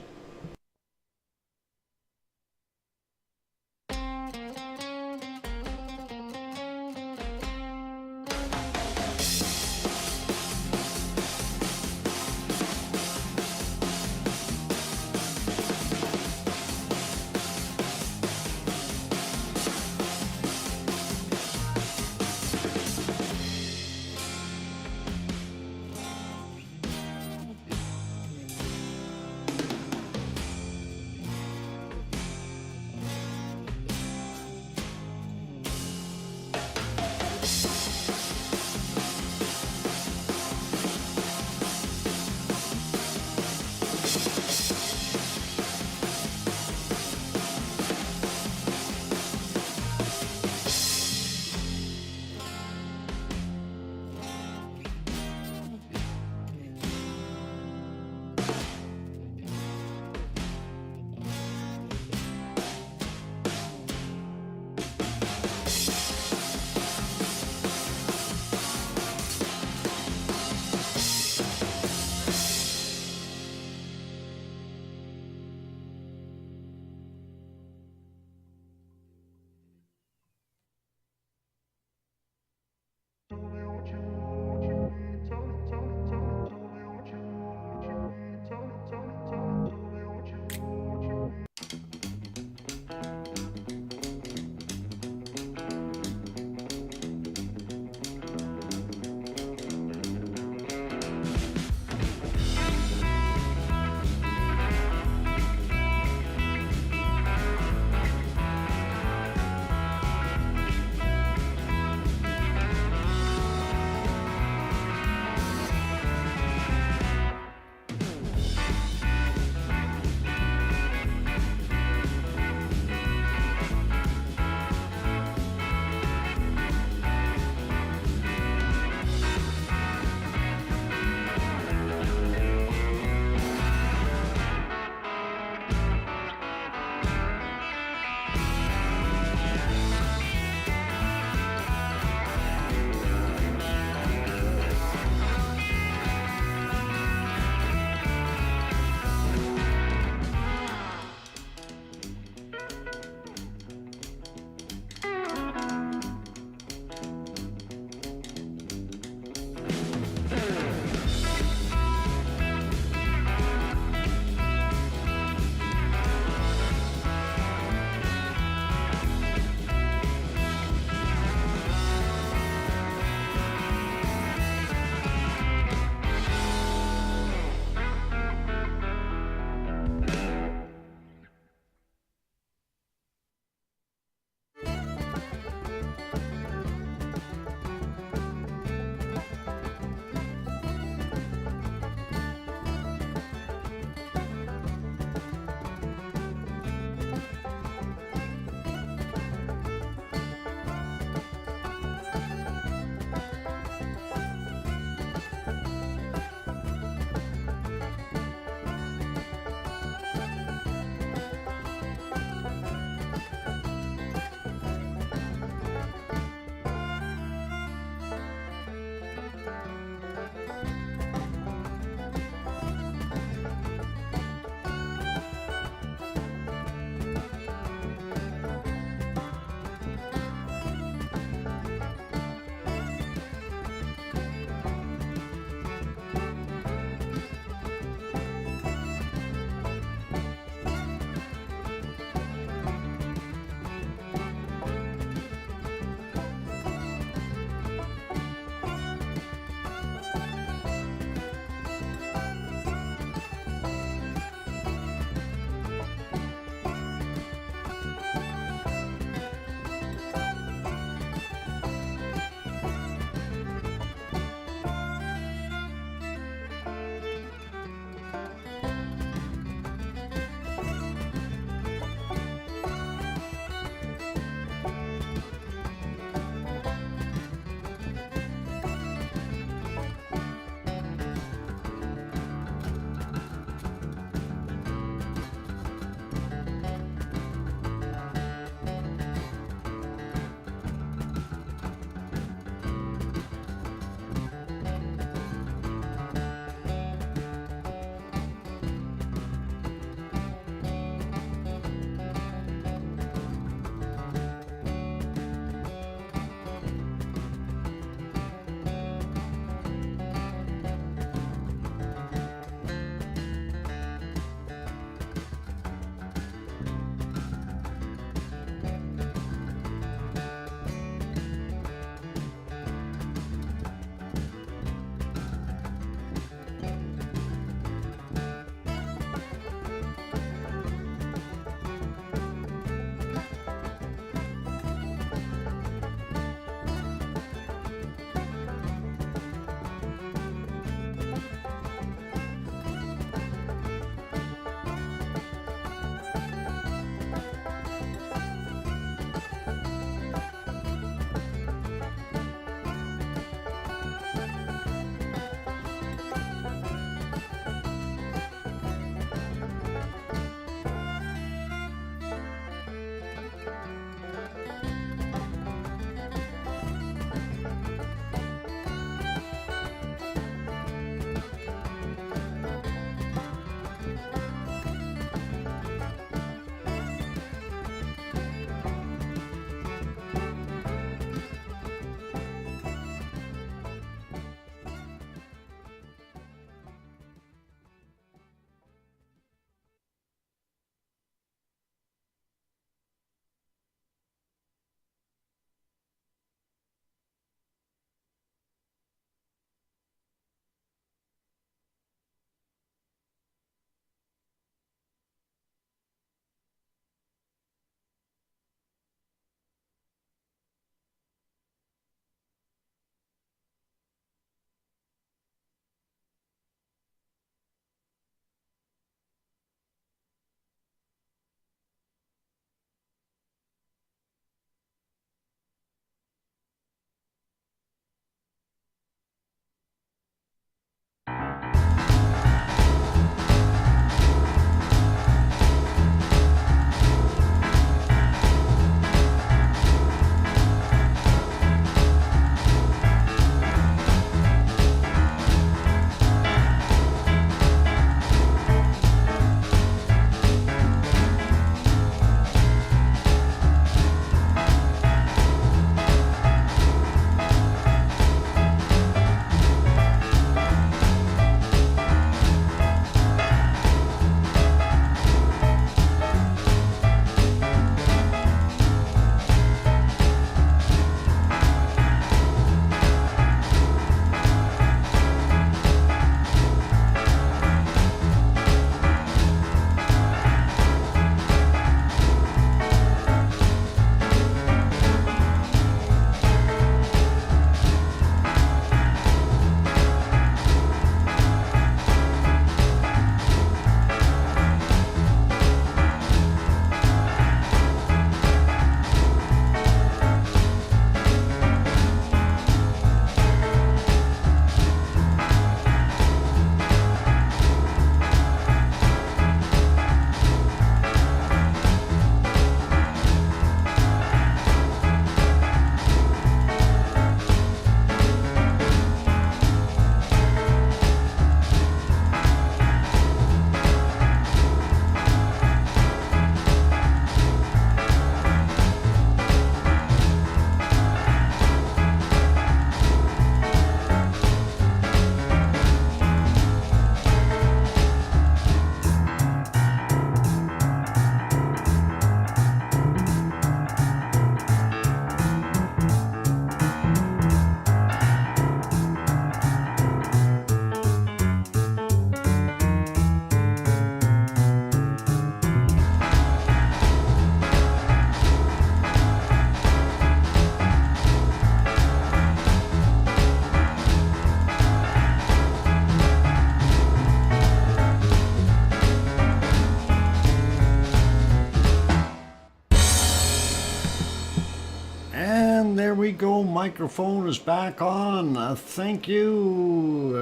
S1: And there we go. Microphone is back on. Thank you,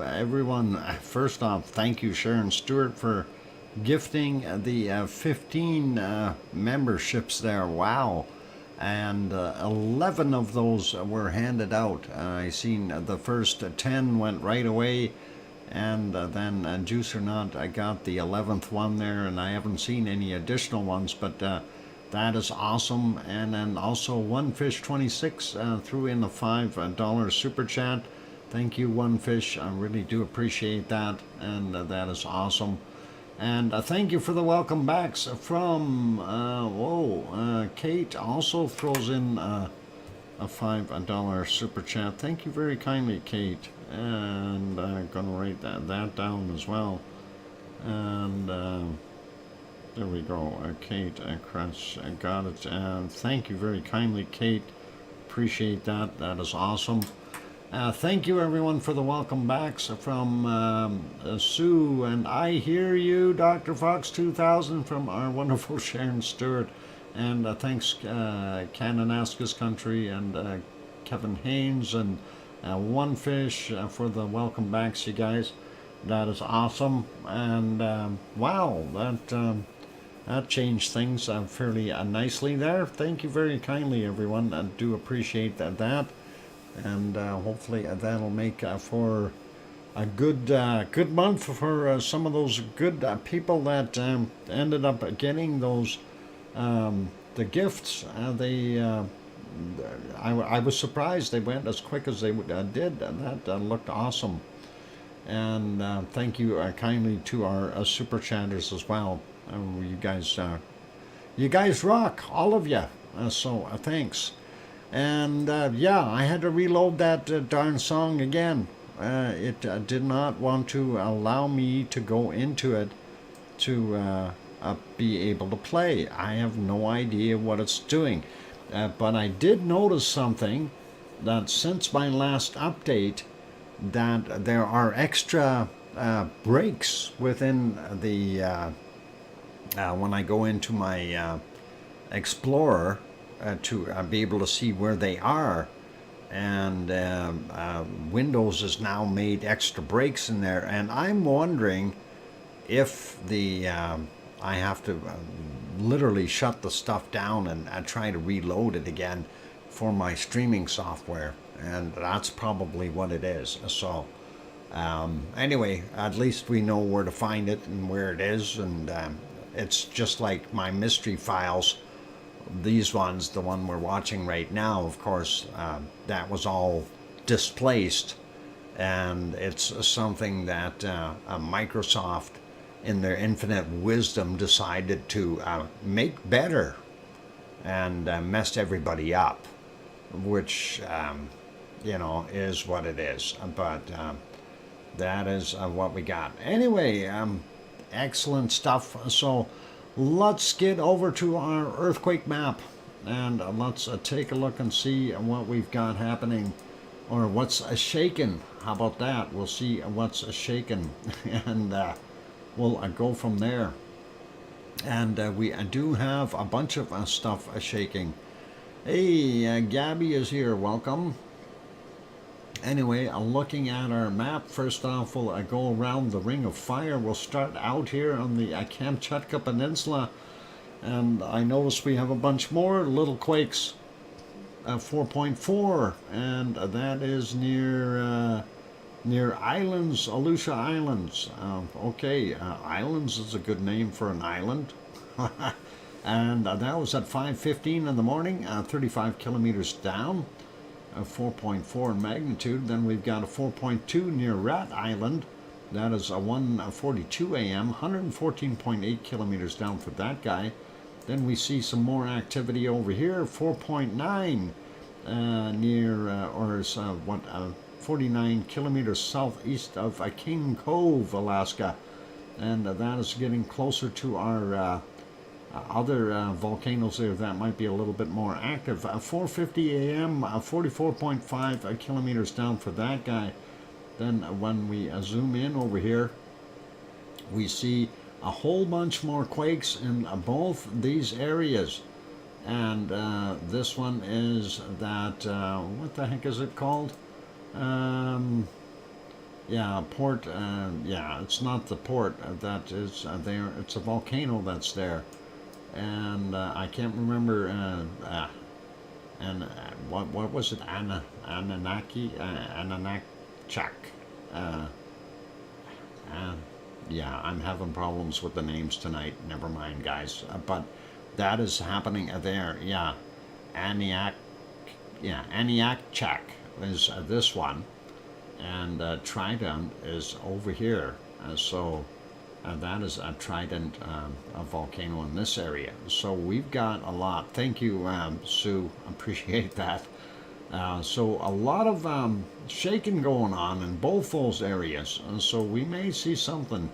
S1: everyone. First off, thank you, Sharon Stewart, for gifting the 15 memberships there. Wow. And 11 of those were handed out. I seen the first 10 went right away. And then Juice or Not, I got the 11th one there, and I haven't seen any additional ones, but that is awesome. And then also OneFish26 threw in the $5 super chat. Thank you, OneFish. I really do appreciate that, and that is awesome. And thank you for the welcome backs from, Kate also throws in a $5 super chat. Thank you very kindly, Kate. And I'm going to write that down as well. And there we go. Kate, Crush, got it. Thank you very kindly, Kate. Appreciate that. That is awesome. Thank you, everyone, for the welcome backs from Sue. And I hear you, DrFox2000, from our wonderful Sharon Stewart. And thanks, Kananaskis Country, and Kevin Haynes, and OneFish for the welcome backs, you guys. That is awesome. And wow, that changed things fairly nicely there. Thank you very kindly, everyone. I do appreciate that. And hopefully that'll make for a good month for some of those good people that ended up getting those the gifts. I was surprised they went as quick as they did. That looked awesome. And thank you kindly to our super chatters as well. You guys rock, all of you. So thanks. And yeah, I had to reload that darn song again. It did not want to allow me to go into it to be able to play. I have no idea what it's doing. But I did notice something, that since my last update, that there are extra breaks within the when I go into my Explorer to be able to see where they are. And Windows has now made extra breaks in there, and I'm wondering if I have to literally shut the stuff down and try to reload it again for my streaming software, and that's probably what it is. So anyway, at least we know where to find it and where it is. And it's just like my mystery files, these ones, the one we're watching right now, of course, that was all displaced, and it's something that Microsoft, in their infinite wisdom, decided to make better, and messed everybody up, which is what it is. But that is what we got. Anyway, excellent stuff. So let's get over to our earthquake map, and let's take a look and see what we've got happening, or what's shaken. How about that? We'll see what's shaken, and we'll go from there. And we do have a bunch of stuff shaking. Hey, Gabby is here. Welcome. Anyway, looking at our map, first off, we'll go around the Ring of Fire. We'll start out here on the Kamchatka Peninsula, and I notice we have a bunch more little quakes. 4.4, and that is near Islands, Aleutian Islands. Okay, Islands is a good name for an island. And that was at 5:15 in the morning, 35 kilometers down. 4.4 in magnitude. Then we've got a 4.2 near Rat Island. That is a 1:42 a.m., 114.8 kilometers down for that guy. Then we see some more activity over here, 4.9 near 49 kilometers southeast of King Cove, Alaska. And that is getting closer to our other volcanoes there that might be a little bit more active. 4:50 a.m., 44.5 kilometers down for that guy. Then when we zoom in over here, we see a whole bunch more quakes in both these areas. And this one is that, what the heck is it called? Yeah, port, yeah, it's not the port that is there, it's a volcano that's there. And I can't remember, and what was it, Ananakchak. Uh, yeah, I'm having problems with the names tonight, never mind guys. But that is happening there, yeah. Aniak, yeah, Aniakchak is this one. And Trident is over here. So that is a Trident a volcano in this area. So we've got a lot. Thank you, Sue. Appreciate that. So a lot of shaking going on in both those areas. So we may see something.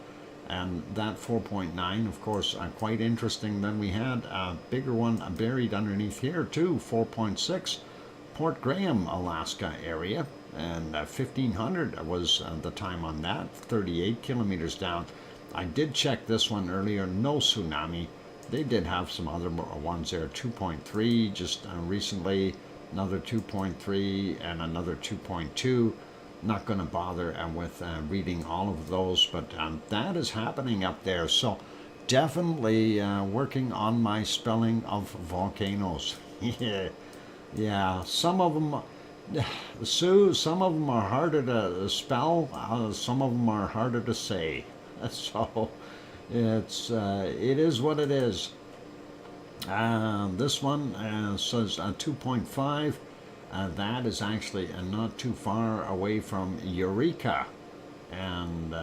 S1: And that 4.9, of course, quite interesting. Then we had a bigger one buried underneath here too, 4.6, Port Graham, Alaska area. And 1500 was the time on that, 38 kilometers down. I did check this one earlier, no tsunami. They did have some other ones there, 2.3 just recently, another 2.3 and another 2.2. Not going to bother with reading all of those, but that is happening up there. So definitely working on my spelling of volcanoes. Yeah, some of them, Sue, some of them are harder to spell, some of them are harder to say. So it is what it is. This one says 2.5. That is actually not too far away from Eureka, and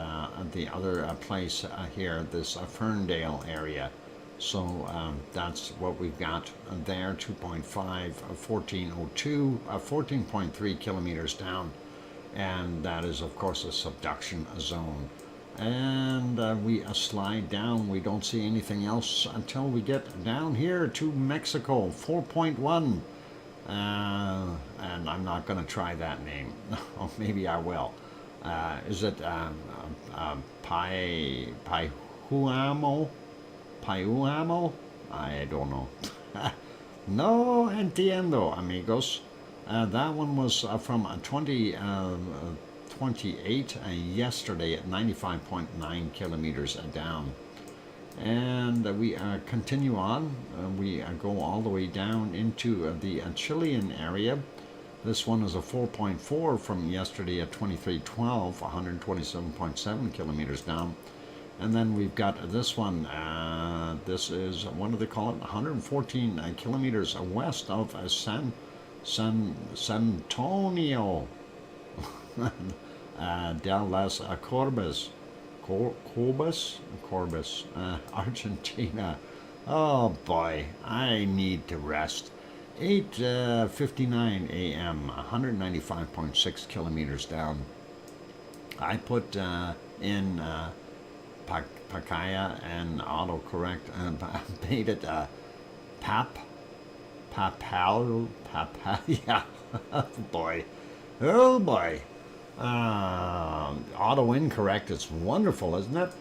S1: the other place here, this Ferndale area. So that's what we've got there, 2.5, 1402, 14.3 kilometers down, and that is of course a subduction zone. And we slide down, we don't see anything else until we get down here to Mexico, 4.1. And I'm not going to try that name. Or maybe I will. Is it Paihuamo? Paihuamo? I don't know. No entiendo, amigos. That one was from 2028 yesterday at 95.9 kilometers down. And we continue on. We go all the way down into the Chilean area. This one is a 4.4 from yesterday at 2312, 127.7 kilometers down. And then we've got this one. This is, what do they call it? 114 kilometers west of San Antonio de las Corbas, Argentina. Oh boy, I need to rest. 8:59 a.m., 195.6 kilometers down. I put in Pacaya and autocorrect and made it yeah. Oh boy. Auto incorrect, it's wonderful, isn't it?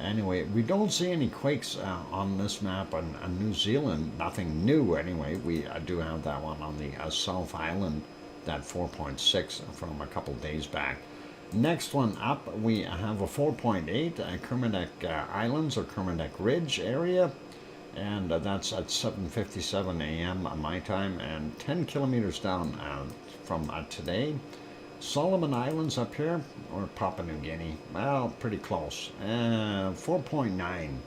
S1: Anyway, we don't see any quakes on this map on New Zealand, nothing new anyway. We do have that one on the South Island, that 4.6 from a couple days back. Next one up, we have a 4.8 Kermadec Islands or Kermadec Ridge area, and that's at 7:57 a.m. my time, and 10 kilometers down from today. Solomon Islands up here, or Papua New Guinea, well, pretty close. 4.9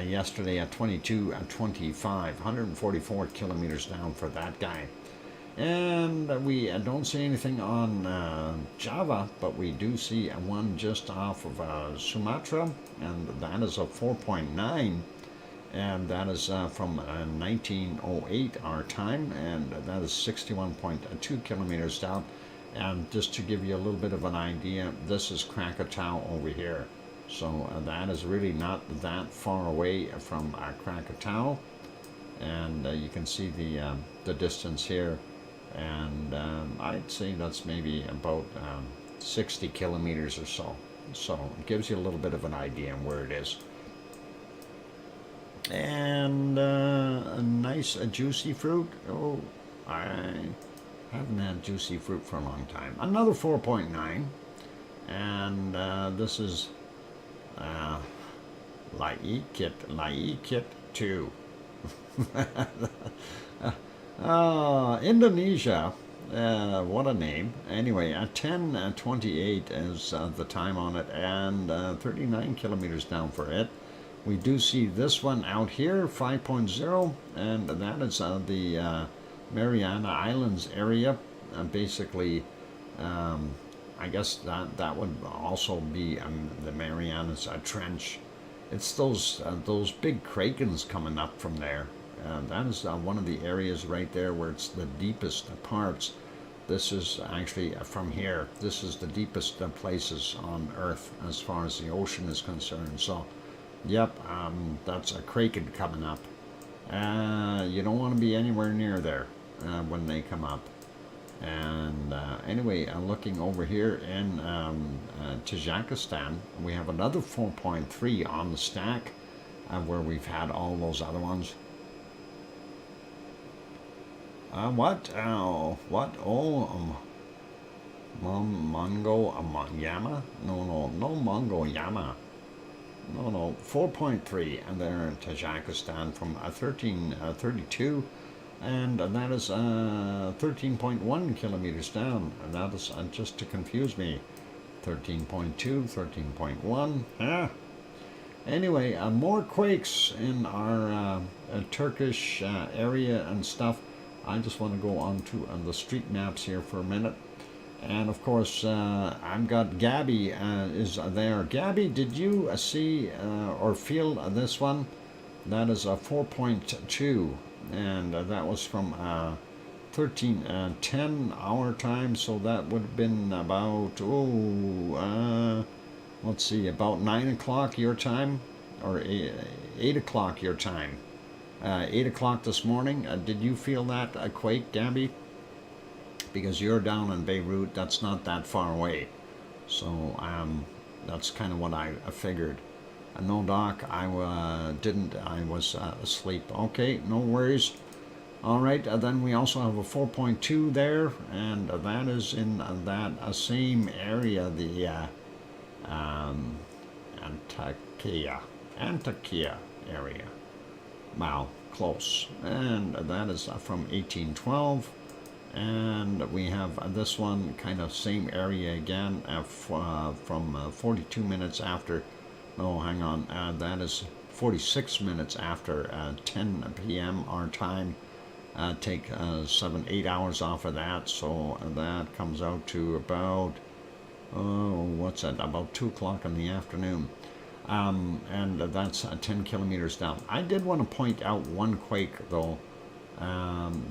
S1: yesterday at 22:25, 144 kilometers down for that guy. And we don't see anything on Java, but we do see one just off of Sumatra, and that is a 4.9, and that is from 1908 our time, and that is 61.2 kilometers down. And just to give you a little bit of an idea, this is Krakatoa over here. So that is really not that far away from Krakatoa. And you can see the distance here. And I'd say that's maybe about 60 kilometers or so. So it gives you a little bit of an idea on where it is. And nice juicy fruit. Oh, I haven't had juicy fruit for a long time. Another 4.9, and this is Laikit 2. Indonesia, what a name. Anyway, 10:28 is the time on it, and 39 kilometers down for it. We do see this one out here, 5.0, and that is the Mariana Islands area. Basically, I guess that would also be the Marianas Trench. It's those big krakens coming up from there. That is one of the areas right there where it's the deepest parts. This is actually from here. This is the deepest places on Earth as far as the ocean is concerned. So, yep, that's a kraken coming up. You don't want to be anywhere near there when they come up. And anyway, looking over here in Tajikistan, we have another 4.3 on the stack where we've had all those other ones. What? What? Oh, Mongo Yama? No, Mongo Yama. No, 4.3, and they're in Tajikistan from 1332, and that is 13.1 kilometers down, and that is just to confuse me. 13.2, 13.1. Anyway, more quakes in our Turkish area and stuff. I just want to go on to the street maps here for a minute. And of course, I've got Gabby is there. Gabby, did you see or feel this one? That is a 4.2, and that was from 13:10 our time. So that would have been about let's see, about 9 o'clock your time, or 8 o'clock your time. 8 o'clock this morning. Did you feel that quake, Gabby? Because you're down in Beirut, that's not that far away. So that's kind of what I figured. No, Doc, I didn't. I was asleep. Okay, no worries. All right, then we also have a 4.2 there, and that is in that same area, the Antakya area. Wow, close. And that is from 1812. And we have this one, kind of same area again, from 42 minutes after. No, hang on. That is 46 minutes after 10 p.m. our time. Take 7-8 hours off of that, so that comes out to about what's that? About 2 o'clock in the afternoon. And that's 10 kilometers down. I did want to point out one quake though.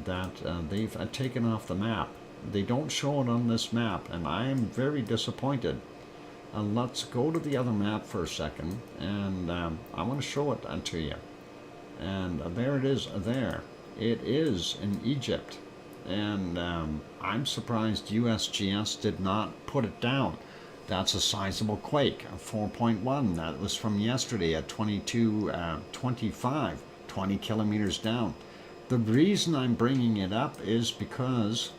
S1: That they've taken off the map. They don't show it on this map, and I am very disappointed. Let's go to the other map for a second, and I want to show it to you. And there it is there. It is in Egypt, and I'm surprised USGS did not put it down. That's a sizable quake, 4.1. That was from yesterday at 22:25, 20 kilometers down. The reason I'm bringing it up is because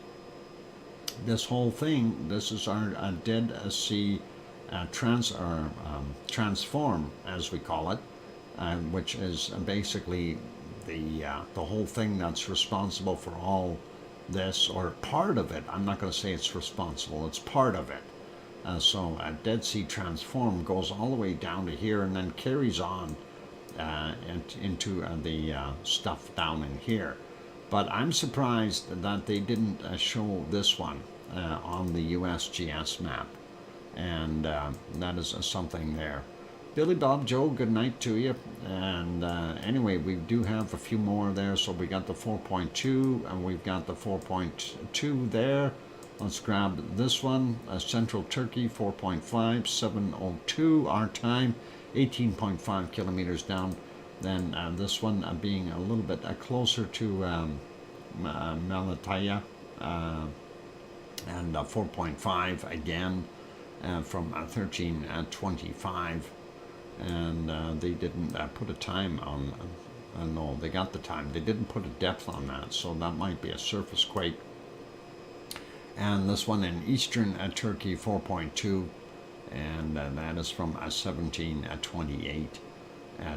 S1: this whole thing, this is our Dead Sea transform, as we call it, which is basically the whole thing that's responsible for all this, or part of it. I'm not going to say it's responsible, it's part of it. So a Dead Sea transform goes all the way down to here and then carries on into the stuff down in here. But I'm surprised that they didn't show this one on the USGS map, and that is something there. Billy Bob Joe, good night to you. And anyway, we do have a few more there. So we got the 4.2 and we've got the 4.2 there. Let's grab this one, Central Turkey, 4.5, 7:02 our time, 18.5 kilometers down. Then this one being a little bit closer to Malatya, and 4.5 again from 13:25, and they didn't put a time on No, they got the time. They didn't put a depth on that, so that might be a surface quake. And this one in eastern Turkey, 4.2, and that is from 1728,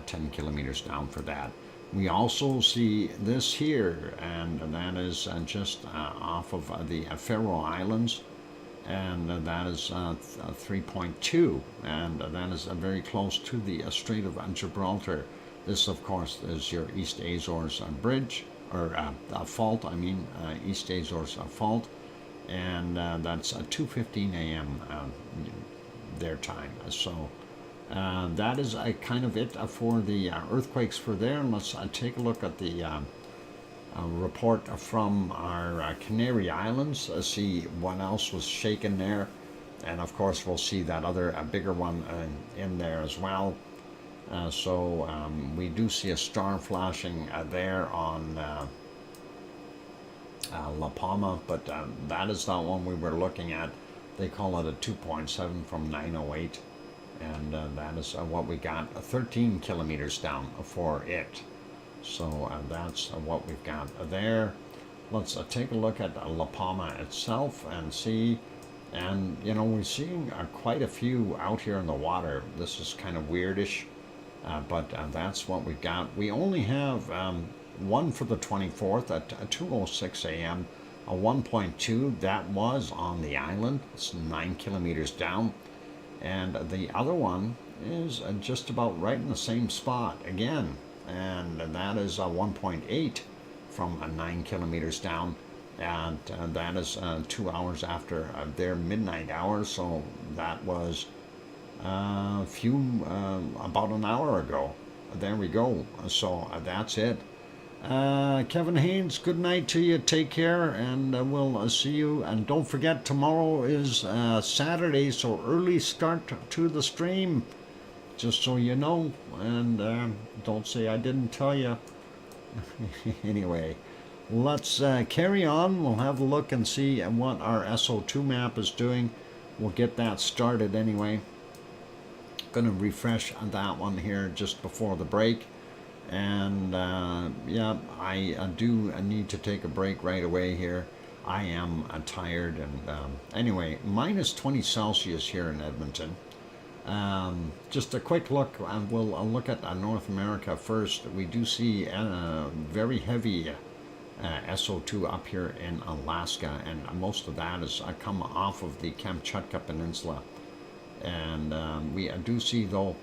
S1: 10 kilometers down for that. We also see this here, and that is just off of the Faroe Islands, and that is 3.2, and that is very close to the Strait of Gibraltar. This, of course, is your East Azores bridge, or fault, I mean, East Azores fault, and that's 2:15 a.m. Their time. So that is kind of it for the earthquakes for there. And let's take a look at the report from our Canary Islands, see what else was shaken there. And of course, we'll see that other bigger one in there as well. So we do see a star flashing there on La Palma, but that is not one we were looking at. They call it a 2.7 from 908, and that is what we got, 13 kilometers down for it. So that's what we've got there. Let's take a look at La Palma itself and see. And, you know, we're seeing quite a few out here in the water. This is kind of weirdish, but that's what we've got. We only have one for the 24th at 2:06 a.m. A 1.2, that was on the island. It's 9 kilometers down. And the other one is just about right in the same spot again. And that is a 1.8 from 9 kilometers down. And that is 2 hours after their midnight hour. So that was about an hour ago. There we go. So that's it. Kevin Haynes, good night to you. Take care, and we'll see you. And don't forget, tomorrow is Saturday, so early start to the stream, just so you know. And don't say I didn't tell you. Anyway, let's carry on. We'll have a look and see what our SO2 map is doing. We'll get that started anyway. Going to refresh on that one here just before the break. And yeah, I do need to take a break right away here. I am tired, and anyway, minus 20 Celsius here in Edmonton. Just a quick look, we'll look at North America first. We do see very heavy SO2 up here in Alaska, and most of that is come off of the Kamchatka Peninsula. And we do see, though,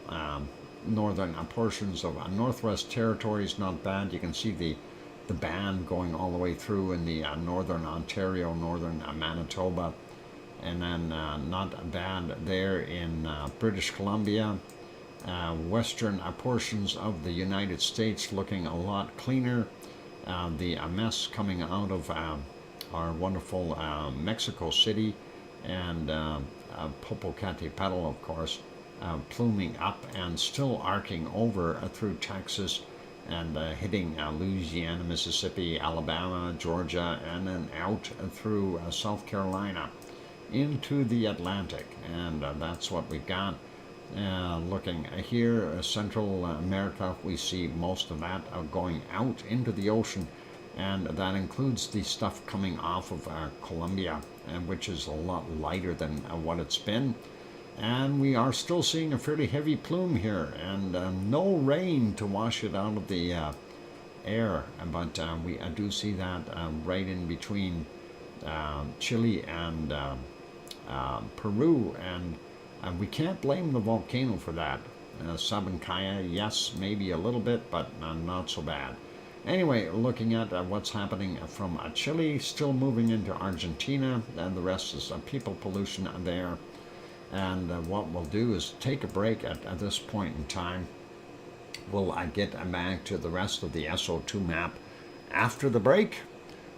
S1: northern portions of Northwest Territories, not bad. You can see the band going all the way through in the northern Ontario, northern Manitoba, and then not bad there in British Columbia. Western portions of the United States looking a lot cleaner. The mess coming out of our wonderful Mexico City and Popocatépetl, of course, pluming up and still arcing over through Texas and hitting Louisiana, Mississippi, Alabama, Georgia, and then out through South Carolina into the Atlantic. And that's what we've got. Looking here, Central America, we see most of that going out into the ocean, and that includes the stuff coming off of Colombia, which is a lot lighter than what it's been. And we are still seeing a fairly heavy plume here, and no rain to wash it out of the air. But we do see that right in between Chile and Peru, and we can't blame the volcano for that. Sabancaya, yes, maybe a little bit, but not so bad. Anyway, looking at what's happening from Chile, still moving into Argentina, and the rest is people pollution there. And what we'll do is take a break at this point in time. We'll get back to the rest of the SO2 map after the break.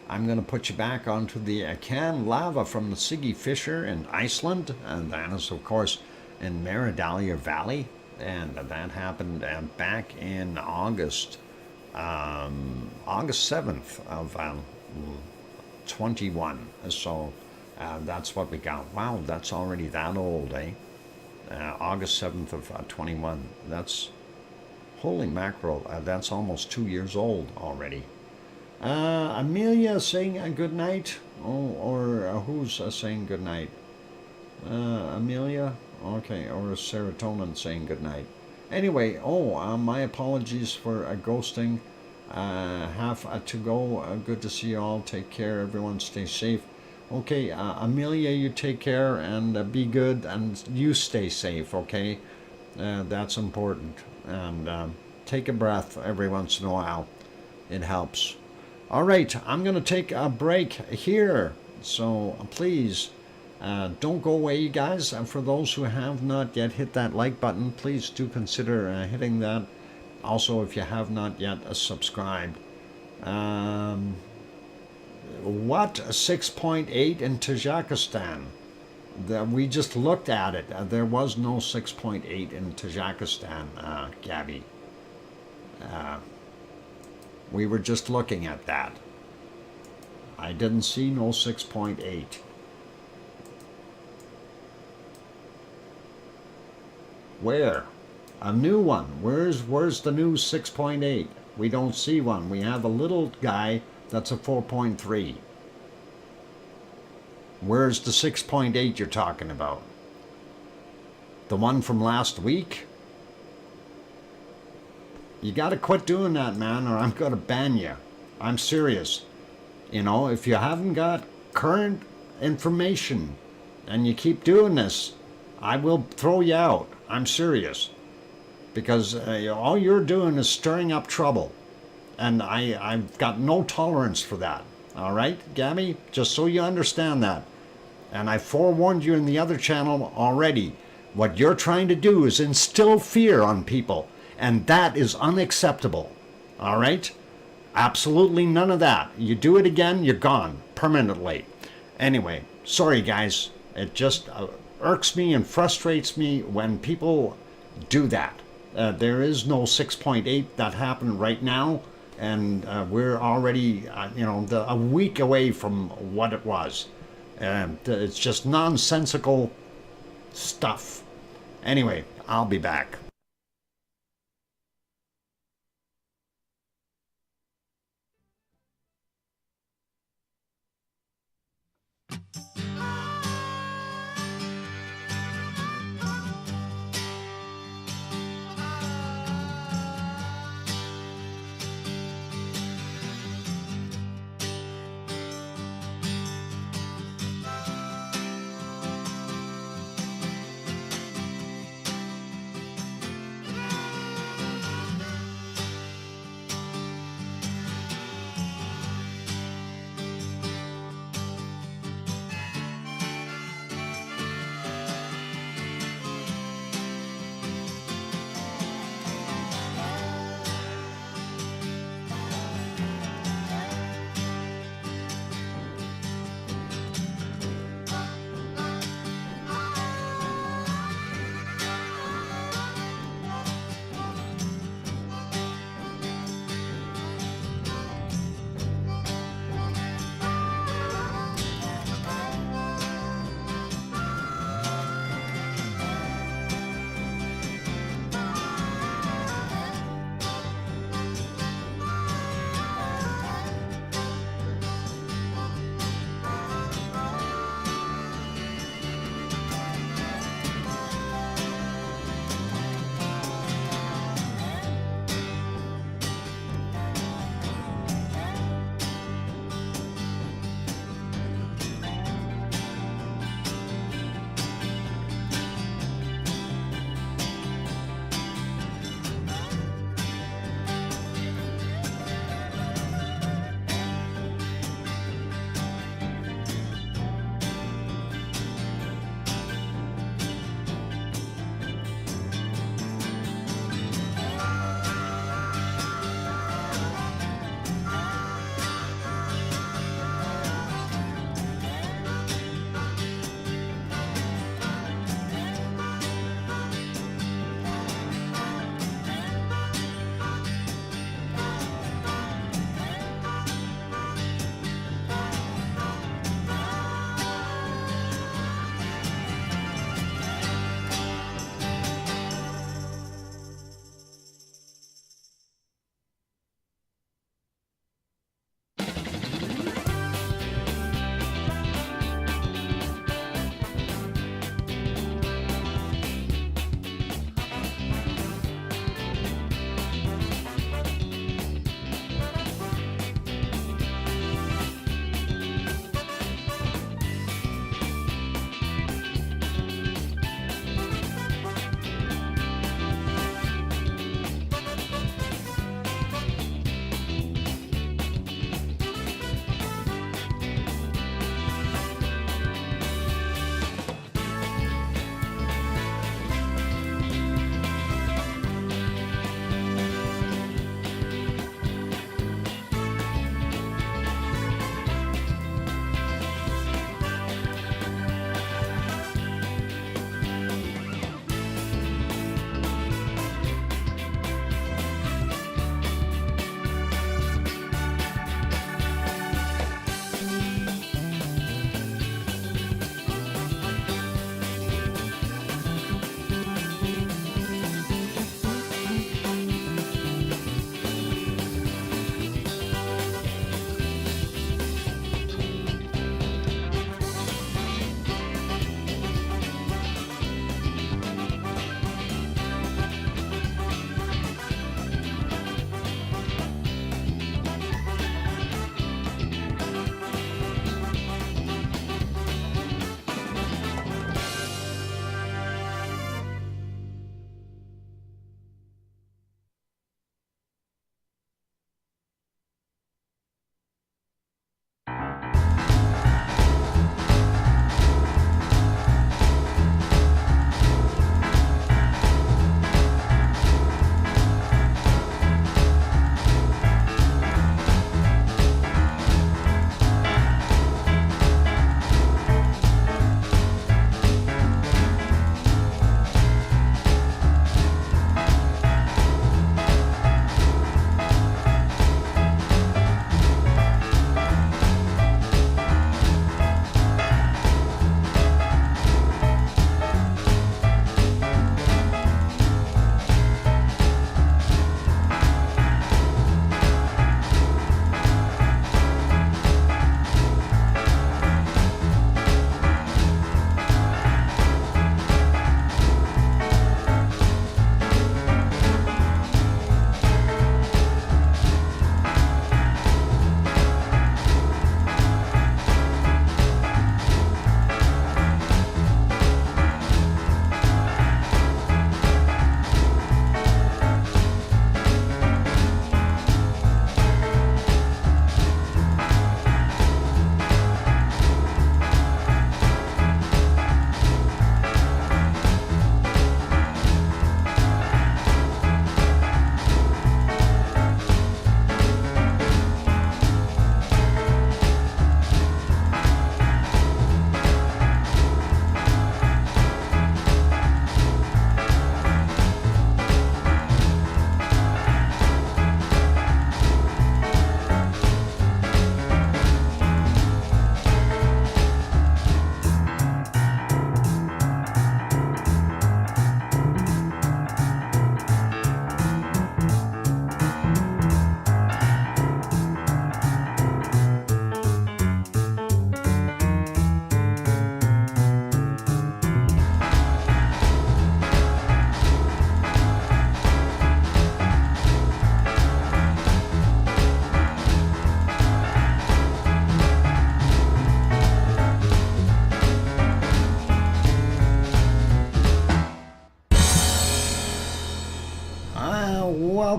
S1: I'm going to put you back onto the canned lava from the Siggy Fissure in Iceland, and that is, of course, in Maridalia Valley, and that happened back in August 7th of 21. So that's what we got. Wow, that's already that old, eh? August 7th of 21. That's, Holy mackerel, that's almost 2 years old already. Amelia saying a good night. Oh, or who's saying good night? Amelia? Okay, or Serotonin saying good night. Anyway, my apologies for ghosting. Have to go. Good to see you all. Take care. Everyone stay safe. Okay, Amelia, you take care and be good, and you stay safe, okay? That's important. And take a breath every once in a while. It helps. All right, I'm going to take a break here. So please don't go away, you guys. And for those who have not yet hit that like button, please do consider hitting that. Also, if you have not yet subscribed. What 6.8 in Tajikistan? We just looked at it. There was no 6.8 in Tajikistan, Gabby. We were just looking at that. I didn't see no 6.8. Where? A new one. Where's the new 6.8? We don't see one. We have a little guy that's a 4.3. Where's the 6.8 you're talking about? The one from last week? You gotta quit doing that, man, or I'm gonna ban you. I'm serious. You know, if you haven't got current information and you keep doing this, I will throw you out. I'm serious. Because all you're doing is stirring up trouble. And I've got no tolerance for that. All right, Gabby? Just so you understand that. And I forewarned you in the other channel already. What you're trying to do is instill fear on people. And that is unacceptable. All right? Absolutely none of that. You do it again, you're gone permanently. Anyway, sorry guys. It just irks me and frustrates me when people do that. There is no 6.8 that happened right now. And we're already, a week away from what it was. It's just nonsensical stuff. Anyway, I'll be back.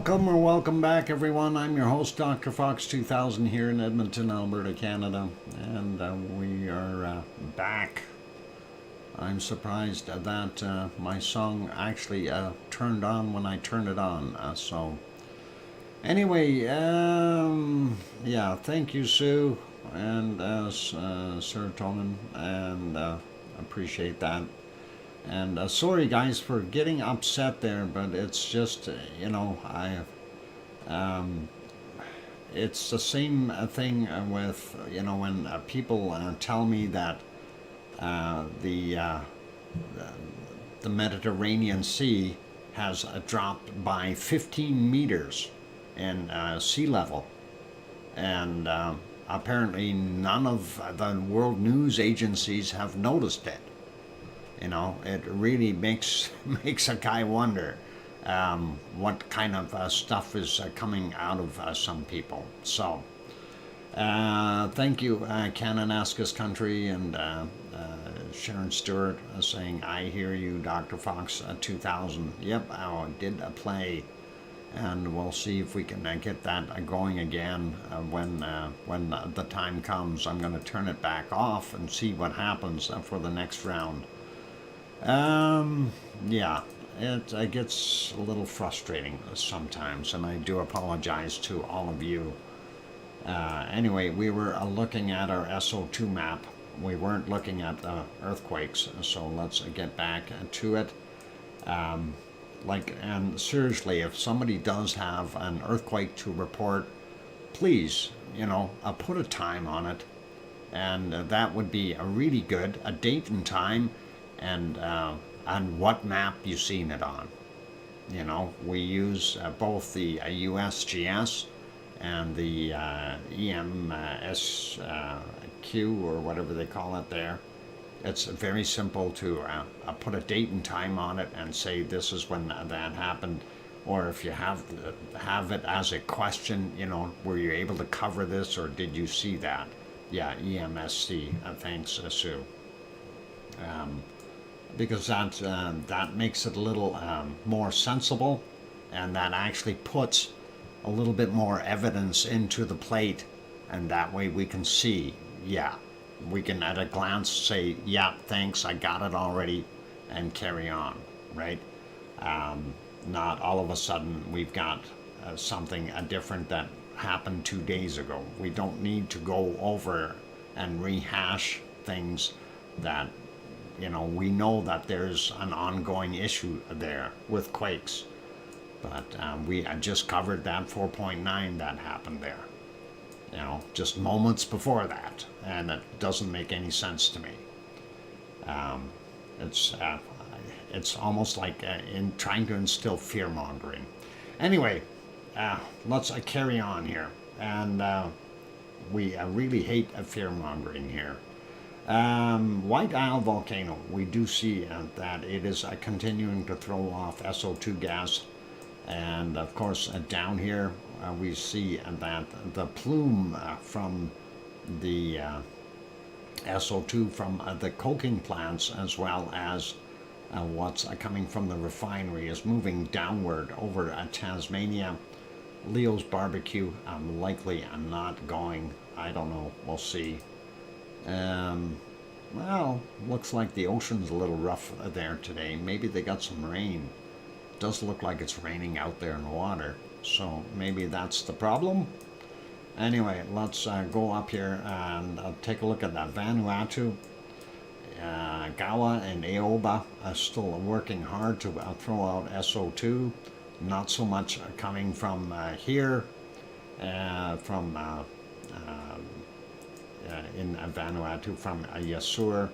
S1: Welcome or welcome back, everyone. I'm your host, DrFox2000, here in Edmonton, Alberta, Canada, and we are back. I'm surprised that my song actually turned on when I turned it on. So, anyway, yeah, thank you, Sue, and Serotonin, and appreciate that. And sorry, guys, for getting upset there, but it's just, you know, it's the same thing with, you know, when people tell me that the Mediterranean Sea has dropped by 15 meters in sea level, and apparently none of the world news agencies have noticed it. You know, it really makes a guy wonder what kind of stuff is coming out of some people. So, thank you, Kananaskis Country, and Sharon Stewart saying, I hear you, Dr. Fox 2000. Yep, I did play, and we'll see if we can get that going again when the time comes. I'm going to turn it back off and see what happens for the next round. Yeah, it gets a little frustrating sometimes, and I do apologize to all of you. Anyway, we were looking at our SO2 map. We weren't looking at the earthquakes, so let's get back to it. And seriously, if somebody does have an earthquake to report, please, you know, put a time on it, and that would be a really good, a date and time, and on what map you seen it on. You know, we use both the USGS and the EMSQ, or whatever they call it there. It's very simple to put a date and time on it and say this is when that happened. Or if you have it as a question, you know, were you able to cover this, or did you see that? Yeah, EMSC. Thanks, Sue. Because that makes it a little more sensible, and that actually puts a little bit more evidence into the plate, and that way we can see, yeah, we can at a glance say, yeah, thanks, I got it already, and carry on, right? Not all of a sudden we've got something different that happened 2 days ago. We don't need to go over and rehash things that, you know, we know that there's an ongoing issue there with quakes, but we just covered that 4.9 that happened there, you know, just moments before that, and it doesn't make any sense to me. It's almost like in trying to instill fear-mongering. Anyway, let's carry on here, and we really hate fear-mongering here. White Isle volcano, we do see that it is continuing to throw off SO2 gas, and of course down here we see that the plume from the SO2 from the coking plants, as well as what's coming from the refinery, is moving downward over Tasmania. Leo's barbecue, likely not going. I don't know, we'll see. Well, looks like the ocean's a little rough there today. Maybe they got some rain. Does look like it's raining out there in the water, so maybe that's the problem. Anyway, let's go up here and take a look at that Vanuatu. Gawa and Aoba are still working hard to throw out SO2. Not so much coming from here, from in Vanuatu, from Yasur.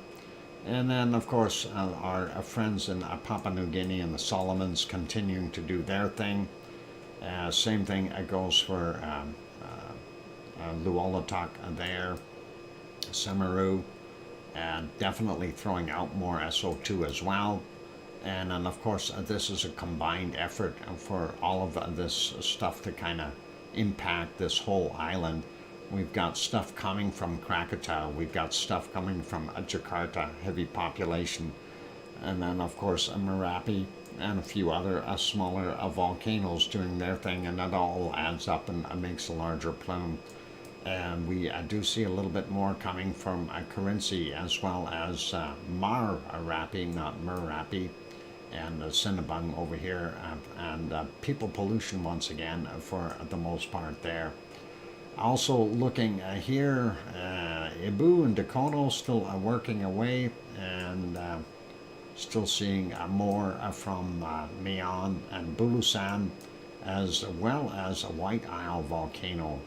S1: And then, of course, our friends in Papua New Guinea and the Solomons continuing to do their thing. Same thing goes for Luolatok there, Semeru, definitely throwing out more SO2 as well. And then, of course, this is a combined effort for all of this stuff to kind of impact this whole island. We've got stuff coming from Krakatau. We've got stuff coming from Jakarta, heavy population. And then, of course, Merapi and a few other smaller volcanoes doing their thing, and that all adds up and makes a larger plume. And we do see a little bit more coming from Carinci, as well as Mar-Rapi, not Merapi, and Cinnabung over here, and people pollution once again for the most part there. Also looking here, Ibu and Dakono still working away, and still seeing more from Mayon and Bulusan, as well as a White Isle volcano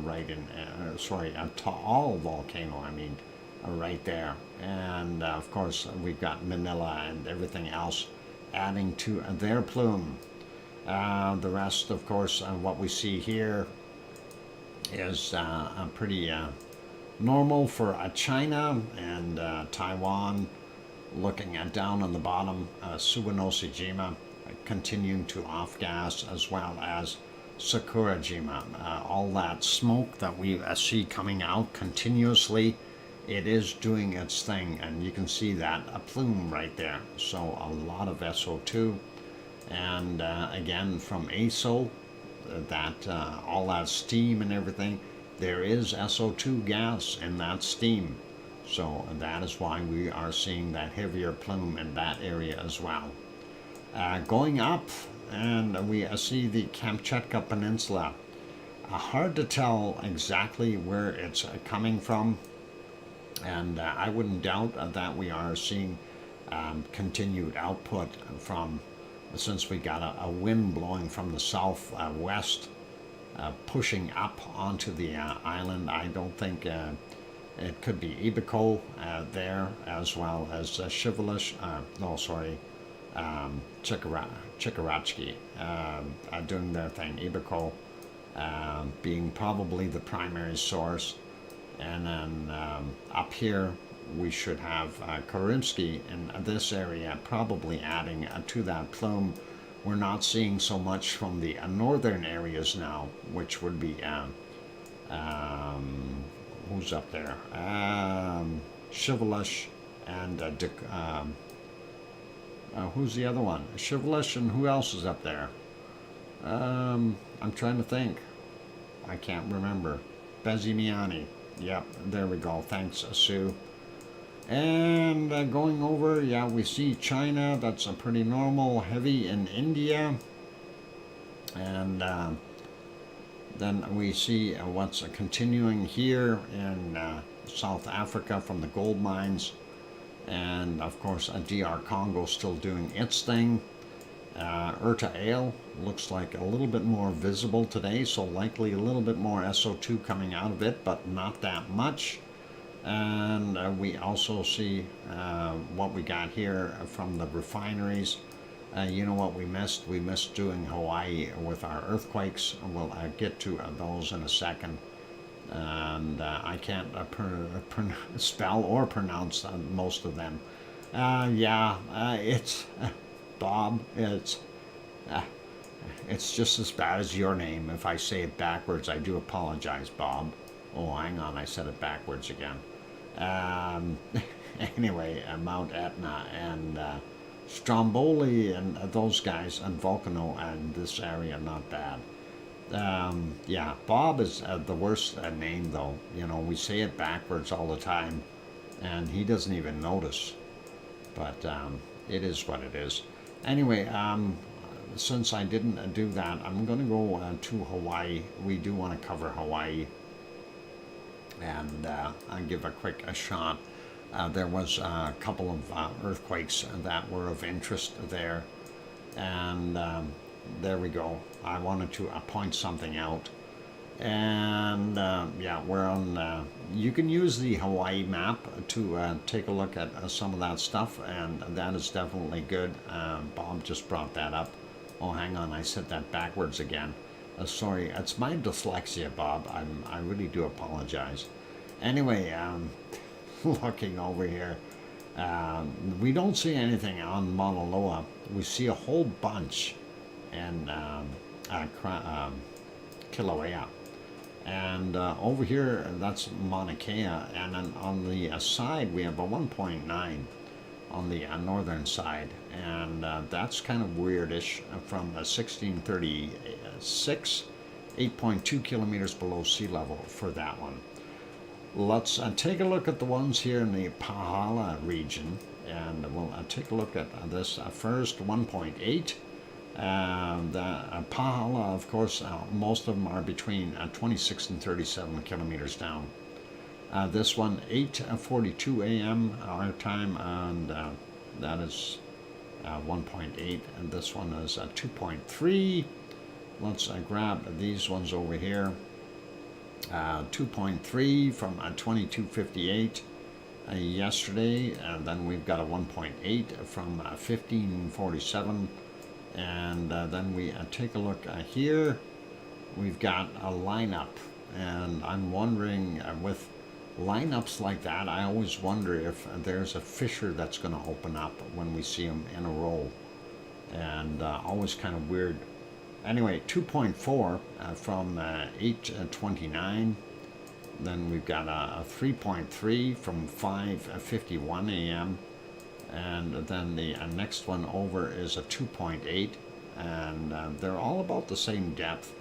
S1: right in, sorry, a Taal volcano, I mean, right there. And of course, we've got Manila and everything else adding to their plume. The rest, of course, what we see here is pretty normal for China and Taiwan. Looking at down on the bottom, Suwanoshijima continuing to off gas, as well as Sakurajima. All that smoke that we see coming out continuously, it is doing its thing, and you can see that a plume right there. So a lot of SO2, and again from ASO, that all that steam and everything, there is SO2 gas in that steam. So that is why we are seeing that heavier plume in that area as well. Going up, and we see the Kamchatka Peninsula. Hard to tell exactly where it's coming from, and I wouldn't doubt that we are seeing continued output from, since we got a wind blowing from the southwest, pushing up onto the island. I don't think it could be Ibico there, as well as Shivalish, Chikarachi doing their thing. Ibico being probably the primary source. And then up here we should have Korinsky in this area, probably adding to that plume. We're not seeing so much from the northern areas now, which would be who's up there? Shivalish and who's the other one? Shivalish, and who else is up there? I'm trying to think. I can't remember. Bezimiani. Yep, there we go. Thanks, Sue. And going over, yeah, we see China. That's a pretty normal. Heavy in India. And then we see what's continuing here in South Africa from the gold mines. And of course, DR Congo still doing its thing. Urta Ale looks like a little bit more visible today, so likely a little bit more SO2 coming out of it, but not that much. And we also see what we got here from the refineries. You know what we missed? We missed doing Hawaii with our earthquakes. We'll get to those in a second. And I can't spell or pronounce most of them. It's Bob. It's just as bad as your name. If I say it backwards, I do apologize, Bob. Oh, hang on, I said it backwards again. Anyway, Mount Etna and Stromboli and those guys, and Volcano and this area, not bad. Yeah, Bob is the worst name, though. You know, we say it backwards all the time, and he doesn't even notice. But it is what it is. Anyway, since I didn't do that, I'm going to go to Hawaii. We do want to cover Hawaii, and I'll give a quick shot. There was a couple of earthquakes that were of interest there, and there we go. I wanted to point something out. And yeah, we're on, you can use the Hawaii map to take a look at some of that stuff, and that is definitely good. Bob just brought that up. Oh, hang on, I said that backwards again. Sorry, it's my dyslexia, Bob. I really do apologize. Anyway, looking over here, we don't see anything on Mauna Loa. We see a whole bunch in Kilauea. And over here, that's Mauna Kea, and then on the side we have a 1.9 on the northern side, and that's kind of weirdish from 1636, 8.2 kilometers below sea level for that one. Let's take a look at the ones here in the Pahala region, and we'll take a look at this first, 1.8. The Pahala, of course, most of them are between 26 and 37 kilometers down. This one, 8:42 a.m. our time, and that is 1.8, and this one is 2.3. Let's grab these ones over here. 2.3 from 2258 yesterday, and then we've got a 1.8 from 1547, and then we take a look here. We've got a lineup, and I'm wondering with lineups like that, I always wonder if there's a fissure that's going to open up when we see them in a row, and always kind of weird. Anyway, 2.4 from 8:29. Then we've got a 3.3 from 5:51 a.m. And then the next one over is a 2.8, and they're all about the same depth,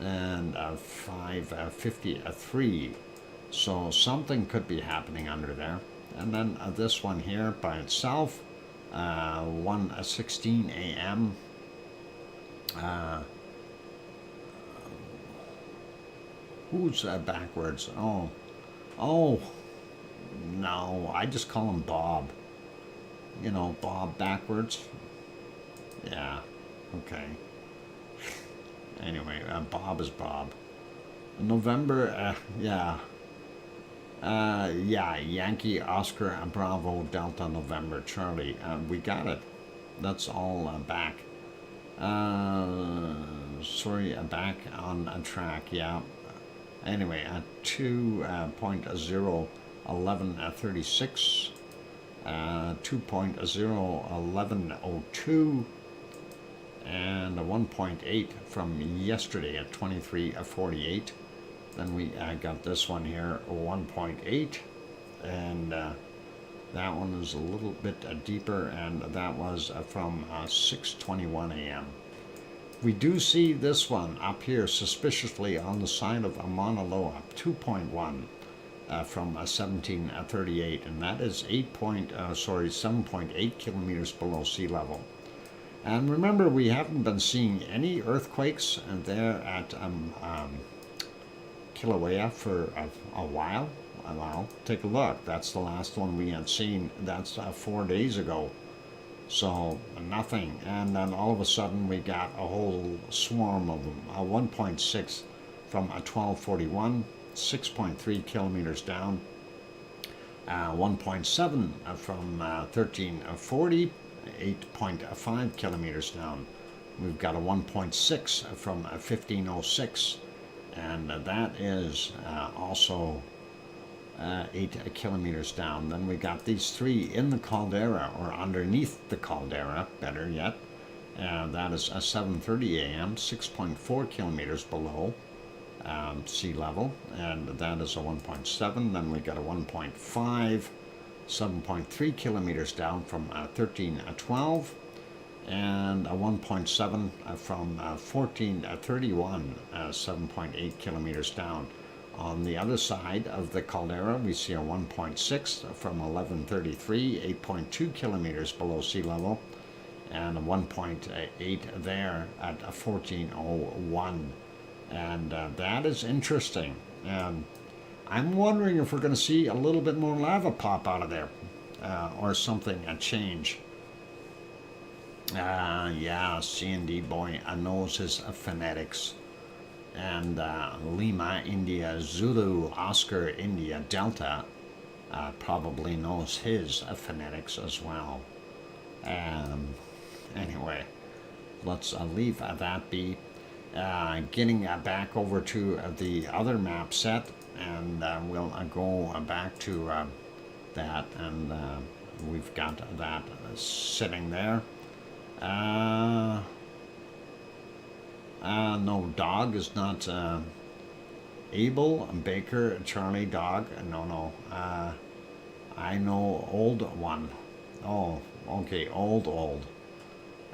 S1: and 5:53. So something could be happening under there. And then this one here by itself, 1:16 a.m. Who's backwards? Oh, no, I just call him Bob. You know, Bob backwards. Yeah, okay. Anyway, Bob is Bob. November, yeah. Yankee, Oscar, Bravo, Delta, November, Charlie. We got it. That's all back. Back on track, yeah. Anyway, 2.01136, 2.01102, and a 1.8 from yesterday at 23:48. Then we got this one here, 1.8, and that one is a little bit deeper, and that was from 6:21 a.m. We do see this one up here suspiciously on the side of Mauna Loa, 2.1 from 1738, and that is 7.8 kilometers below sea level. And remember, we haven't been seeing any earthquakes there at Kilauea for a while. Well, take a look. That's the last one we had seen. That's 4 days ago. So nothing, and then all of a sudden we got a whole swarm of them. 1.6 from 1241, 6.3 kilometers down. 1.7 from 1340, 8.5 kilometers down. We've got a 1.6 from 1506, and that is also 8 kilometers down. Then we got these three in the caldera, or underneath the caldera, better yet. That is 7:30 a.m., 6.4 kilometers below sea level, and that is a 1.7. Then we got a 1.5, 7.3 kilometers down from 1312, and a 1.7 from 1431, 7.8 kilometers down. On the other side of the caldera, we see a 1.6 from 1133, 8.2 kilometers below sea level, and a 1.8 there at 1401. And that is interesting. I'm wondering if we're going to see a little bit more lava pop out of there, or something, a change. Yeah, C&D boy knows his phonetics. And Lima, India, Zulu, Oscar, India, Delta probably knows his phonetics as well. Anyway, let's leave that be. Getting back over to the other map set, and we'll go back to that, and we've got that sitting there. No, dog is not Abel, Baker, Charlie, dog. No. I know old one Oh, okay, old.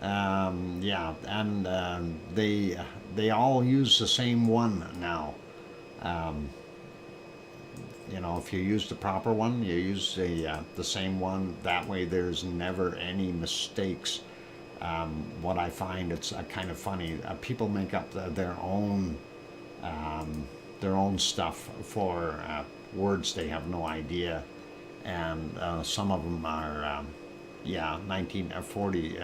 S1: Yeah, and they all use the same one now. Um, if you use the proper one, you use the same one. That way, there's never any mistakes. What I find, it's kind of funny. People make up um, their own stuff for words they have no idea, and some of them are, yeah, 1940,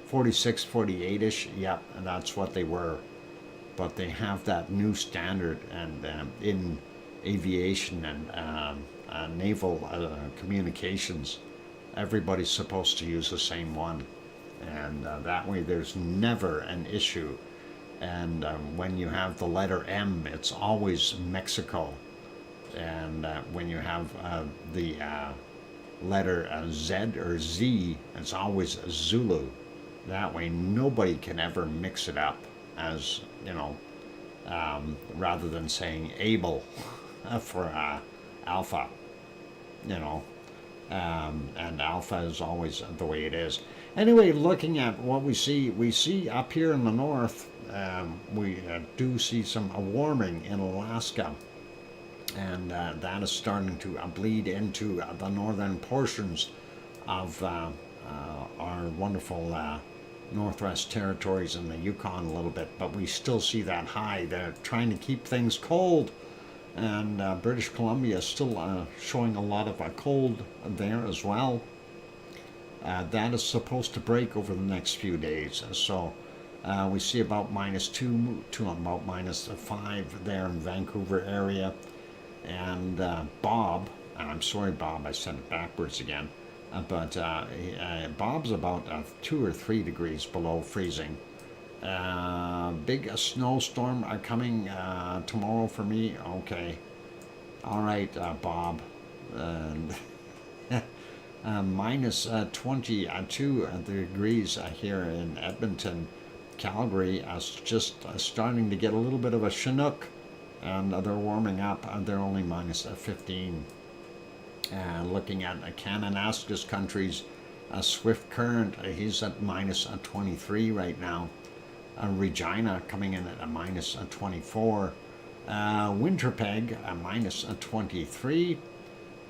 S1: 46, 48ish. Yep, and that's what they were. But they have that new standard, and in aviation and naval communications, everybody's supposed to use the same one, and that way there's never an issue. And when you have the letter M, it's always Mexico, and when you have the letter Z or Z, it's always Zulu. That way nobody can ever mix it up, as rather than saying able for alpha, you know, and alpha is always the way it is. Anyway, looking at what we see up here in the north, we do see some warming in Alaska, and that is starting to bleed into the northern portions of our wonderful Northwest Territories and the Yukon a little bit, but we still see that high. They're trying to keep things cold, and British Columbia is still showing a lot of cold there as well. That is supposed to break over the next few days, so we see about -2 to about -5 there in Vancouver area. And Bob, and I'm sorry Bob, I said it backwards again, but Bob's about 2 or 3 degrees below freezing. Big snowstorm coming tomorrow for me. Okay, all right, Bob. And minus 22 degrees here in Edmonton. Calgary is just starting to get a little bit of a chinook, and they're warming up. They're only minus 15. Looking at Kananaskis countries, Swift Current, he's at minus 23 right now. Regina coming in at a minus 24. Winterpeg, minus 23.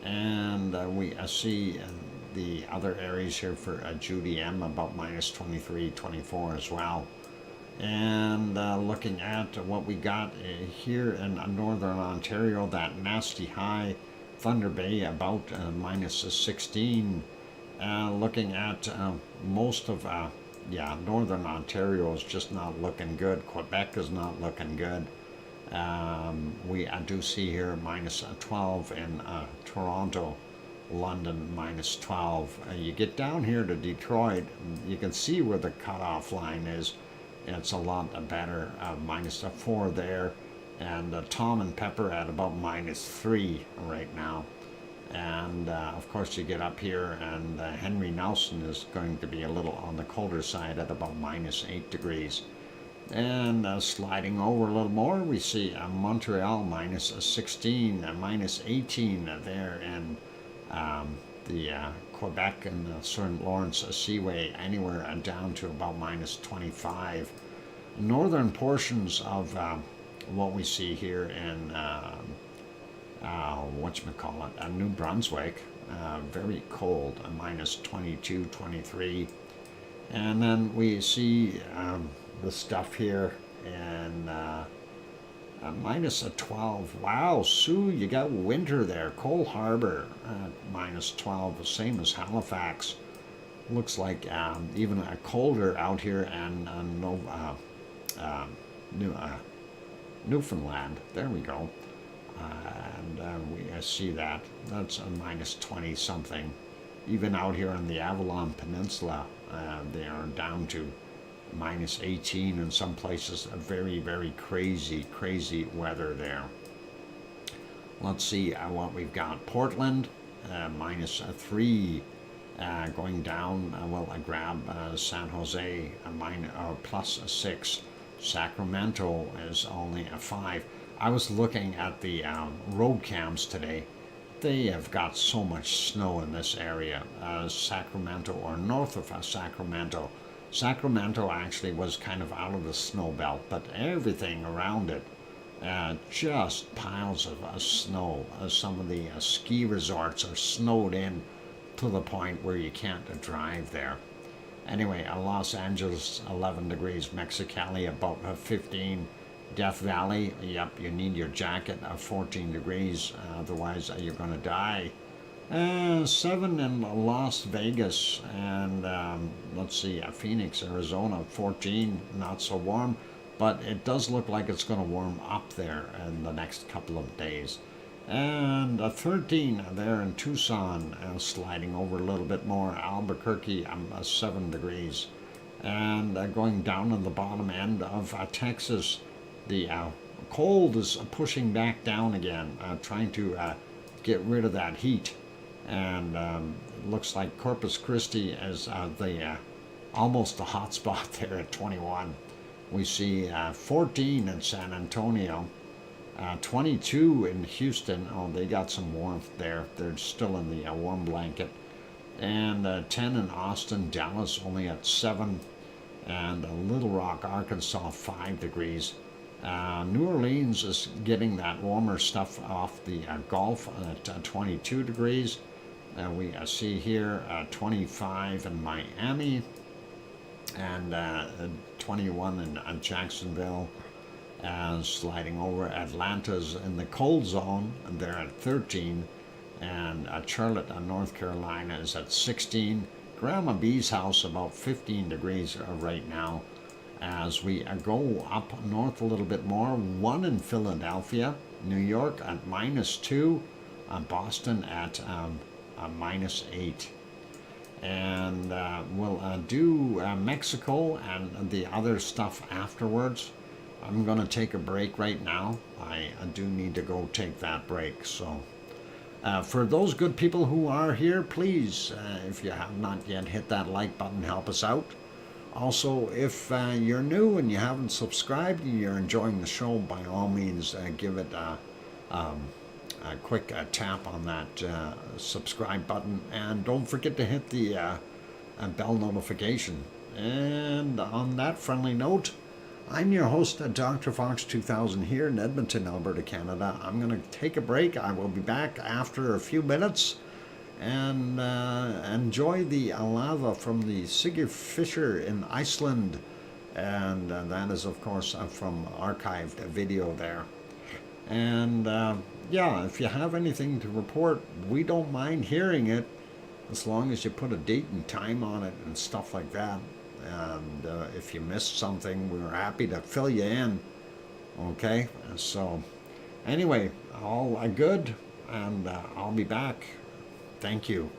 S1: And we see the other areas here for Judy M about minus 23, 24 as well. And looking at what we got here in northern Ontario, that nasty high, Thunder Bay about minus 16. Looking at most of northern Ontario is just not looking good. Quebec is not looking good. We do see here minus 12 in Toronto, London minus 12. You get down here to Detroit, you can see where the cutoff line is. It's a lot better, minus 4 there. And Tom and Pepper at about minus 3 right now. And of course you get up here, and Henry Nelson is going to be a little on the colder side at about minus 8 degrees. And sliding over a little more, we see Montreal minus 16, minus 18 there in the Quebec and the St. Lawrence Seaway, anywhere down to about minus 25. Northern portions of what we see here in New Brunswick, very cold, minus 22, 23. And then we see the stuff here in minus 12. Wow, Sue, you got winter there. Cole Harbor, minus 12, same as Halifax. Looks like even colder out here in Newfoundland. There we go. And we see that. That's a minus 20 something. Even out here on the Avalon Peninsula, they are down to minus 18 in some places. A very, very crazy weather there. Let's see what we've got. Portland, minus 3. Going down, I grab San Jose, plus 6. Sacramento is only a 5. I was looking at the road cams today. they have got so much snow in this area. Sacramento, or north of Sacramento. Sacramento actually was kind of out of the snow belt, but everything around it, just piles of snow. Some of the ski resorts are snowed in to the point where you can't drive there. Anyway, Los Angeles, 11 degrees. Mexicali, about 15. Death Valley, yep, you need your jacket, 14 degrees, otherwise you're going to die. 7 in Las Vegas, and let's see, Phoenix, Arizona, 14, not so warm, but it does look like it's going to warm up there in the next couple of days. And 13 there in Tucson, sliding over a little bit more. Albuquerque, 7 degrees. And going down on the bottom end of Texas, the cold is pushing back down again, trying to get rid of that heat. And it looks like Corpus Christi is almost the hot spot there at 21. We see 14 in San Antonio, 22 in Houston. Oh, they got some warmth there. They're still in the warm blanket. And 10 in Austin, Dallas only at 7. And Little Rock, Arkansas, 5 degrees. New Orleans is getting that warmer stuff off the Gulf at 22 degrees. We see here 25 in Miami, and 21 in Jacksonville. Sliding over, Atlanta's in the cold zone, and they're at 13. And Charlotte, North Carolina is at 16. Grandma B's house about 15 degrees right now. As we go up north a little bit more, 1 in Philadelphia, New York at -2, Boston at -8. And we'll do Mexico and the other stuff afterwards. I'm going to take a break right now. I do need to go take that break. So for those good people who are here, please, if you have not yet hit that like button, help us out. Also, if you're new and you haven't subscribed and you're enjoying the show, by all means, give it a quick tap on that subscribe button. And don't forget to hit the bell notification. And on that friendly note, I'm your host, DrFox2000 here in Edmonton, Alberta, Canada. I'm going to take a break. I will be back after a few minutes. And enjoy the lava from the Sigurd Fissure in Iceland. And that is, of course, from archived video there. And yeah, if you have anything to report, we don't mind hearing it, as long as you put a date and time on it and stuff like that. And if you missed something, we're happy to fill you in. Okay, so anyway, all good, and I'll be back. Thank you.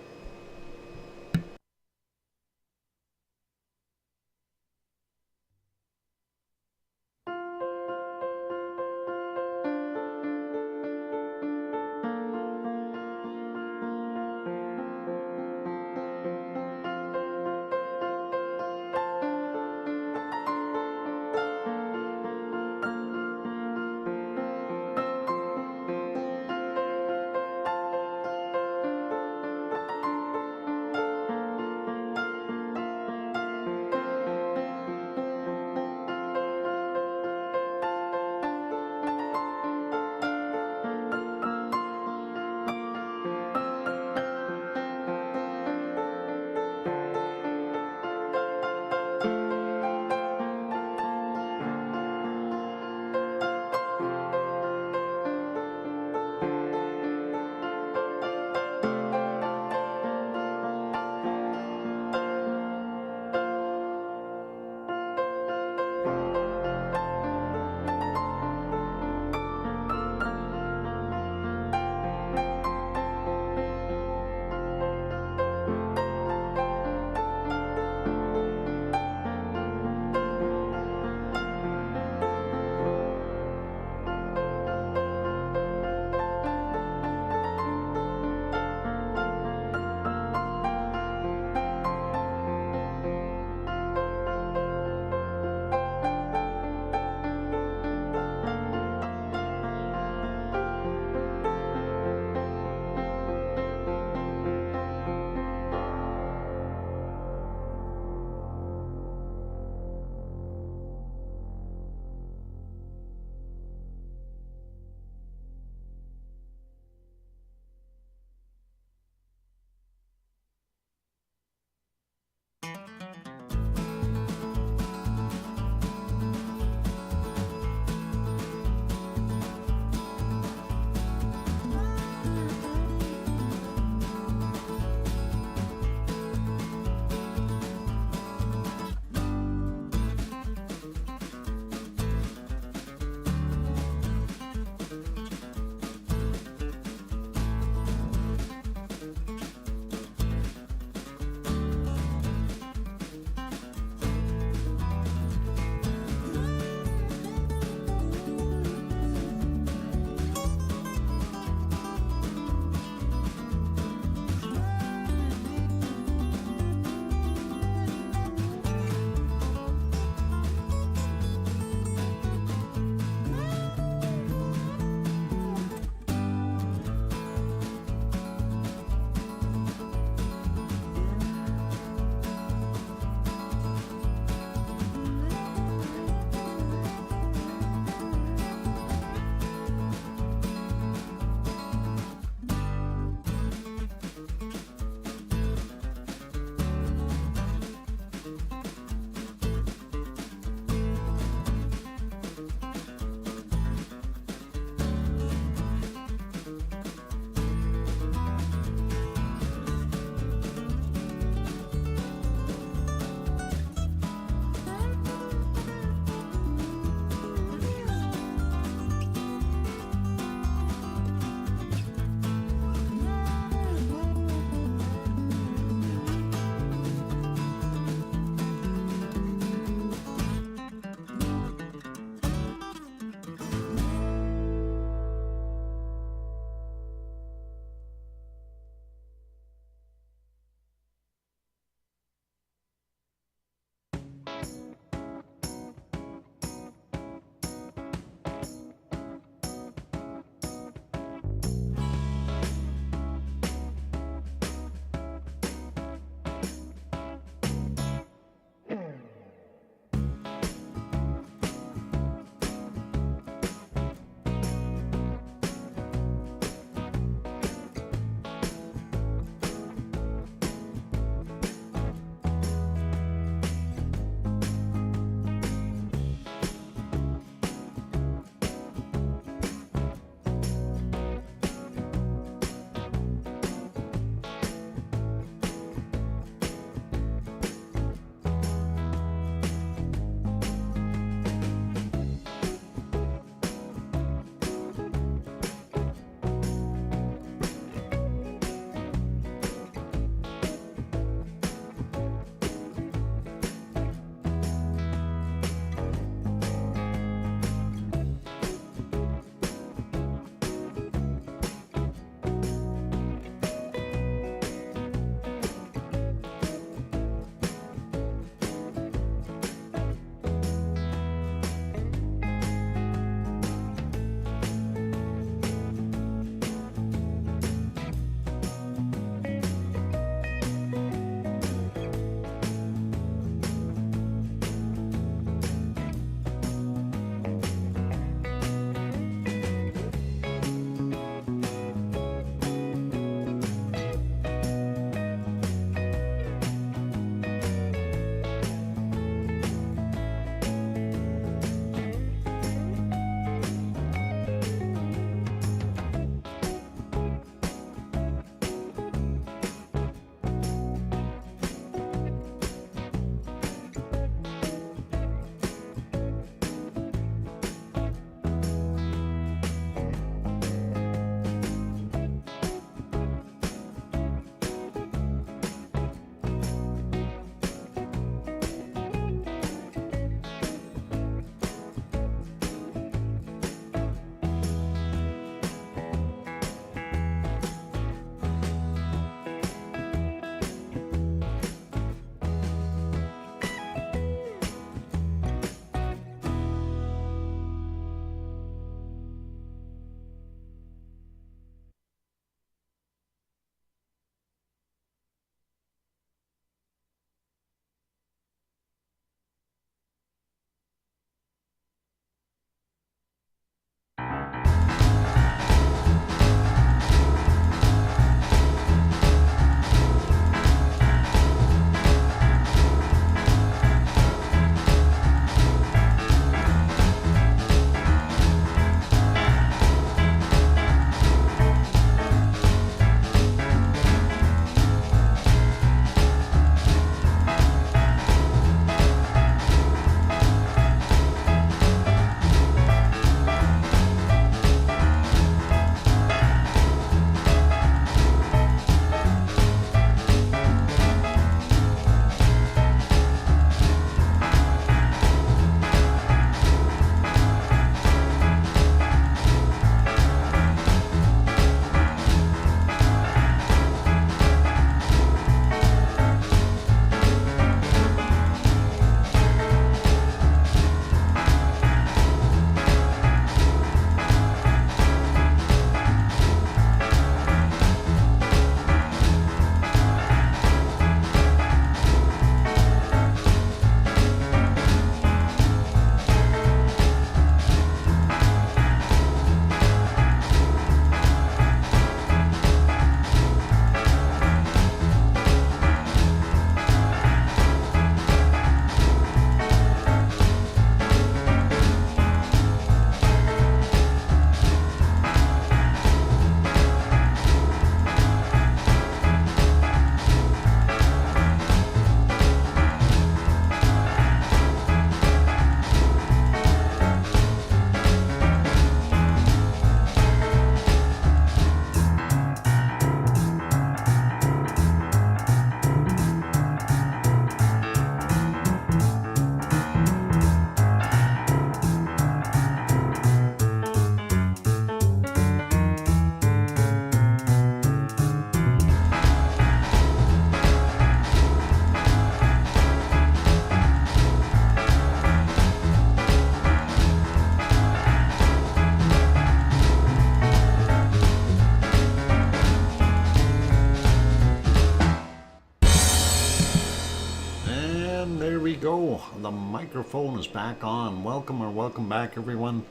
S1: go. The microphone is back on. Welcome or welcome back, everyone.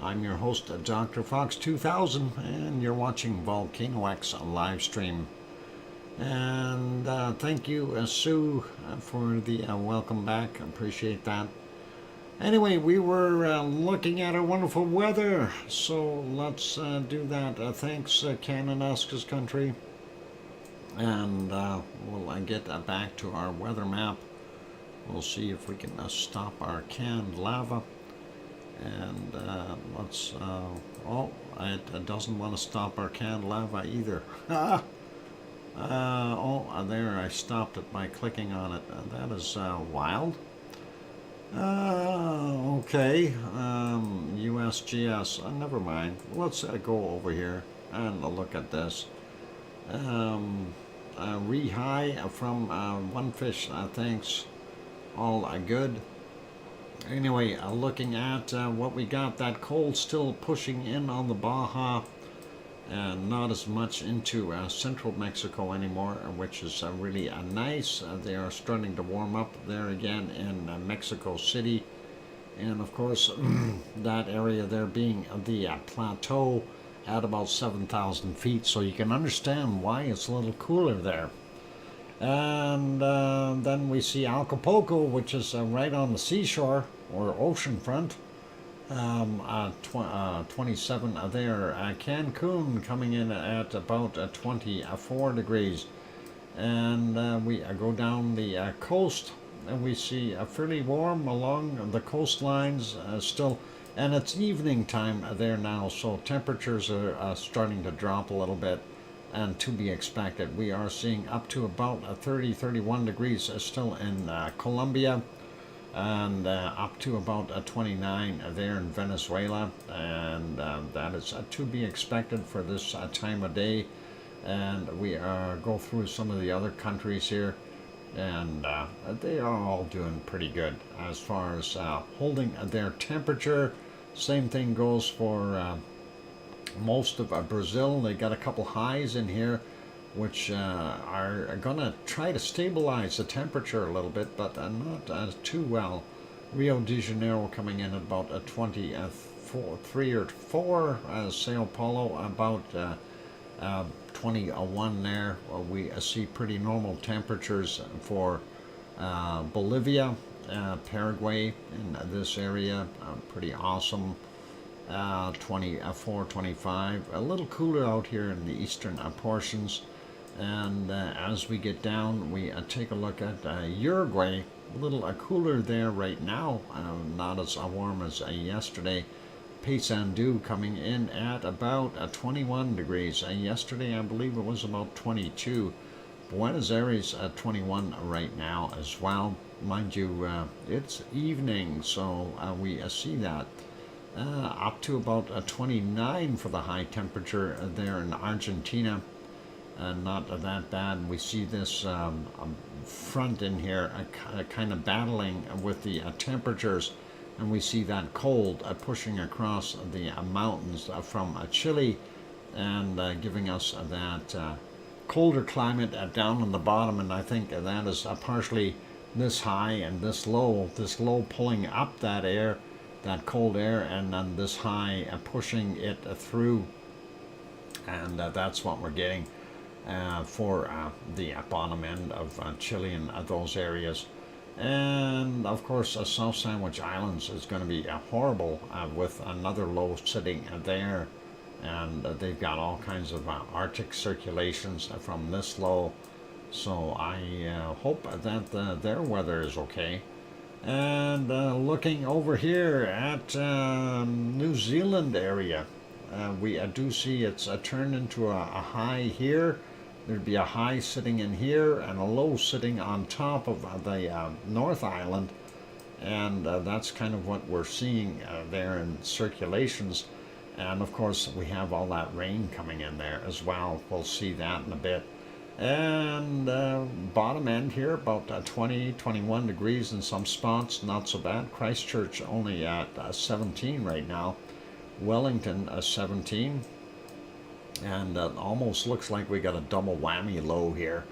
S1: I'm your host, DrFox2000, and you're watching VolcanoX live stream. And thank you, Sue, for the welcome back. Appreciate that. Anyway, we were looking at our wonderful weather, so let's do that. Thanks, Canada's country. And we'll get back to our weather map. We'll see if we can stop our canned lava. And let's, oh, it doesn't want to stop our canned lava either. Oh, there, I stopped it by clicking on it. That is wild. Okay, USGS, never mind. Let's go over here and look at this. Re-high from one fish, thanks. All good. Anyway, looking at what we got, that cold still pushing in on the Baja, and not as much into central Mexico anymore, which is really nice. They are starting to warm up there again in Mexico City, and of course that area there being the plateau at about 7,000 feet, so you can understand why it's a little cooler there. And then we see Acapulco, which is right on the seashore or ocean front. 27 there. Cancun coming in at about 24 degrees. And we go down the coast, and we see fairly warm along the coastlines still. And it's evening time there now, so temperatures are starting to drop a little bit, and to be expected. We are seeing up to about 30-31 degrees still in Colombia, and up to about 29 there in Venezuela, and that is to be expected for this time of day. And we go through some of the other countries here, and they are all doing pretty good as far as holding their temperature. Same thing goes for most of Brazil. They got a couple highs in here, which are going to try to stabilize the temperature a little bit, but not too well. Rio de Janeiro coming in at about 23 or 4. Sao Paulo about 21 there. We see pretty normal temperatures for Bolivia, Paraguay in this area, pretty awesome. 24, 25, a little cooler out here in the eastern portions. And as we get down, we take a look at Uruguay, a little cooler there right now, not as warm as yesterday. Paysandú coming in at about 21 degrees. Yesterday I believe it was about 22. Buenos Aires at 21 right now as well. Mind you, it's evening, so we see that. Up to about 29 for the high temperature there in Argentina. Not that bad. We see this front in here kind of battling with the temperatures, and we see that cold pushing across the mountains from Chile, and giving us that colder climate down on the bottom. And I think that is partially this high and this low pulling up that air, that cold air, and then this high pushing it through, and that's what we're getting for the bottom end of Chile and those areas. And of course South Sandwich Islands is going to be horrible with another low sitting there, and they've got all kinds of Arctic circulations from this low, so I hope that their weather is okay. And looking over here at New Zealand area, we do see it's turned into a high here. There'd be a high sitting in here and a low sitting on top of the North Island, and that's kind of what we're seeing there in circulations. And of course we have all that rain coming in there as well. We'll see that in a bit. And bottom end here about 20-21 degrees in some spots, not so bad. Christchurch only at 17 right now. Wellington 17, and almost looks like we got a double whammy low here.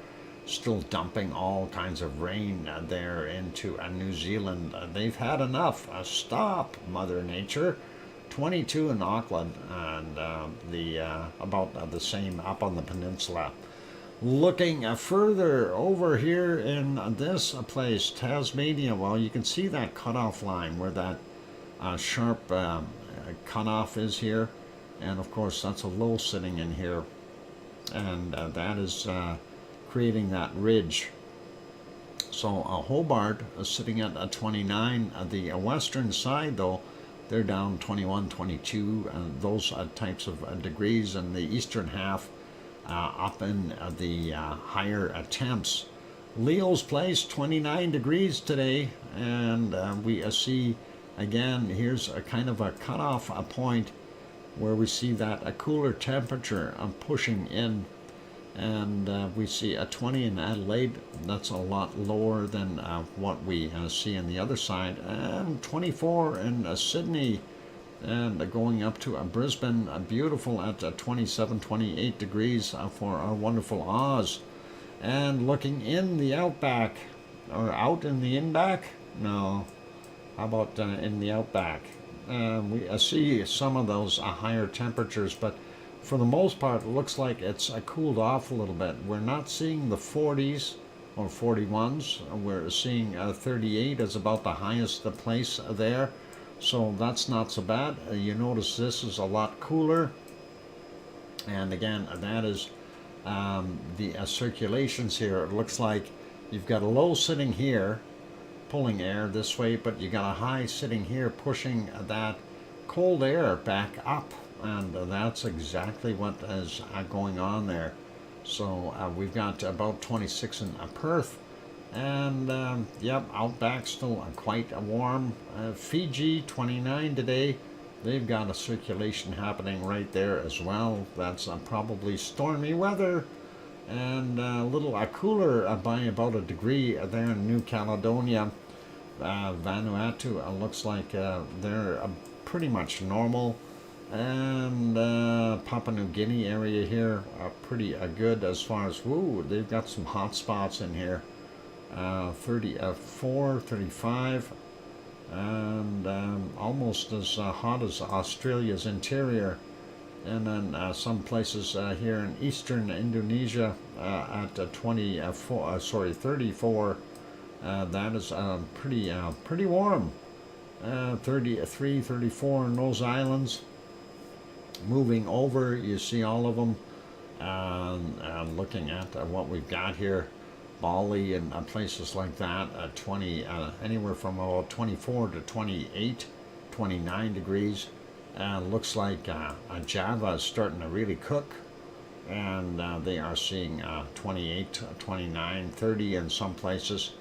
S1: still dumping all kinds of rain there into New Zealand. They've had enough. Stop, Mother Nature. 22 in Auckland, and about the same up on the peninsula. Looking further over here in this place, Tasmania, well, you can see that cutoff line where that sharp cutoff is here, and of course that's a low sitting in here, and that is creating that ridge. So Hobart is sitting at 29. The western side, though, they're down 21, 22, and those types of degrees, and the eastern half up in the higher temps. Leo's Place, 29 degrees today, and we see again, here's a kind of a cutoff point where we see that a cooler temperature pushing in, and we see a 20 in Adelaide. That's a lot lower than what we see on the other side, and 24 in Sydney, and going up to Brisbane, beautiful at 27, 28 degrees for our wonderful Oz. And looking in the outback, or out in the inback? No, how about in the outback? We see some of those higher temperatures, but for the most part, it looks like it's cooled off a little bit. We're not seeing the 40s or 41s. We're seeing 38 is about the highest place there. So that's not so bad. You notice this is a lot cooler. And again, that is the circulations here. It looks like you've got a low sitting here, pulling air this way, but you got a high sitting here pushing that cold air back up. And that's exactly what is going on there. So we've got about 26 in Perth. And yep, outback still quite warm. Fiji, 29 today. They've got a circulation happening right there as well. That's probably stormy weather. And a little cooler by about a degree there in New Caledonia. Vanuatu looks like they're pretty much normal. And Papua New Guinea area here pretty good as far as, woo, they've got some hot spots in here. 34, 35, and almost as hot as Australia's interior. And then some places here in eastern Indonesia at 34. That is pretty warm. 33, 34 in those islands. Moving over, you see all of them. Looking at what we've got here. Bali and places like that, 20, anywhere from about 24 to 28, 29 degrees. Looks like Java is starting to really cook, and they are seeing 28, 29, 30 in some places.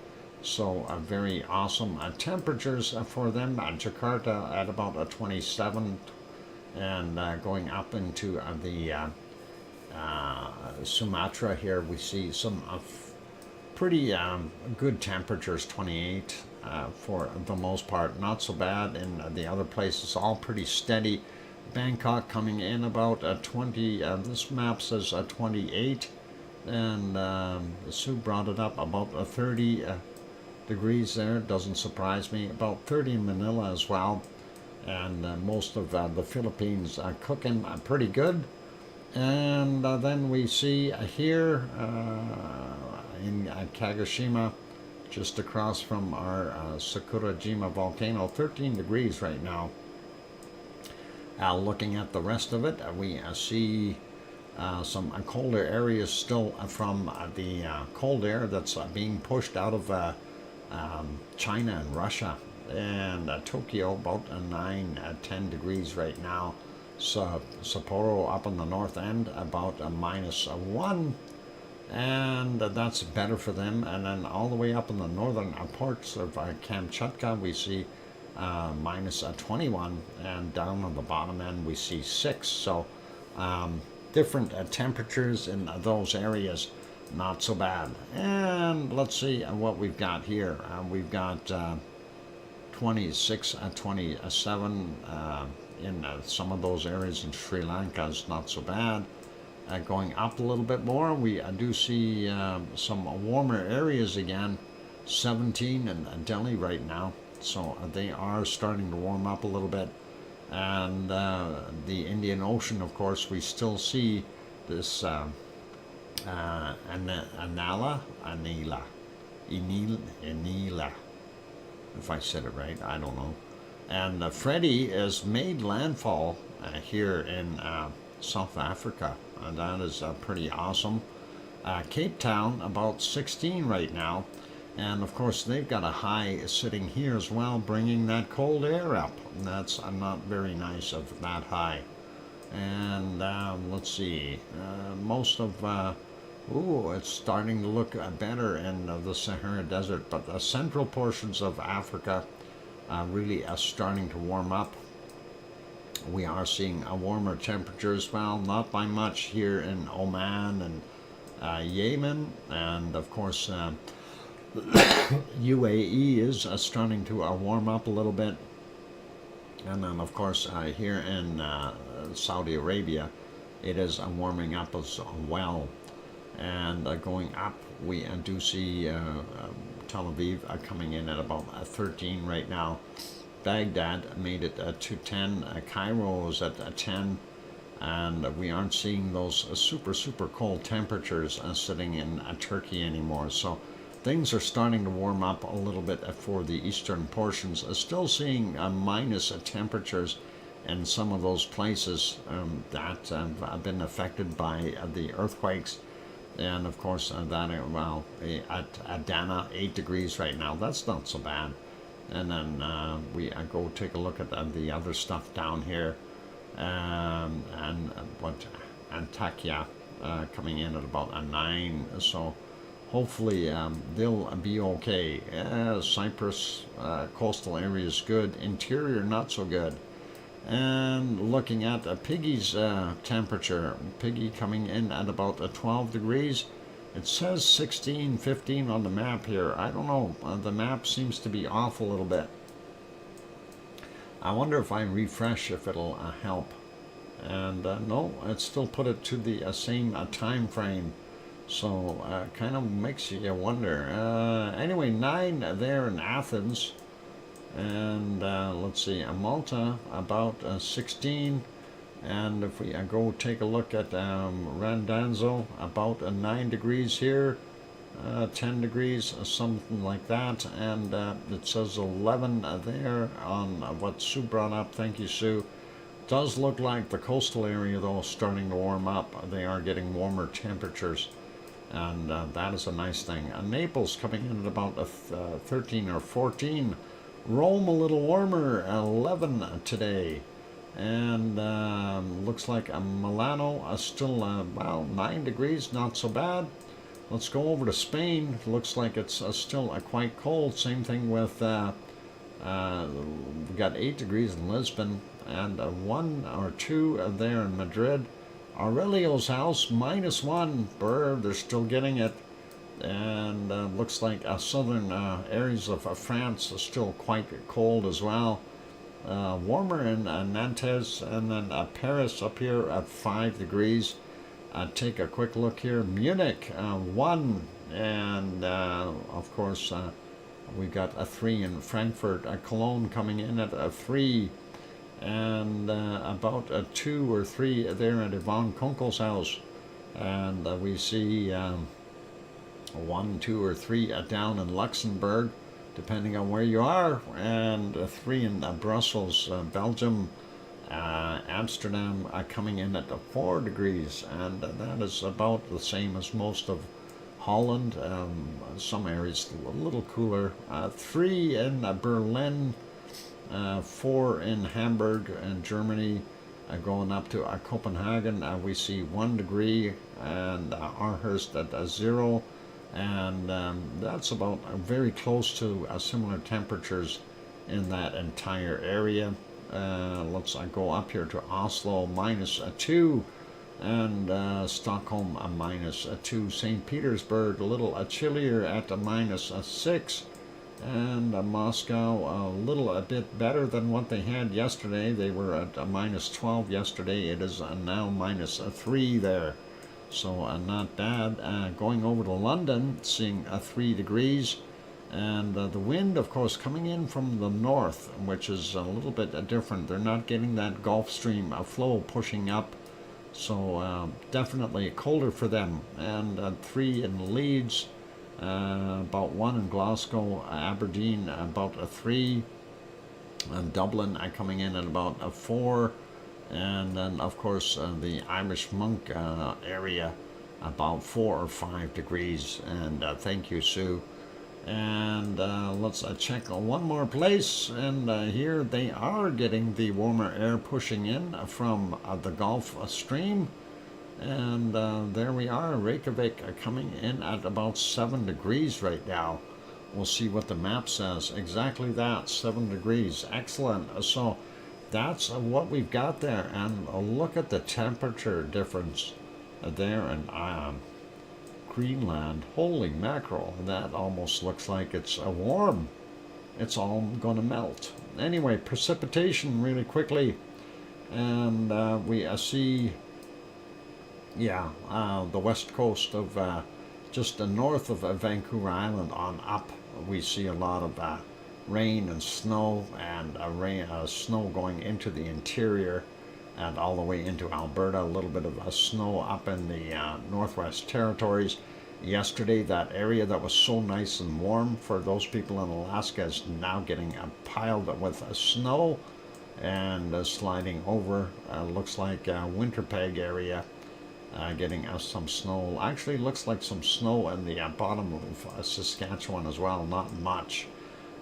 S1: So very awesome temperatures for them. Jakarta at about 27, and going up into the Sumatra here, we see some pretty good temperatures, 28 for the most part. Not so bad in the other places, all pretty steady. Bangkok coming in about 20, this map says 28, and Sue brought it up about 30 degrees there, doesn't surprise me. About 30 in Manila as well, and most of the Philippines cooking pretty good. And then we see here in Kagoshima, just across from our Sakurajima volcano, 13 degrees right now. Looking at the rest of it, we see some colder areas still from the cold air that's being pushed out of China and Russia. And Tokyo about 9, 10 degrees right now. So Sapporo up on the north end about -1. And that's better for them. And then all the way up in the northern parts of Kamchatka, we see -21, and down on the bottom end we see 6. So different temperatures in those areas, not so bad. And let's see what we've got here. We've got 26, 27 in some of those areas in Sri Lanka is not so bad. going up a little bit more. We do see some warmer areas again, 17 in Delhi right now. So they are starting to warm up a little bit. And the Indian Ocean, of course, we still see this Anila, if I said it right, I don't know. And Freddy has made landfall here in South Africa, and that is pretty awesome. Cape Town, about 16 right now, and of course they've got a high sitting here as well, bringing that cold air up. And that's not very nice of that high. And let's see, most of it's starting to look better in the Sahara Desert, but the central portions of Africa really are starting to warm up. We are seeing a warmer temperature as well, not by much here in Oman and Yemen, and of course UAE is starting to warm up a little bit. And then of course here in Saudi Arabia, it is warming up as well. And going up, we do see Tel Aviv coming in at about 13 right now. Baghdad made it to 10. Cairo is at 10. And we aren't seeing those super cold temperatures sitting in Turkey anymore. So things are starting to warm up a little bit for the eastern portions. Still seeing minus temperatures in some of those places that have been affected by the earthquakes. And of course, well, at Adana, 8 degrees right now. That's not so bad. And then we go take a look at the other stuff down here. And Antakya coming in at about a 9. So hopefully they'll be okay. Cyprus, coastal area is good. Interior, not so good. And looking at Piggy's temperature, Piggy coming in at about 12 degrees. It says 16, 15 on the map here. I don't know. The map seems to be off a little bit. I wonder if I refresh if it'll help. And no, it still put it to the same time frame. So kind of makes you wonder. Anyway, 9 there in Athens. And let's see, Malta about 16, and if we go take a look at Randanzo, about 9 degrees here, 10 degrees, something like that, and it says 11 there on what Sue brought up. Thank you, Sue. Does look like the coastal area though starting to warm up. They are getting warmer temperatures, and that is a nice thing. Naples coming in at about 13 or 14. Rome a little warmer, 11 today, and looks like Milano still well 9 degrees, not so bad. Let's go over to Spain. Looks like it's still quite cold. Same thing with we got 8 degrees in Lisbon and 1 or 2 there in Madrid. Aurelio's house -1. Brr, they're still getting it. And looks like southern areas of France are still quite cold as well. Warmer in Nantes, and then Paris up here at 5 degrees. Take a quick look here. Munich 1, and of course we've got a 3 in Frankfurt. Cologne coming in at a 3, and about a 2 or 3 there at Yvonne Kunkel's house. And we see 1, 2, or 3 down in Luxembourg, depending on where you are, and 3 in Brussels, Belgium, Amsterdam coming in at 4 degrees, and that is about the same as most of Holland. Some areas a little cooler. 3 in Berlin, 4 in Hamburg and Germany, going up to Copenhagen. We see 1 degree, and Aarhus at 0. And that's about very close to similar temperatures in that entire area. Let's go up here to Oslo, -2, and Stockholm, -2. St. Petersburg, a little chillier at -6, and Moscow, a bit better than what they had yesterday. They were at -12 yesterday. It is now -3 there. So not bad. Going over to London, seeing 3 degrees. And the wind, of course, coming in from the north, which is a little bit different. They're not getting that Gulf Stream flow pushing up. So definitely colder for them. And 3 in Leeds, about 1 in Glasgow, Aberdeen about a 3, and Dublin coming in at about a 4, and then of course the Irish Monk area about 4 or 5 degrees. And thank you, Sue. And let's check one more place, and here they are getting the warmer air pushing in from the Gulf Stream. And there we are, Reykjavik coming in at about 7 degrees right now. We'll see what the map says. Exactly that, 7 degrees. Excellent. So that's what we've got there. And look at the temperature difference there in Greenland. Holy mackerel, that almost looks like it's warm. It's all going to melt. Anyway, precipitation really quickly. And we see, the west coast of just north of Vancouver Island on up. We see a lot of rain and snow, and snow going into the interior and all the way into Alberta. A little bit of snow up in the Northwest Territories. Yesterday, that area that was so nice and warm for those people in Alaska is now getting piled with snow and sliding over. Looks like Winterpeg area getting some snow. Actually looks like some snow in the bottom of Saskatchewan as well, not much.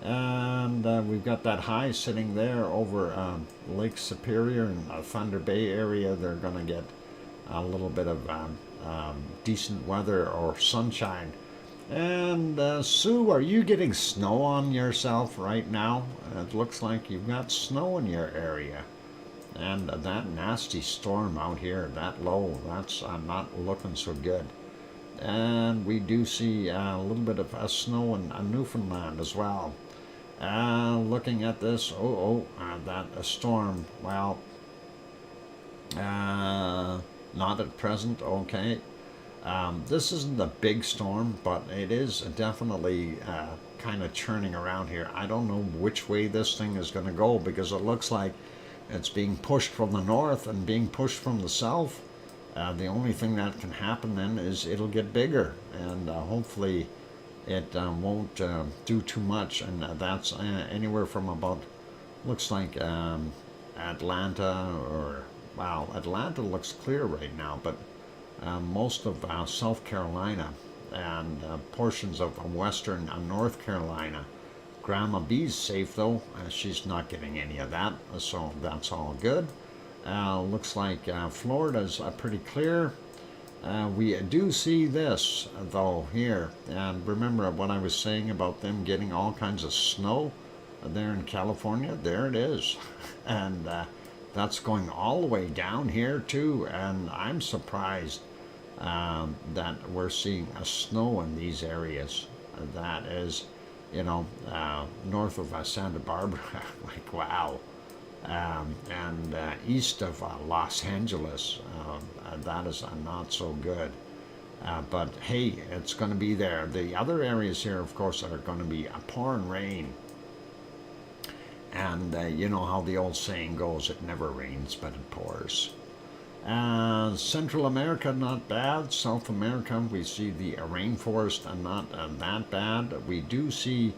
S1: And we've got that high sitting there over Lake Superior and Thunder Bay area. They're going to get a little bit of decent weather or sunshine. And Sue, are you getting snow on yourself right now? It looks like you've got snow in your area. And that nasty storm out here, that low, that's not looking so good. And we do see a little bit of snow in Newfoundland as well. Looking at this, that storm, well, not at present, okay. This isn't a big storm, but it is definitely kind of churning around here. I don't know which way this thing is going to go, because it looks like it's being pushed from the north and being pushed from the south. The only thing that can happen then is it'll get bigger, and hopefully it won't do too much. And that's anywhere from about, looks like Atlanta, or, wow, Atlanta looks clear right now, but most of South Carolina and portions of western North Carolina. Grandma B's safe though. She's not getting any of that, so that's all good. Looks like Florida's pretty clear. We do see this though here, and remember what I was saying about them getting all kinds of snow there in California? There it is. And that's going all the way down here too, and I'm surprised that we're seeing snow in these areas. That is, north of Santa Barbara, like wow. And east of Los Angeles, that is not so good. But hey, it's going to be there. The other areas here, of course, are going to be pouring rain. And you know how the old saying goes, it never rains, but it pours. Central America, not bad. South America, we see the rainforest, not that bad. We do see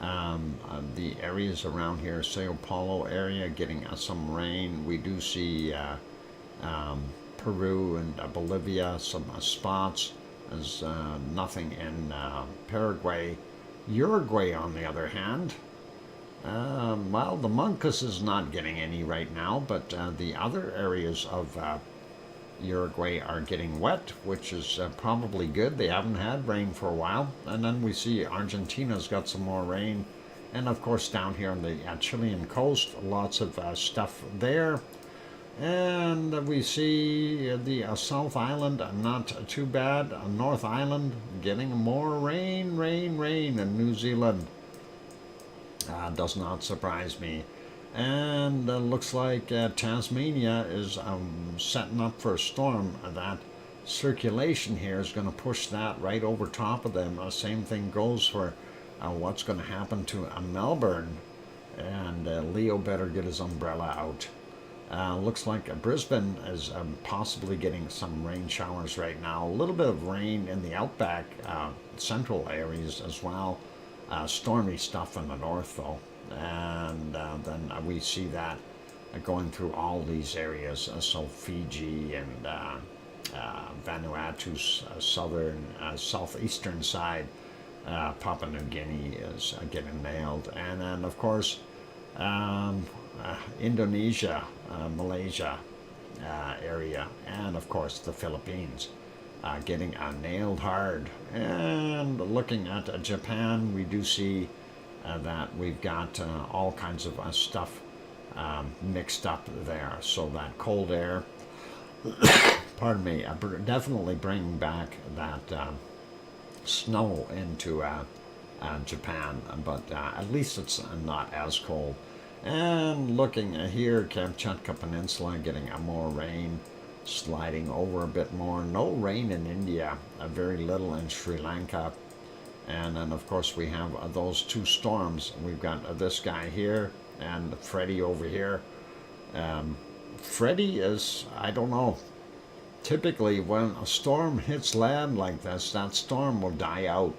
S1: the areas around here, Sao Paulo area, getting some rain. We do see Peru and Bolivia, some spots. There's nothing in Paraguay. Uruguay, on the other hand, well, the Moncus is not getting any right now, but the other areas of Uruguay are getting wet, which is probably good. They haven't had rain for a while. And then we see Argentina's got some more rain. And of course down here on the Chilean coast, lots of stuff there. And we see the South Island, not too bad. North Island getting more rain, and New Zealand does not surprise me. And looks like Tasmania is setting up for a storm. That circulation here is going to push that right over top of them. Same thing goes for what's going to happen to Melbourne. And Leo better get his umbrella out. Looks like Brisbane is possibly getting some rain showers right now. A little bit of rain in the outback, central areas as well. Stormy stuff in the north though. And then we see that going through all these areas. So Fiji and Vanuatu's southern, southeastern side. Papua New Guinea is getting nailed. And then of course Indonesia, Malaysia area, and of course the Philippines getting nailed hard. And looking at Japan, we do see that we've got all kinds of stuff mixed up there. So that cold air, pardon me, definitely bringing back that snow into Japan, but at least it's not as cold. And looking here, Kamchatka Peninsula getting more rain, sliding over a bit more. No rain in India, very little in Sri Lanka. And then of course we have those two storms. We've got this guy here and Freddie over here. Freddie is, I don't know, typically when a storm hits land like this, that storm will die out.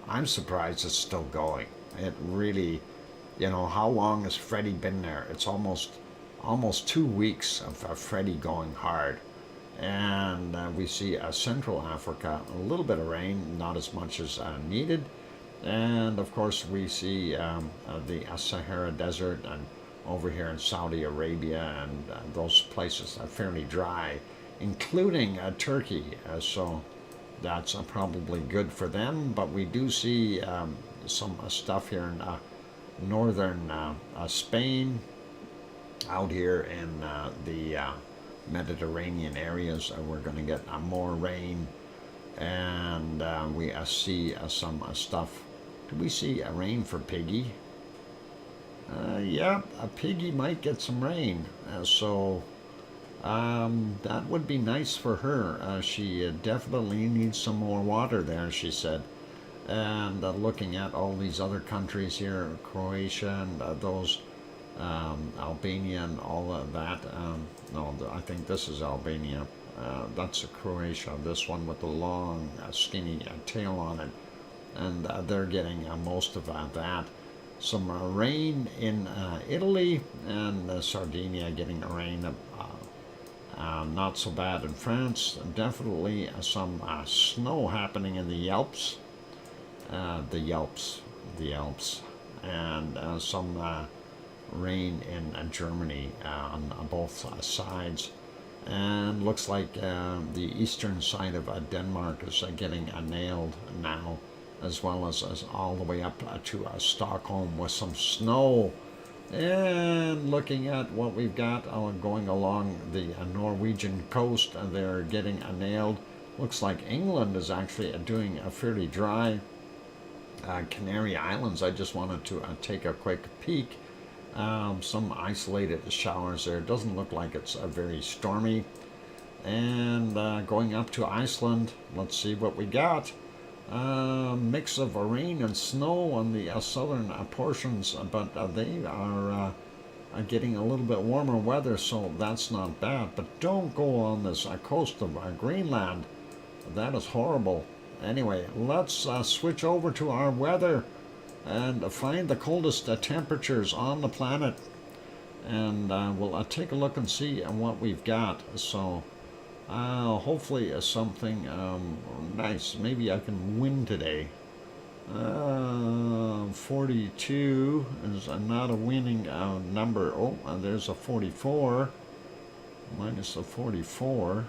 S1: I'm surprised it's still going. It really, you know, how long has Freddie been there? It's almost 2 weeks of Freddie going hard. And we see Central Africa, a little bit of rain, not as much as needed. And of course we see the Sahara Desert and over here in Saudi Arabia, and those places are fairly dry, including Turkey. So that's probably good for them. But we do see some stuff here in northern Spain, out here in the Mediterranean areas. We're going to get more rain, and we see some stuff. Do we see rain for Piggy? Yeah, a Piggy might get some rain, so that would be nice for her. She definitely needs some more water there, she said. And looking at all these other countries here, Croatia and those, Albania and all of that. No, I think this is Albania. That's Croatia, this one with the long, skinny tail on it. And they're getting most of that. Some rain in Italy, and Sardinia getting rain. Not so bad in France. Definitely some snow happening in the Alps. The Alps. And some rain in Germany on both sides. And looks like the eastern side of Denmark is getting nailed now, as well as all the way up to Stockholm with some snow. And looking at what we've got going along the Norwegian coast, they're getting nailed. Looks like England is actually doing a fairly dry. Canary Islands, I just wanted to take a quick peek. Some isolated showers there. Doesn't look like it's very stormy. And going up to Iceland, let's see what we got. Mix of rain and snow on the southern portions, but they are getting a little bit warmer weather, so that's not bad. But don't go on this coast of Greenland. That is horrible. Anyway, let's switch over to our weather and find the coldest temperatures on the planet, and we'll take a look and see what we've got. So hopefully something nice. Maybe I can win today. 42 is not a winning number. Oh, there's a 44. Minus a 44.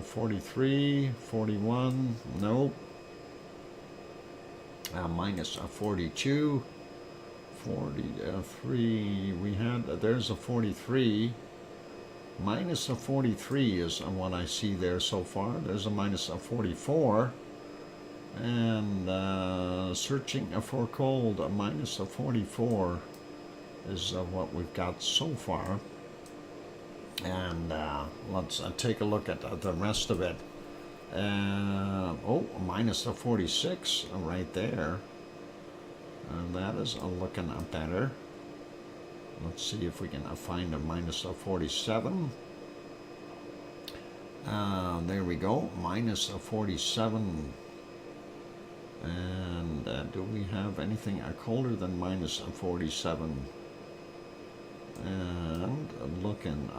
S1: 43, 41, nope. Minus a 42, 43, we had, there's a 43. Minus a 43 is what I see there so far. There's a minus a 44. And searching for cold, a minus a 44 is what we've got so far. And let's take a look at the rest of it. Oh, minus a 46 right there. That is looking better. Let's see if we can find a minus a 47. There we go, minus a 47. And do we have anything colder than minus a 47? And looking.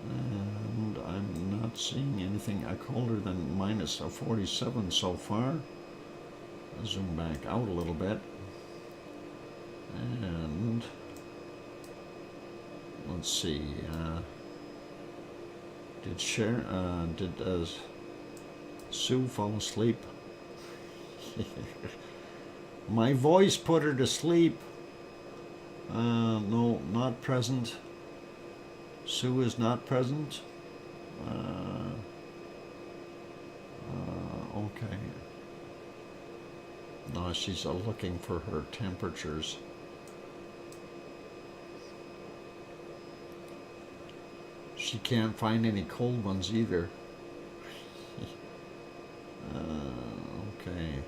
S1: And I'm not seeing anything colder than minus a 47 so far. I'll zoom back out a little bit. And let's see. Did Sue fall asleep? My voice put her to sleep. No, not present. Sue is not present. Okay. No, she's looking for her temperatures. She can't find any cold ones either. Okay.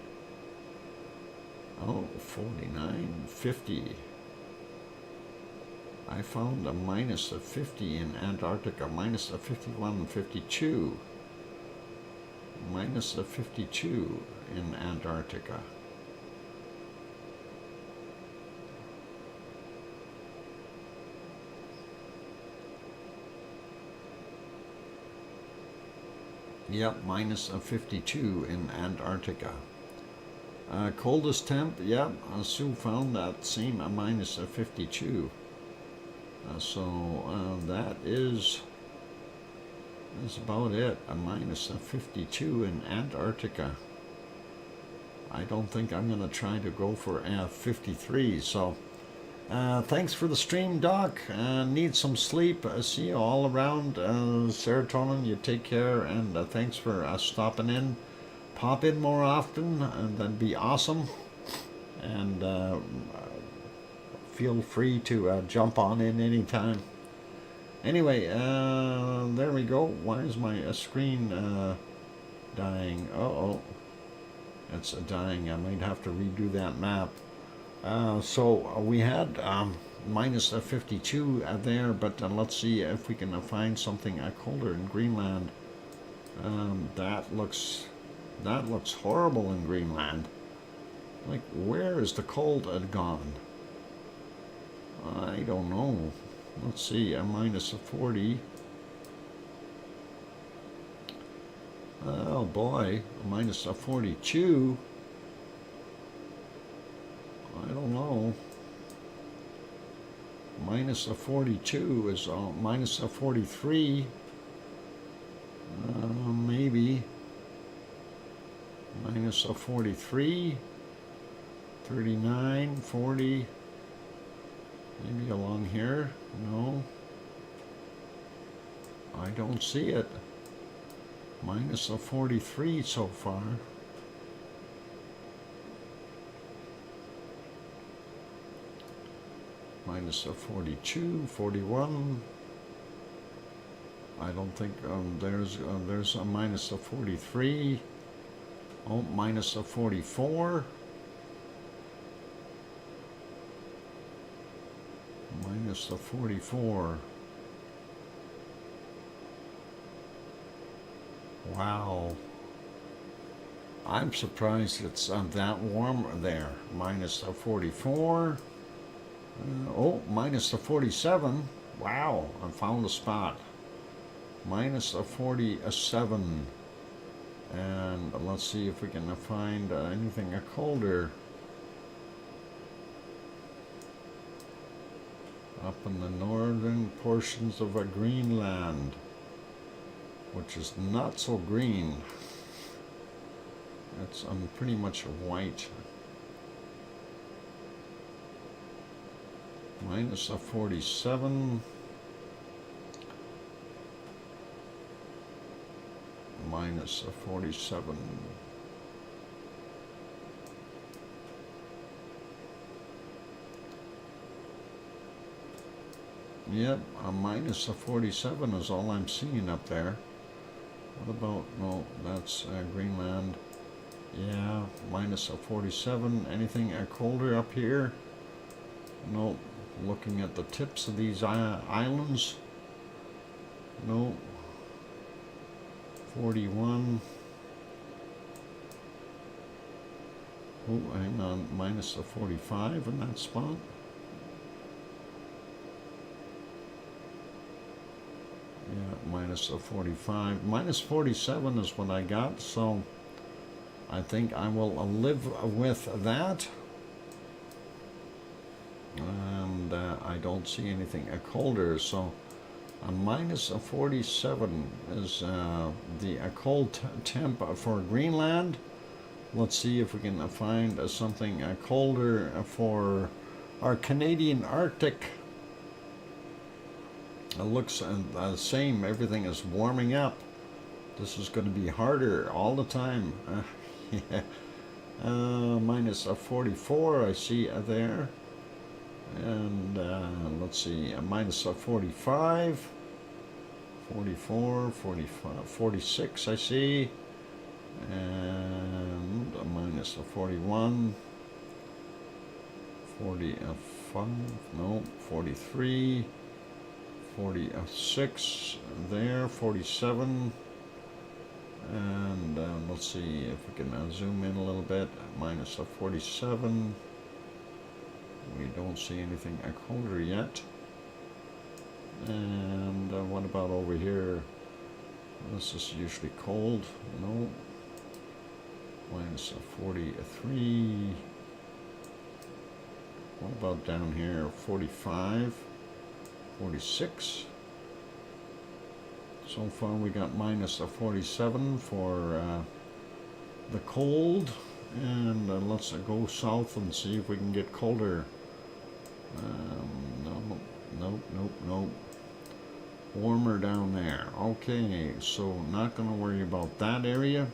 S1: Oh, 49, 50. I found a minus of 50 in Antarctica, minus of 51, 52. Minus of 52 in Antarctica. Yep, minus of 52 in Antarctica. Coldest temp, yep, Sue found that same minus of 52. So that is about it, a minus of 52 in Antarctica. I don't think I'm going to try to go for 53, so thanks for the stream, Doc. Need some sleep. See you all around. Serotonin, you take care, and thanks for stopping in. Pop in more often, and that'd be awesome. And feel free to jump on in anytime. Anyway, there we go. Why is my screen dying? Uh-oh. It's dying. I might have to redo that map. So we had minus 52 there, but let's see if we can find something colder in Greenland. That looks horrible in Greenland. Like, where is the cold gone? I don't know. Let's see, a minus 40. Oh boy, a minus 42. I don't know. Minus 42 is minus 43. Maybe. Minus 43. 39, 40. Maybe along here. No. I don't see it. Minus 43 so far. Minus 42, 41. I don't think there's a minus 43. Oh, minus 44. Minus 44. Wow. I'm surprised it's that warm there. Minus 44. Oh, minus 47. Wow, I found a spot. Minus 47. And let's see if we can find anything colder. Up in the northern portions of Greenland, which is not so green. It's pretty much white. Minus 47. Minus 47. Yep, a minus a 47 is all I'm seeing up there. What about, no, that's Greenland. Yeah, minus a 47. Anything colder up here? No. Looking at the tips of these islands. No. 41. Oh, hang on, minus a 45 in that spot. Yeah, minus a 45. Minus 47 is what I got, so I think I will live with that. And I don't see anything colder, so a minus a 47 is the cold temp for Greenland. Let's see if we can find something colder for our Canadian Arctic. It looks the same. Everything is warming up. This is going to be harder all the time. Yeah. Minus a 44 I see there. And let's see, a minus a 45. 44, 45, 46 I see. And a minus a 41. 45, no, 43. 46 there, 47, and let's see if we can zoom in a little bit. Minus a 47. We don't see anything colder yet. And what about over here? This is usually cold. No. Minus a 43. What about down here? 45. 46. So far we got minus a 47 for the cold, and let's go south and see if we can get colder. Nope. Warmer down there. Okay, so not going to worry about that area.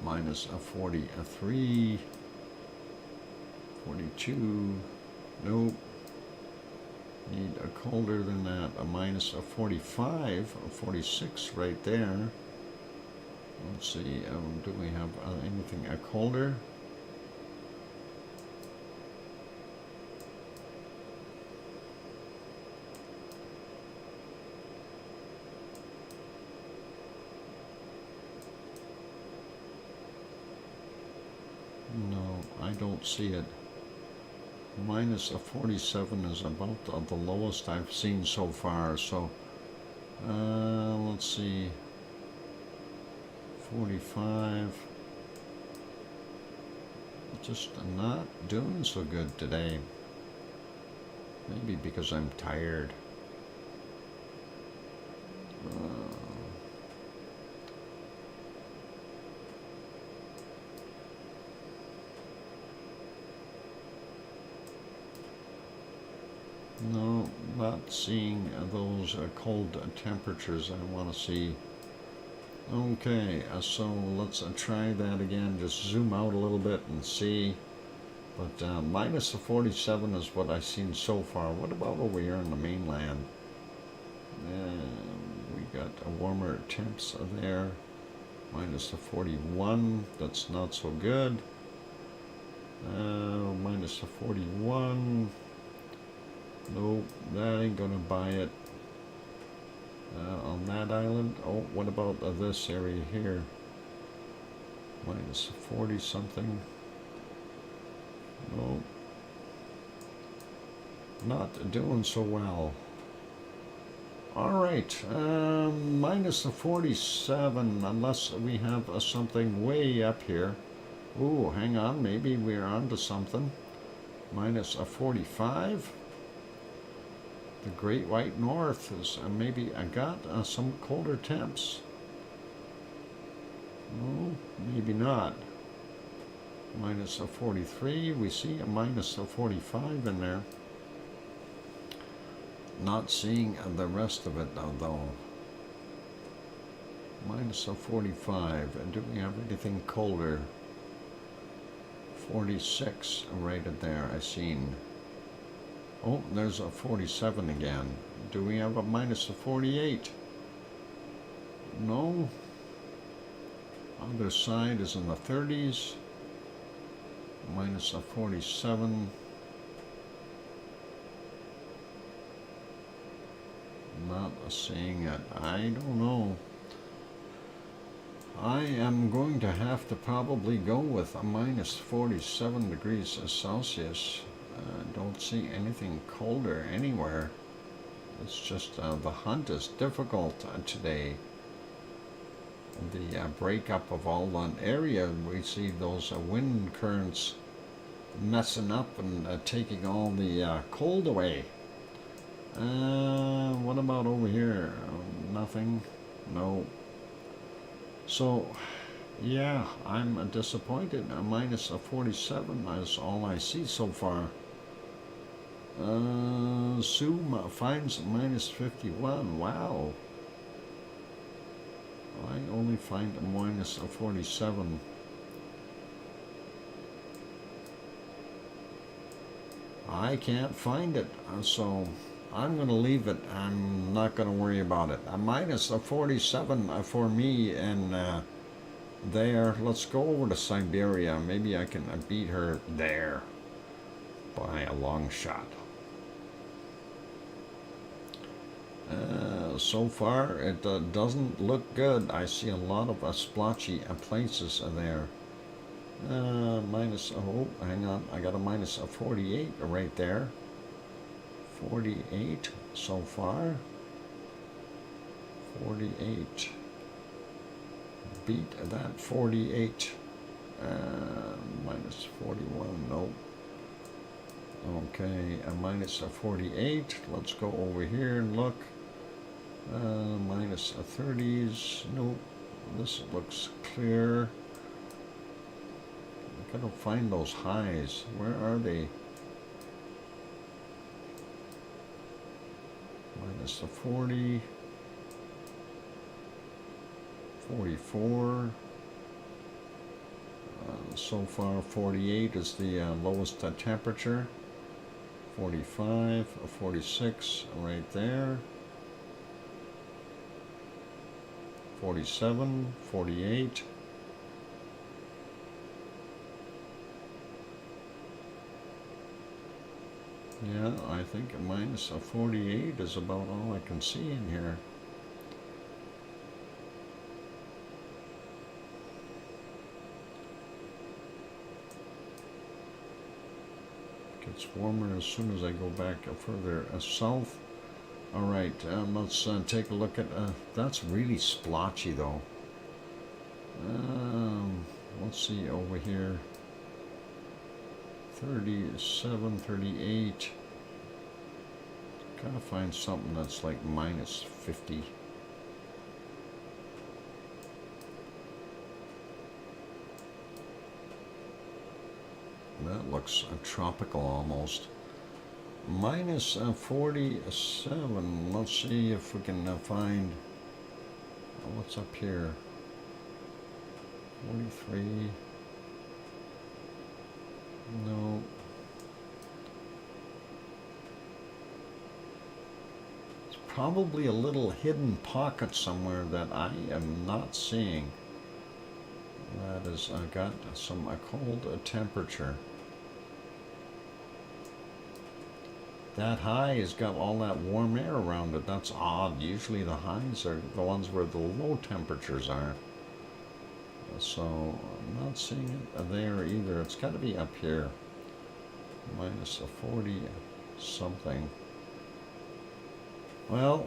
S1: Minus a 43, 42. Nope. Need a colder than that, a minus a 45, a 46 right there. Let's see, do we have anything colder? No, I don't see it. Minus a 47 is about the lowest I've seen so far, so let's see, 45, just not doing so good today, maybe because I'm tired. No, not seeing those cold temperatures I want to see. Okay, so let's try that again. Just zoom out a little bit and see. But minus a 47 is what I've seen so far. What about over here on the mainland? We got warmer temps there. Minus a 41. That's not so good. Minus a 41. Nope, that ain't gonna buy it. On that island. Oh, what about this area here? Minus 40 something. Nope. Not doing so well. Alright, minus a 47, unless we have something way up here. Ooh, hang on, maybe we're onto something. Minus a 45. The Great White North is maybe I got some colder temps. No, maybe not. Minus a 43. We see a minus a 45 in there. Not seeing the rest of it though. Minus a 45. And do we have anything colder? 46 right in there. I seen. Oh, there's a 47 again. Do we have a minus a 48? No. Other side is in the 30s. Minus a 47. Not seeing it. I don't know. I am going to have to probably go with a minus 47 degrees Celsius. Don't see anything colder anywhere. It's just the hunt is difficult today. The breakup of all that area, we see those wind currents messing up and taking all the cold away. What about over here? Nothing? No. So, yeah, I'm disappointed. A minus a 47 is all I see so far. Sue finds minus 51. Wow. I only find a minus a 47. I can't find it, so I'm going to leave it. I'm not going to worry about it. A minus a 47 for me and there. Let's go over to Siberia. Maybe I can beat her there by a long shot. So far, it doesn't look good. I see a lot of splotchy places there. Minus, oh, hang on. I got a minus a 48 right there. 48 so far. 48. Beat that 48. Minus 41, nope. Okay, a minus a 48. Let's go over here and look. Minus a 30s. Nope. This looks clear. I gotta find those highs. Where are they? Minus a 40. 44. So far, 48 is the lowest temperature. 45, 46 right there. 47, 48. Yeah, I think a minus a 48 is about all I can see in here. Gets warmer as soon as I go back further south. All right, let's take a look at, that's really splotchy though. Let's see over here. 37, 38. Gotta find something that's like minus 50. That looks tropical almost. Minus 47. Let's see if we can find what's up here. 43. No. It's probably a little hidden pocket somewhere that I am not seeing. That is, I got some cold temperature. That high has got all that warm air around it. That's odd. Usually the highs are the ones where the low temperatures are. So I'm not seeing it there either. It's got to be up here. Minus a 40 something. Well,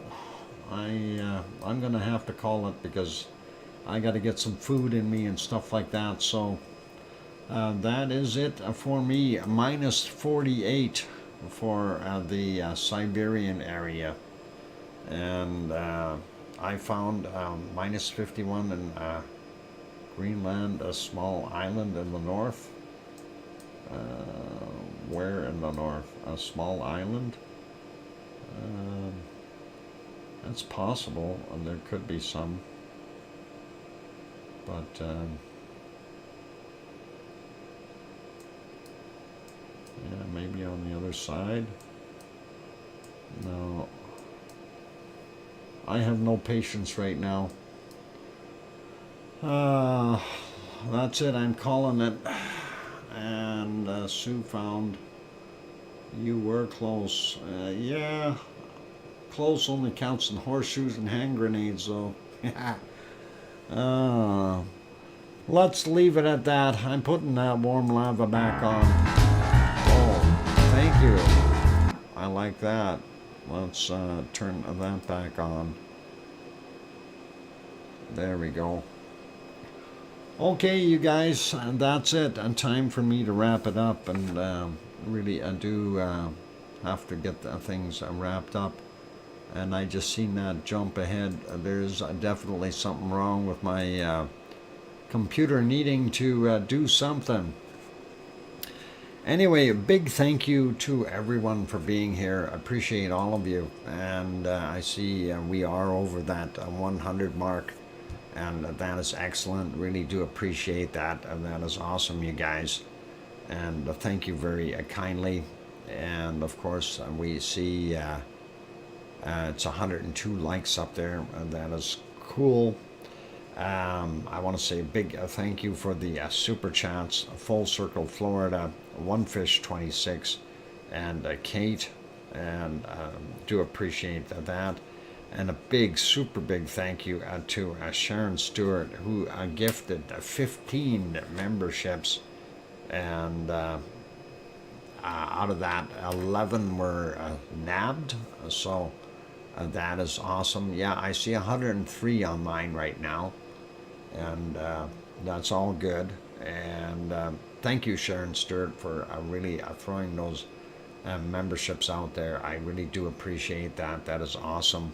S1: I'm going to have to call it because I got to get some food in me and stuff like that. So that is it for me. Minus 48 for the Siberian area. And I found minus 51 in Greenland, a small island in the north. Where in the north? A small island? That's possible, and there could be some. But yeah, maybe on the other side. No. I have no patience right now. That's it. I'm calling it. And Sue found you were close. Yeah, close only counts in horseshoes and hand grenades, though. Let's leave it at that. I'm putting that warm lava back on. Oh, thank you. I like that. Let's turn that back on. There we go. Okay, you guys, that's it. And time for me to wrap it up. And really, I do have to get the things wrapped up. And I just seen that jump ahead. There's definitely something wrong with my computer needing to do something. Anyway, a big thank you to everyone for being here. I appreciate all of you. And I see we are over that 100 mark. And that is excellent. Really do appreciate that. And that is awesome, you guys. And thank you very kindly. And of course, we see it's 102 likes up there. That is cool. I want to say a big thank you for the super chats. Full Circle Florida, OneFish26, and Kate. And do appreciate that. And a big, super big thank you to Sharon Stewart, who gifted 15 memberships. And out of that, 11 were nabbed. So that is awesome. Yeah, I see 103 on mine right now. And that's all good. And thank you, Sharon Stewart, for really throwing those memberships out there. I really do appreciate that. That is awesome.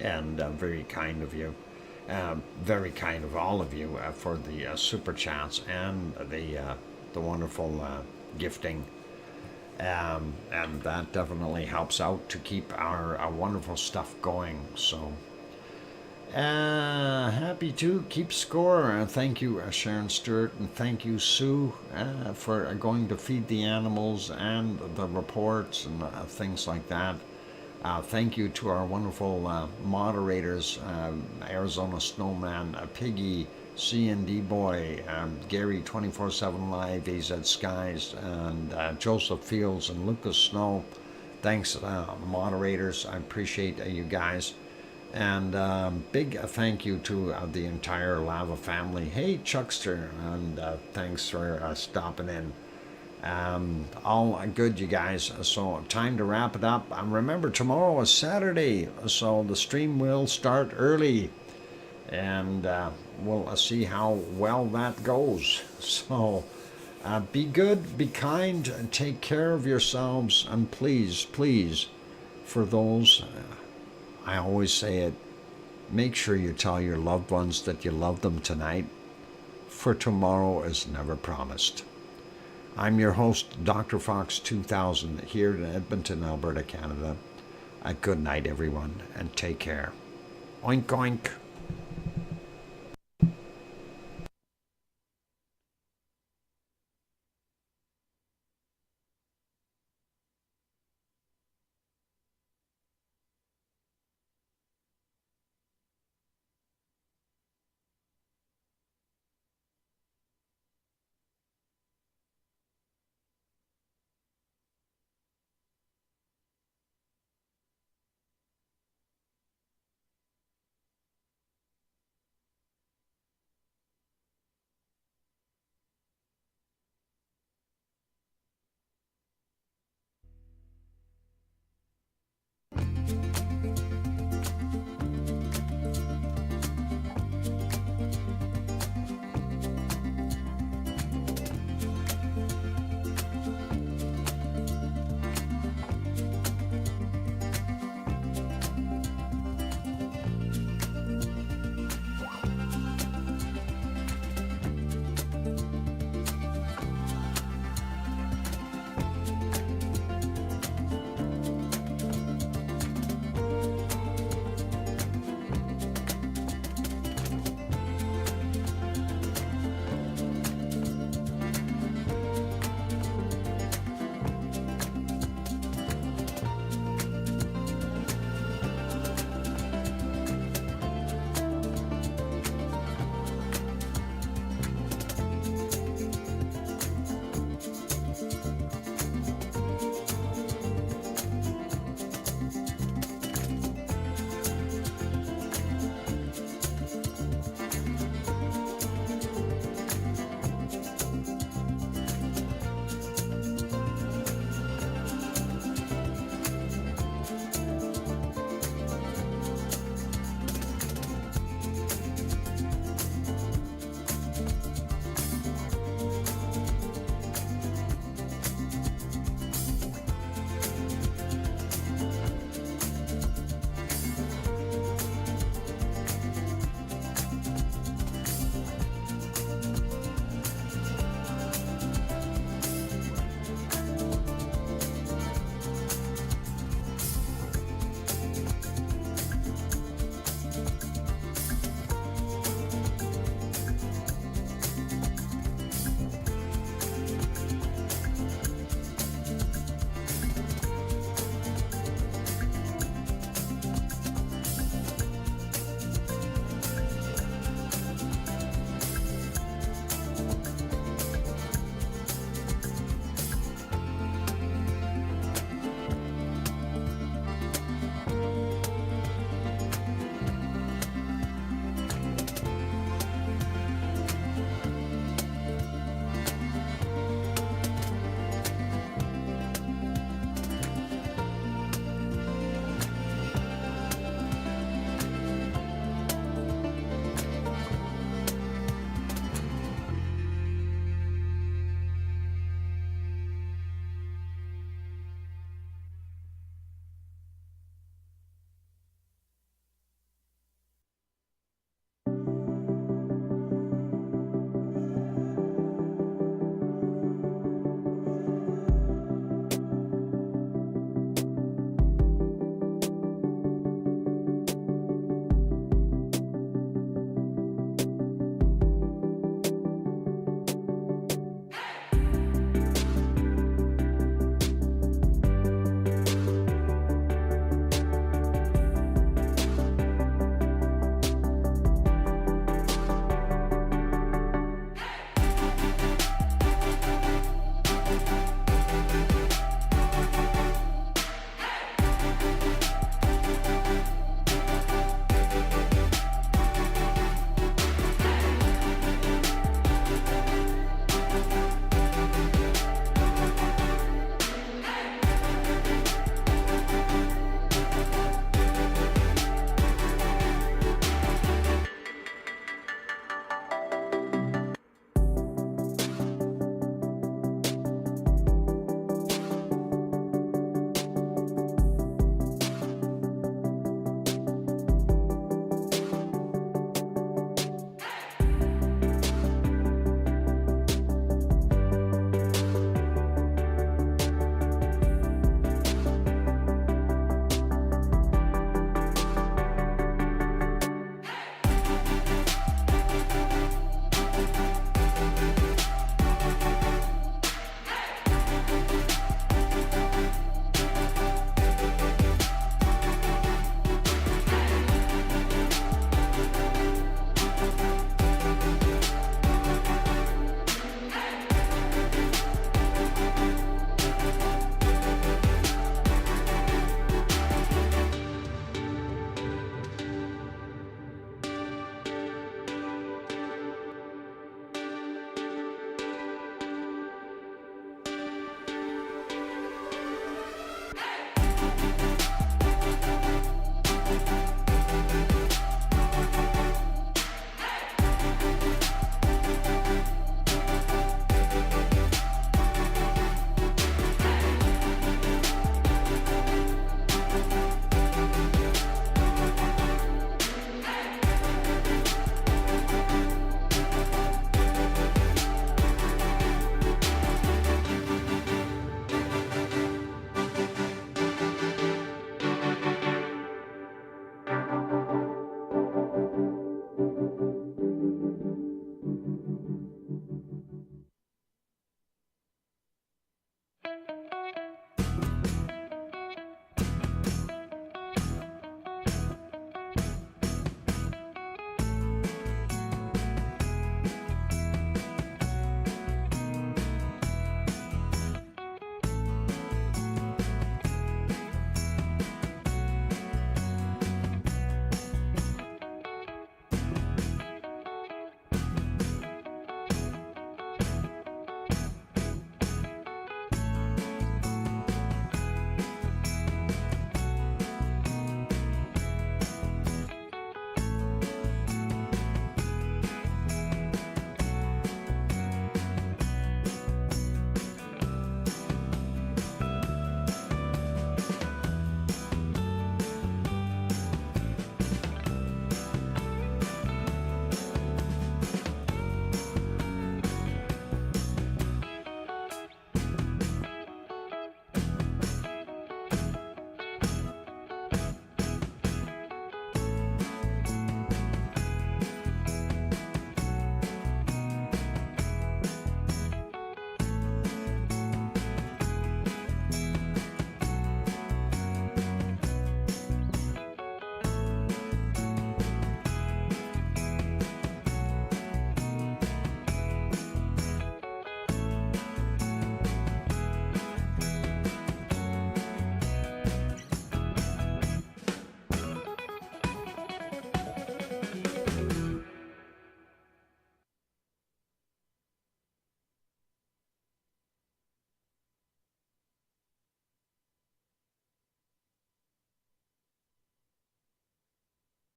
S1: And very kind of you, very kind of all of you for the super chats and the wonderful gifting, and that definitely helps out to keep our wonderful stuff going. So happy to keep score. Thank you, Sharon Stewart, and thank you, Sue, for going to feed the animals and the reports and things like that. Thank you to our wonderful moderators, Arizona Snowman, Piggy, C&D Boy, Gary 24/7 Live, AZ Skies, and Joseph Fields and Lucas Snow. Thanks, moderators. I appreciate you guys. And big thank you to the entire Lava family. Hey, Chuckster, and thanks for stopping in. All good, you guys. So time to wrap it up. Remember, tomorrow is Saturday, so the stream will start early, and we'll see how well that goes. So be good, be kind, and take care of yourselves. And please, please, for those, I always say it, make sure you tell your loved ones that you love them tonight, for tomorrow is never promised. I'm your host, DrFox2000, here in Edmonton, Alberta, Canada. Good night, everyone, and take care. Oink, oink.